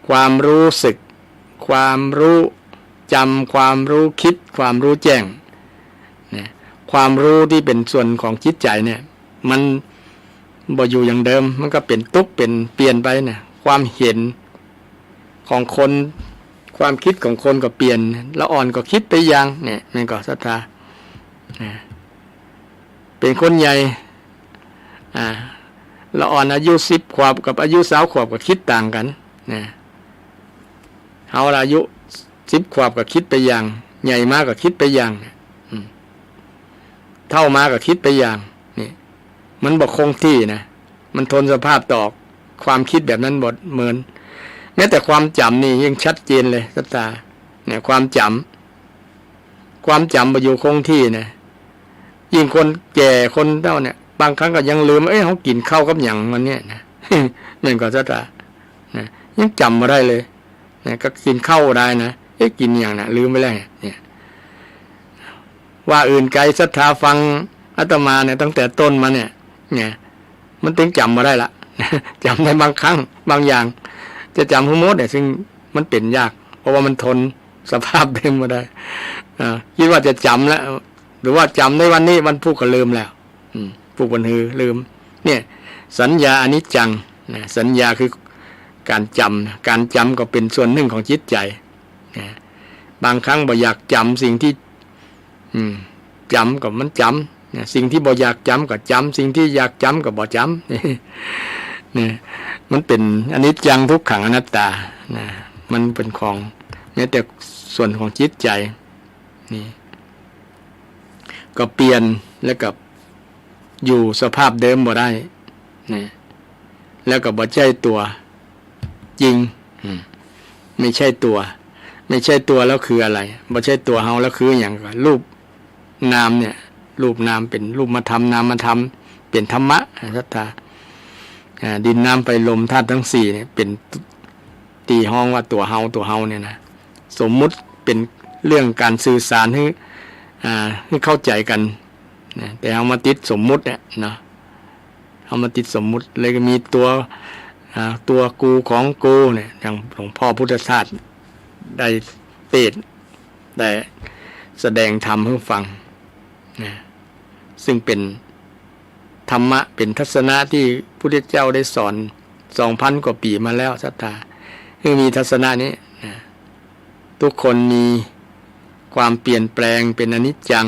ความรู้สึกความรู้จำความรู้คิดความรู้แจ้งนะความรู้ที่เป็นส่วนของจิตใจเนี่ยมันบ่อยู่อย่างเดิมมันก็เป็นทุกข์เป็นเปลี่ยนไปนะความเห็นของคนความคิดของคนก็เปลี่ยนละอ่อนก็คิดไปอย่างเนี่ยมันก็ศรัทธาเป็นคนใหญ่ละอ่อนอายุ10 ขวบกับอายุ20 ขวบก็คิดต่างกันนะเฮาอายุ10 ขวบก็คิดไปอย่างใหญ่มากก็คิดไปอย่างเท่ามาก็คิดไปอย่างนี่มันบ่คงที่นะมันทนสภาพต่อความคิดแบบนั้นบ่เหมือนแม้แต่ความจำนี่ยังชัดเจนเลยศรัทธาเนี่ยความจำบ่อยู่คงที่นะยิ่งคนแก่คนเฒ่าเนี่ยบางครั้งก็ยังลืมเขากินข้าวกับหยังวันนี้นะ นั่นก็ศรัทธานะยังจำมาได้เลยนะก็กินข้าวได้นะกินอย่างน่ะลืมไปแล้วเนี่ยว่าอื่นไกลศรัทธาฟังอาตมาเนี่ยตั้งแต่ต้นมาเนี่ยมันถึงจำมาได้ละ จำได้บางครั้งบางอย่างจะจำทั้งหมดเนี่ยซึ่งมันเป็นยากเพราะว่ามันทนสภาพเดิมมาได้คิดว่าจะจำแล้วหรือว่าจำในวันนี้วันพรุ่งก็ลืมแล้วผู้บันฮือลืมเนี่ยสัญญาอนิจจังนะสัญญาคือการจำก็เป็นส่วนหนึ่งของจิตใจนะบางครั้งบ่อยากจำสิ่งที่จำก็มันจำนะสิ่งที่บ่อยากจำก็จำสิ่งที่อยากจำก็บ่จำนี่มันเป็นอนิจจังทุกขังอนัตตานะมันเป็นของแม้แต่ส่วนของจิตใจนี่ก็เปลี่ยนแล้วกับอยู่สภาพเดิมบ่ได้นะแล้วก็บ่ใช่ตัวจริงไม่ใช่ตัวแล้วคืออะไรบ่ใช่ตัวเฮาแล้วคืออย่างรูปนามเนี่ยรูปนามเป็นรูปธรรมนามธรรมเป็นธรรมะศรัทธาดินน้ำไฟลมธาตุทั้ง4เนี่ยเป็นตีห้องว่าตัวเฮาเนี่ยนะสมมุติเป็นเรื่องการสื่อสารให้เข้าใจกันนะแต่เอามาติดสมมุติเนี่ยนะเอามาติดสมมุติเลยก็มีตัวกูของกูเนี่ยอย่างหลวงพ่อพุทธทาสได้เทศน์ได้แสดงธรรมให้ฟังนะซึ่งเป็นธรรมะเป็นทัศนะที่พระพุทธเจ้าได้สอน 2,000 กว่าปีมาแล้วศรัทธาซึ่งมีทัศนะนี้นะทุกคนมีความเปลี่ยนแปลงเป็นอนิจจัง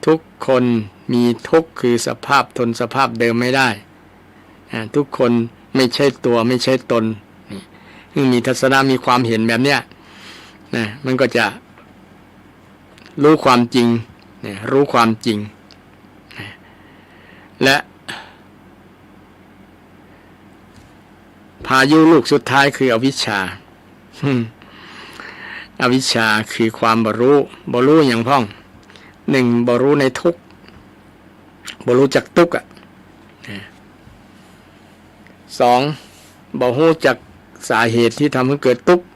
ทุกคนมีทุกข์คือสภาพทนสภาพเดิมไม่ได้ทุกคนไม่ใช่ตัวไม่ใช่ตนนี่มีทัศนะมีความเห็นแบบเนี้ยนะมันก็จะรู้ความจริงรู้ความจริงและพายุลูกสุดท้ายคืออวิชชาอวิชชาคือความบ่รู้อย่างพ้อง1บ่รู้ในทุกข์บ่รู้จักทุกข์2บ่รู้จักสาเหตุที่ทำให้เกิดทุกข์3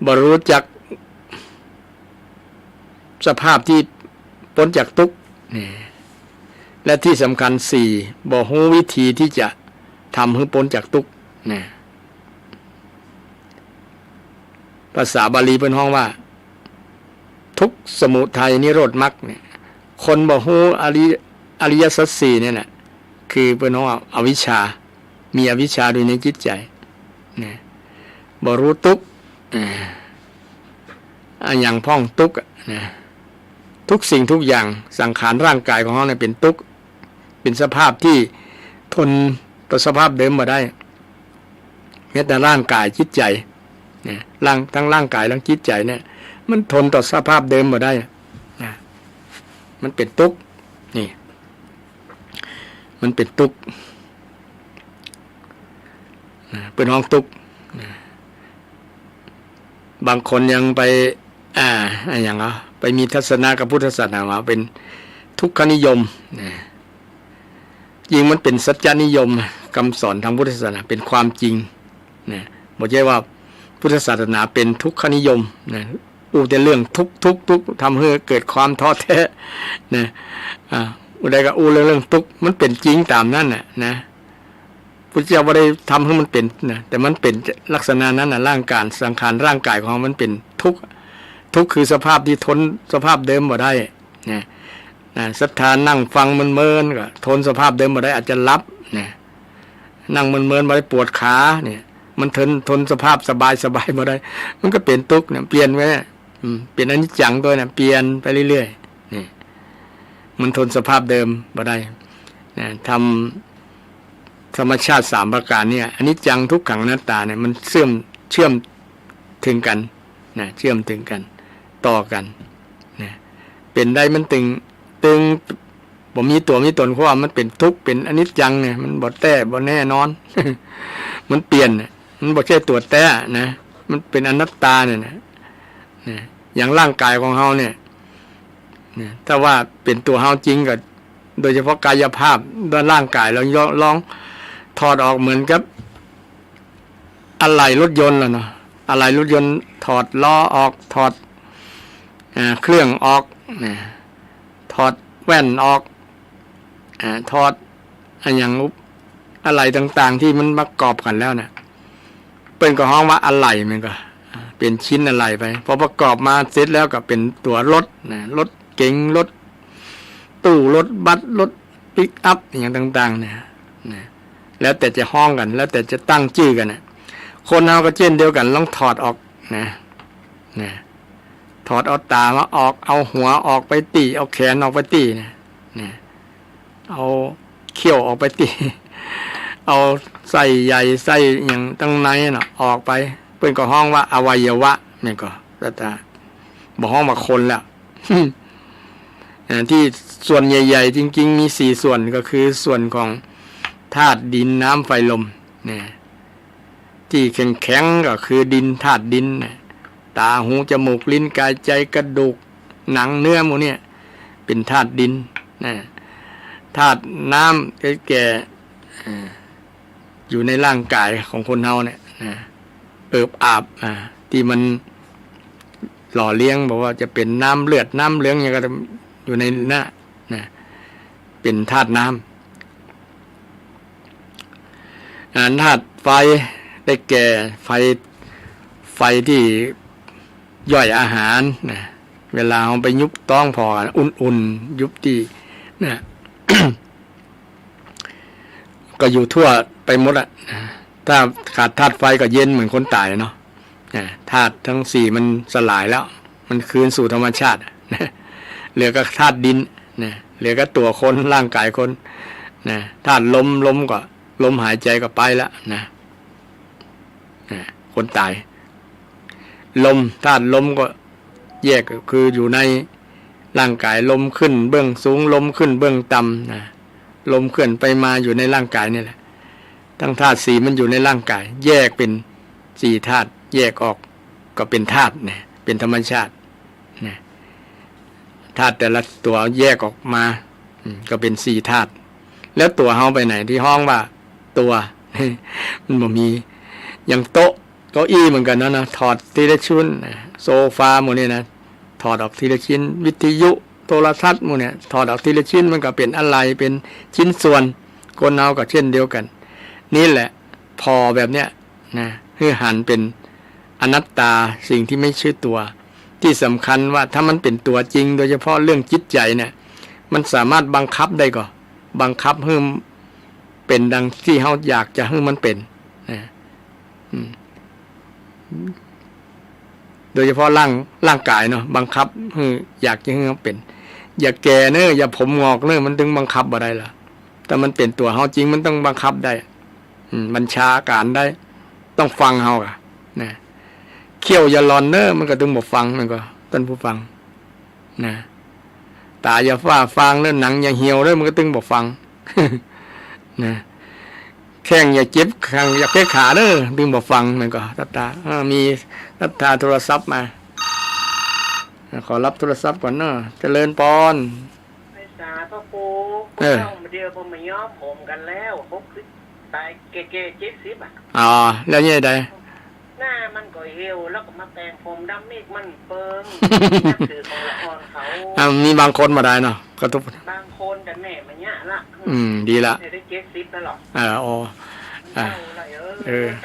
บ่รู้จักสภาพที่พ้นจากทุกข์และที่สำคัญ4บ่รู้วิธีที่จะทำให้พ้นจากทุกข์ภาษาบาลีเป็นห้องว่าทุกข์สมุทัยนิโรธมรรคเนี่ยคนบ่รู้อริยสัจ4เนี่ยแหละคือเป็นห้องอวิชชามีอวิชชาอยู่ในจิตใจบ่รู้ทุกข์อย่างพ้องทุกข์ทุกสิ่งทุกอย่างสังขารร่างกายของเขาเนี่ยเป็นทุกข์เป็นสภาพที่ทนต่อสภาพเดิมมาได้แม้แต่ร่างกายจิตใจทั้งร่างกายทั้งจิตใจเนี่ยมันทนต่อสภาพเดิมมาได้มันเป็นทุกข์นี่มันเป็นทุกข์เป็นห้องทุกข์บางคนยังไปอย่างไปมีทัศนะกับพุทธศาสนาว่าเป็นทุกขนิยมยิ่งมันเป็นสัจจนิยมคำสอนทางพุทธศาสนาเป็นความจริงบอกใช่ว่าพุทธศาสนาเป็นทุกขนิยมแต่เรื่องทุกทำให้เกิดความท้อแท้ อุใดก็เรื่องทุกข์มันเป็นจริงตามนั้นน่ะนะพุทธเจ้าบ่ได้ทำให้มันเป็นนะแต่มันเป็นลักษณะนั้นน่ะร่างกายสังขารร่างกายของมันเป็นทุกข์คือสภาพที่ทนสภาพเดิมบ่ได้นะศรัทธานั่งฟังมันเมินก็ทนสภาพเดิมบ่ได้อาจจะรับนะนั่งมันเมินบ่ได้ปวดขาเนี่ยมันทนสภาพสบายบ่ได้มันก็เป็นทุกข์เนี่ยเปลี่ยนไว้เป็นอนิจจังตัวเนี่ยเปลี่ยนไปเรื่อยๆนี่มันทนสภาพเดิมบ่ได้นะทำธรรมชาติ3ประการเนี่ยอนิจจังทุกขังอนัตตาเนี่ยมันเชื่อมถึงกันนะเชื่อมถึงกันต่อกันนะเป็นได้มันตึงบ่มีตัวมีตนเพราะว่ามันเป็นทุกข์เป็นอนิจจังเนี่ยมันบ่แท้บ่แน่นอน มันเปลี่ยนมันบ่ใช่ตัวแท้นะมันเป็นอนัตตาเนี่ยนะอย่างร่างกายของเฮาเนี่ยถ้าว่าเป็นตัวเฮาจริงก็โดยเฉพาะกายภาพด้านร่างกายเราลองถอดออกเหมือนกับอะไหล่รถยนต์แล้วเนาะอะไหล่รถยนต์ถอดล้อออกถอดเครื่องออกถอดแว่นออกถอดอย่างอะไรต่างๆที่มันประกอบกันแล้วเนี่ยเป็นก็ห้องว่าอะไหล่มันก็เป็นชิ้นอะไหล่ไปพอประกอบมาเสร็จแล้วก็เป็นตัวรถรถเก๋งรถตู้รถบัสรถปิกอัพอย่างต่างๆเนี่ยแล้วแต่จะห้องกันแล้วแต่จะตั้งชื่อกันนะคนเราก็เช่นเดียวกันต้องถอดออกถอดเอาตามาออกเอาหัวออกไปตีเอาแขนออกไปตีเอาเขี้ยวออกไปตีเอาไส้ใหญ่ไส้อย่างตั้งในน่ะออกไปเพื่อนก็ห้องว่าอวัยวะนี่ก็แต่บอกห้องมาคนแล้ว ที่ส่วนใหญ่ๆจริงๆมี4ส่วนก็คือส่วนของธาตุดินน้ำไฟลมเนี่ยที่แข็งๆก็คือดินธาตุดินตาหูจมูกลิ้นกายใจกระดูกหนังเนื้อหมดเนี่ยเป็นธาตุดินธาตุน้ำแก่อยู่ในร่างกายของคนเฮาเนี่ยเอิบอาบที่มันหล่อเลี้ยงบอกว่าจะเป็นน้ำเลือดน้ำเหลืองอย่างก็อยู่ในนั้นเป็นธาตุน้ำธาตุไฟได้แก่ไฟที่ย่อยอาหารเวลาเอาไปยุบต้องพออุ่นๆยุบที่ก็อยู่ทั่วไปหมดถ้าขาดธาตุไฟก็เย็นเหมือนคนตายเนาะธาตุทั้ง4มันสลายแล้วมันคืนสู่ธรรมชาติเหลือก็ธาตุดินเหลือก็ตัวคนร่างกายคนธาตุลมก็ลมหายใจก็ไปแล้วคนตายลมธาตุลมก็แยกคืออยู่ในร่างกายลมขึ้นเบื้องสูงลมขึ้นเบื้องต่ำลมเคลื่อนไปมาอยู่ในร่างกายนี่แหละทั้งธาตุ4มันอยู่ในร่างกายแยกเป็น4ธาตุแยกออกก็เป็นธาตุเป็นธรรมชาติธาตุแต่ละตัวแยกออกมาก็เป็น4ธาตุแล้วตัวเฮาไปไหนที่ห้องว่าตัว มันบ่มีอย่างโต๊ะเก้าอี้เหมือนกันนะถอดทีละชิ้นโซฟาหมดนี่นะถอดออกทีละชิ้นวิทยุโทรทัศน์หมดเนี่ยถอดออกทีละชิ้นมันก็เป็นอะไรเป็นชิ้นส่วนคนเอาก็เช่นเดียวกันนี่แหละพอแบบเนี้ยคือหันเป็นอนัตตาสิ่งที่ไม่ใช่ตัวที่สำคัญว่าถ้ามันเป็นตัวจริงโดยเฉพาะเรื่องจิตใจเนี่ยมันสามารถบังคับได้ก็บังคับให้เป็นดังที่เฮาอยากจะให้มันเป็นโดยเฉพาะร่างกายเนาะบังคับให้อยากจะให้มันเป็นอย่าแก่เนอะอย่าผมงอกเนอะมันถึงบังคับบ่ได้ล่ะแต่มันเป็นตัวเฮาจริงมันต้องบังคับได้บัญชาการได้ต้องฟังเฮาอ่ะเขี้ยวอย่าหลอนเนอะมันก็ต้องบ่ฟังมันก็ท่านผู้ฟังตาอย่าฟ้าฟางเนอะหนังอย่าเหี่ยวเนอะมันก็ต้องบ่ฟัง แข้งอย่าเจ็บแข้งอย่าเจ็บขาเด้อดึงบ่ฟังมันก็ตามีตาโทรศัพท์มาขอรับโทรศัพท์ก่อนเนาะเจริญพรไปสาพระครูเจ้าเดียวผมมาย้อมผมกันแล้วตายเก๋ๆ70อ๋อแล้วเนี่ยใดหน้ามันก็เหี่ยวแล้วก็มาแต่งผมดำเมฆมันเปิงนับถือของละครเขามีบางคนมาได้เนาะก็ทุกบางคนแต่ กันแม่มันเนี้ยละ ดีละ ได้70แล้วหรอ อ๋อ เอาละ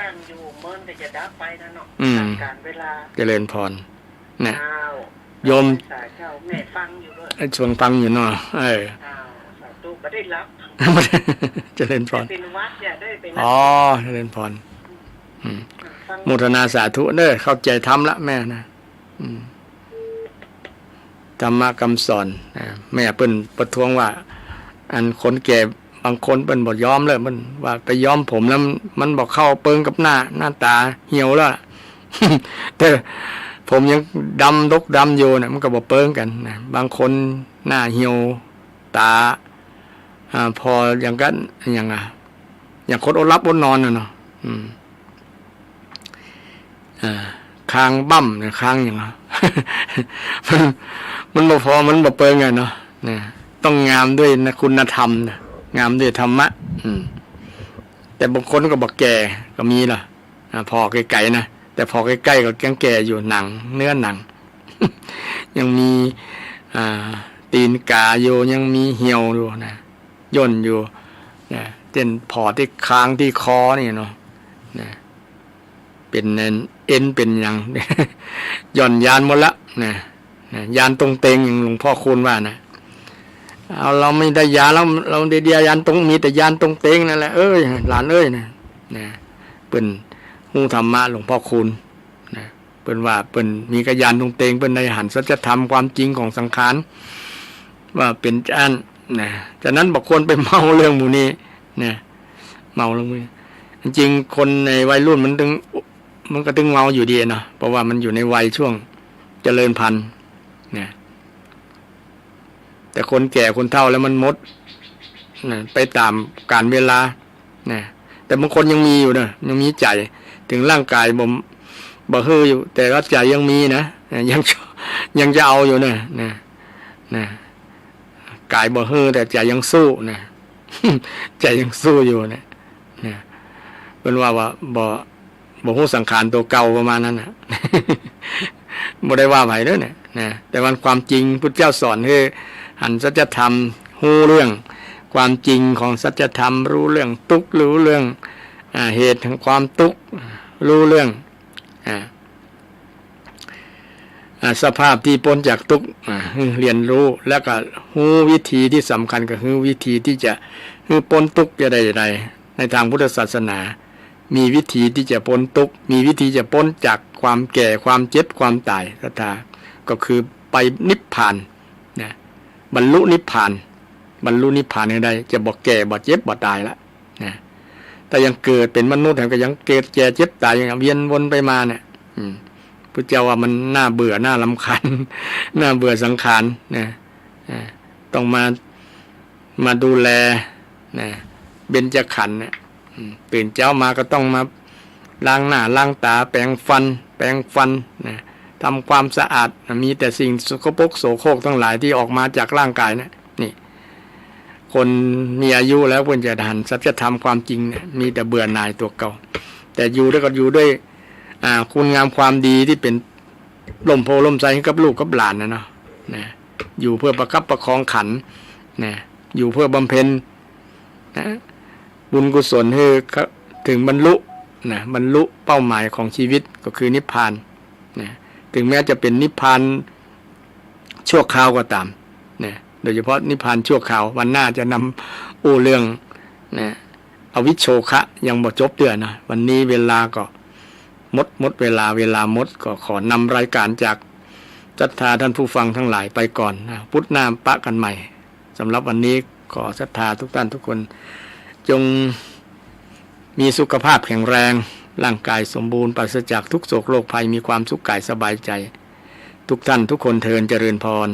ตั้งอยู่เมินแต่จะดับไปนะเนาะการเวลา เจริญพรนะ โยมสายเจ้าแม่ฟังอยู่ด้วย ชวนฟังอยู่เนาะสาธุก็ได้รับ เจริญพร เป็นวัดอย่าได้เป็น เจริญพรโมทนาสาธุเด้อเข้าใจธรรมละแม่นะธรรมะคำสอนแม่เปิ้นประท้วงว่า อันคนแก่บางคนเปิ้นบ่ยอมเลยมันว่าไปย้อมผมแล้วมันบอกเข้าเปิงกับหน้าตาเหี่ยวแล้ว แต่ผมยังดำดกดำอยู่นะมันก็บ่เปิงกันนะบางคนหน้าเหี่ยวตาพออย่างกันอย่างคนอดรับอดนอนน่ะเนาะคางบั้มเนี่ยคางอย่างมันบ่พอมันบ่เปิงไงเนาะเนี่ยต้องงามด้วยนะคุณธรรมนะงามด้วยธรรมะแต่บางคนก็บอกแก่ก็มีล่ะพอไกลๆนะแต่พอใกล้ๆก็ยังแก่อยู่หนังเนื้อหนัง ยังมีตีนกาอยู่ยังมีเหี่ยวอยู่นะย่นอยู่นะเต้นพอที่คางที่คอนี่เนาะนะเป็นเอ็นเป็นอย่าง ย่อนยานหมดละนะยานตรงเตงอย่างหลวงพ่อคูณว่านะเอาเราไม่ได้ยาเราได้เดียยานตรงมีแต่ยานตรงเตงนั่นแหละหลานนะเป็นหูธรรมะหลวงพ่อคูณนะเป็นว่าเป็นมีกยานตรงเตงเป็นในหันสัจธรรมความจริงของสังขารว่าเป็นอันนะจากนั้นบอกควรไปเมาเรื่องหมู่นี้นะเมาเรื่องนี้จริงคนในวัยรุ่นมันก็ตึงเมาอยู่ดีนะเพราะว่ามันอยู่ในวัยช่วงเจริญพันธุ์นะแต่คนแก่คนเฒ่าแล้วมันหมดนะไปตามกาลเวลานะแต่บางคนยังมีอยู่นะยังมีใจถึงร่างกายบ่เฮืออยู่แต่ว่าใจยังมีนะยังจะเอาอยู่นะกายบ่เฮือแต่ใจยังสู้นะ ใจยังสู้อยู่นะเป็นว่าบ่ฮู้สังขารตัวเก่าประมาณนั้นนะ บ่ได้ว่าไผเด้อนะแต่วันความจริงพุทธเจ้าสอนคือหันสัจธรรมฮู้เรื่องความจริงของสัจธรรมรู้เรื่องทุกข์รู้เรื่องเหตุแห่งความทุกข์รู้เรื่องสภาพที่พ้นจากทุกข์เรียนรู้แล้วก็รู้วิธีที่สำคัญก็คือวิธีที่จะพ้นทุกข์จะได้ในทางพุทธศาสนามีวิธีที่จะพ้นทุกข์มีวิธีจะพ้นจากความแก่ความเจ็บความตายศรัทธาก็คือไปนิพพานนะบรรลุนิพพานได้จะบ่แก่บ่เจ็บบ่ตายละนะแต่ยังเกิดเป็นมนุษย์ก็ยังเกิดแก่เจ็บตายอย่างเวียนวนไปมาเนี่ยพุทธเจ้าว่ามันน่าเบื่อน่ารำคาญ น่าเบื่อสังขารนะต้องมาดูแลนะเบญจขันธ์เนี่ยตื่นเช้ามาก็ต้องมาล้างหน้าล้างตาแปรงฟันนะทำความสะอาดมีแต่สิ่งสกปรกโสโครกทั้งหลายที่ออกมาจากร่างกายนะนี่คนมีอายุแล้วควรจะหันสัจธรรมความจริงเนี่ยมีแต่เบื่อหน่ายตัวเก่าแต่อยู่ด้วยคุณงามความดีที่เป็นล่มโพล่มไทรให้กับลูกกับหลานนะเนาะอยู่เพื่อประคับประคองขันนะอยู่เพื่อบำเพ็ญนะบุญกุศลให้ถึงบรรลุเป้าหมายของชีวิตก็คือนิพพานนะถึงแม้จะเป็นนิพพานชั่วคราวก็ตามนะโดยเฉพาะนิพพานชั่วคราววันหน้าจะนำเรื่องนะอวิชโชคะยังบ่จบเดือนนะวันนี้เวลาก็หมดเวลาหมดก็ขอนำรายการจากศรัทธาท่านผู้ฟังทั้งหลายไปก่อนนะพุทธนามปะกันใหม่สำหรับวันนี้ขอศรัทธาทุกท่านทุกคนจงมีสุขภาพแข็งแรงร่างกายสมบูรณ์ปราศจากทุกโศกโรคภัยมีความสุขกายสบายใจทุกท่านทุกคนเทินเจริญพร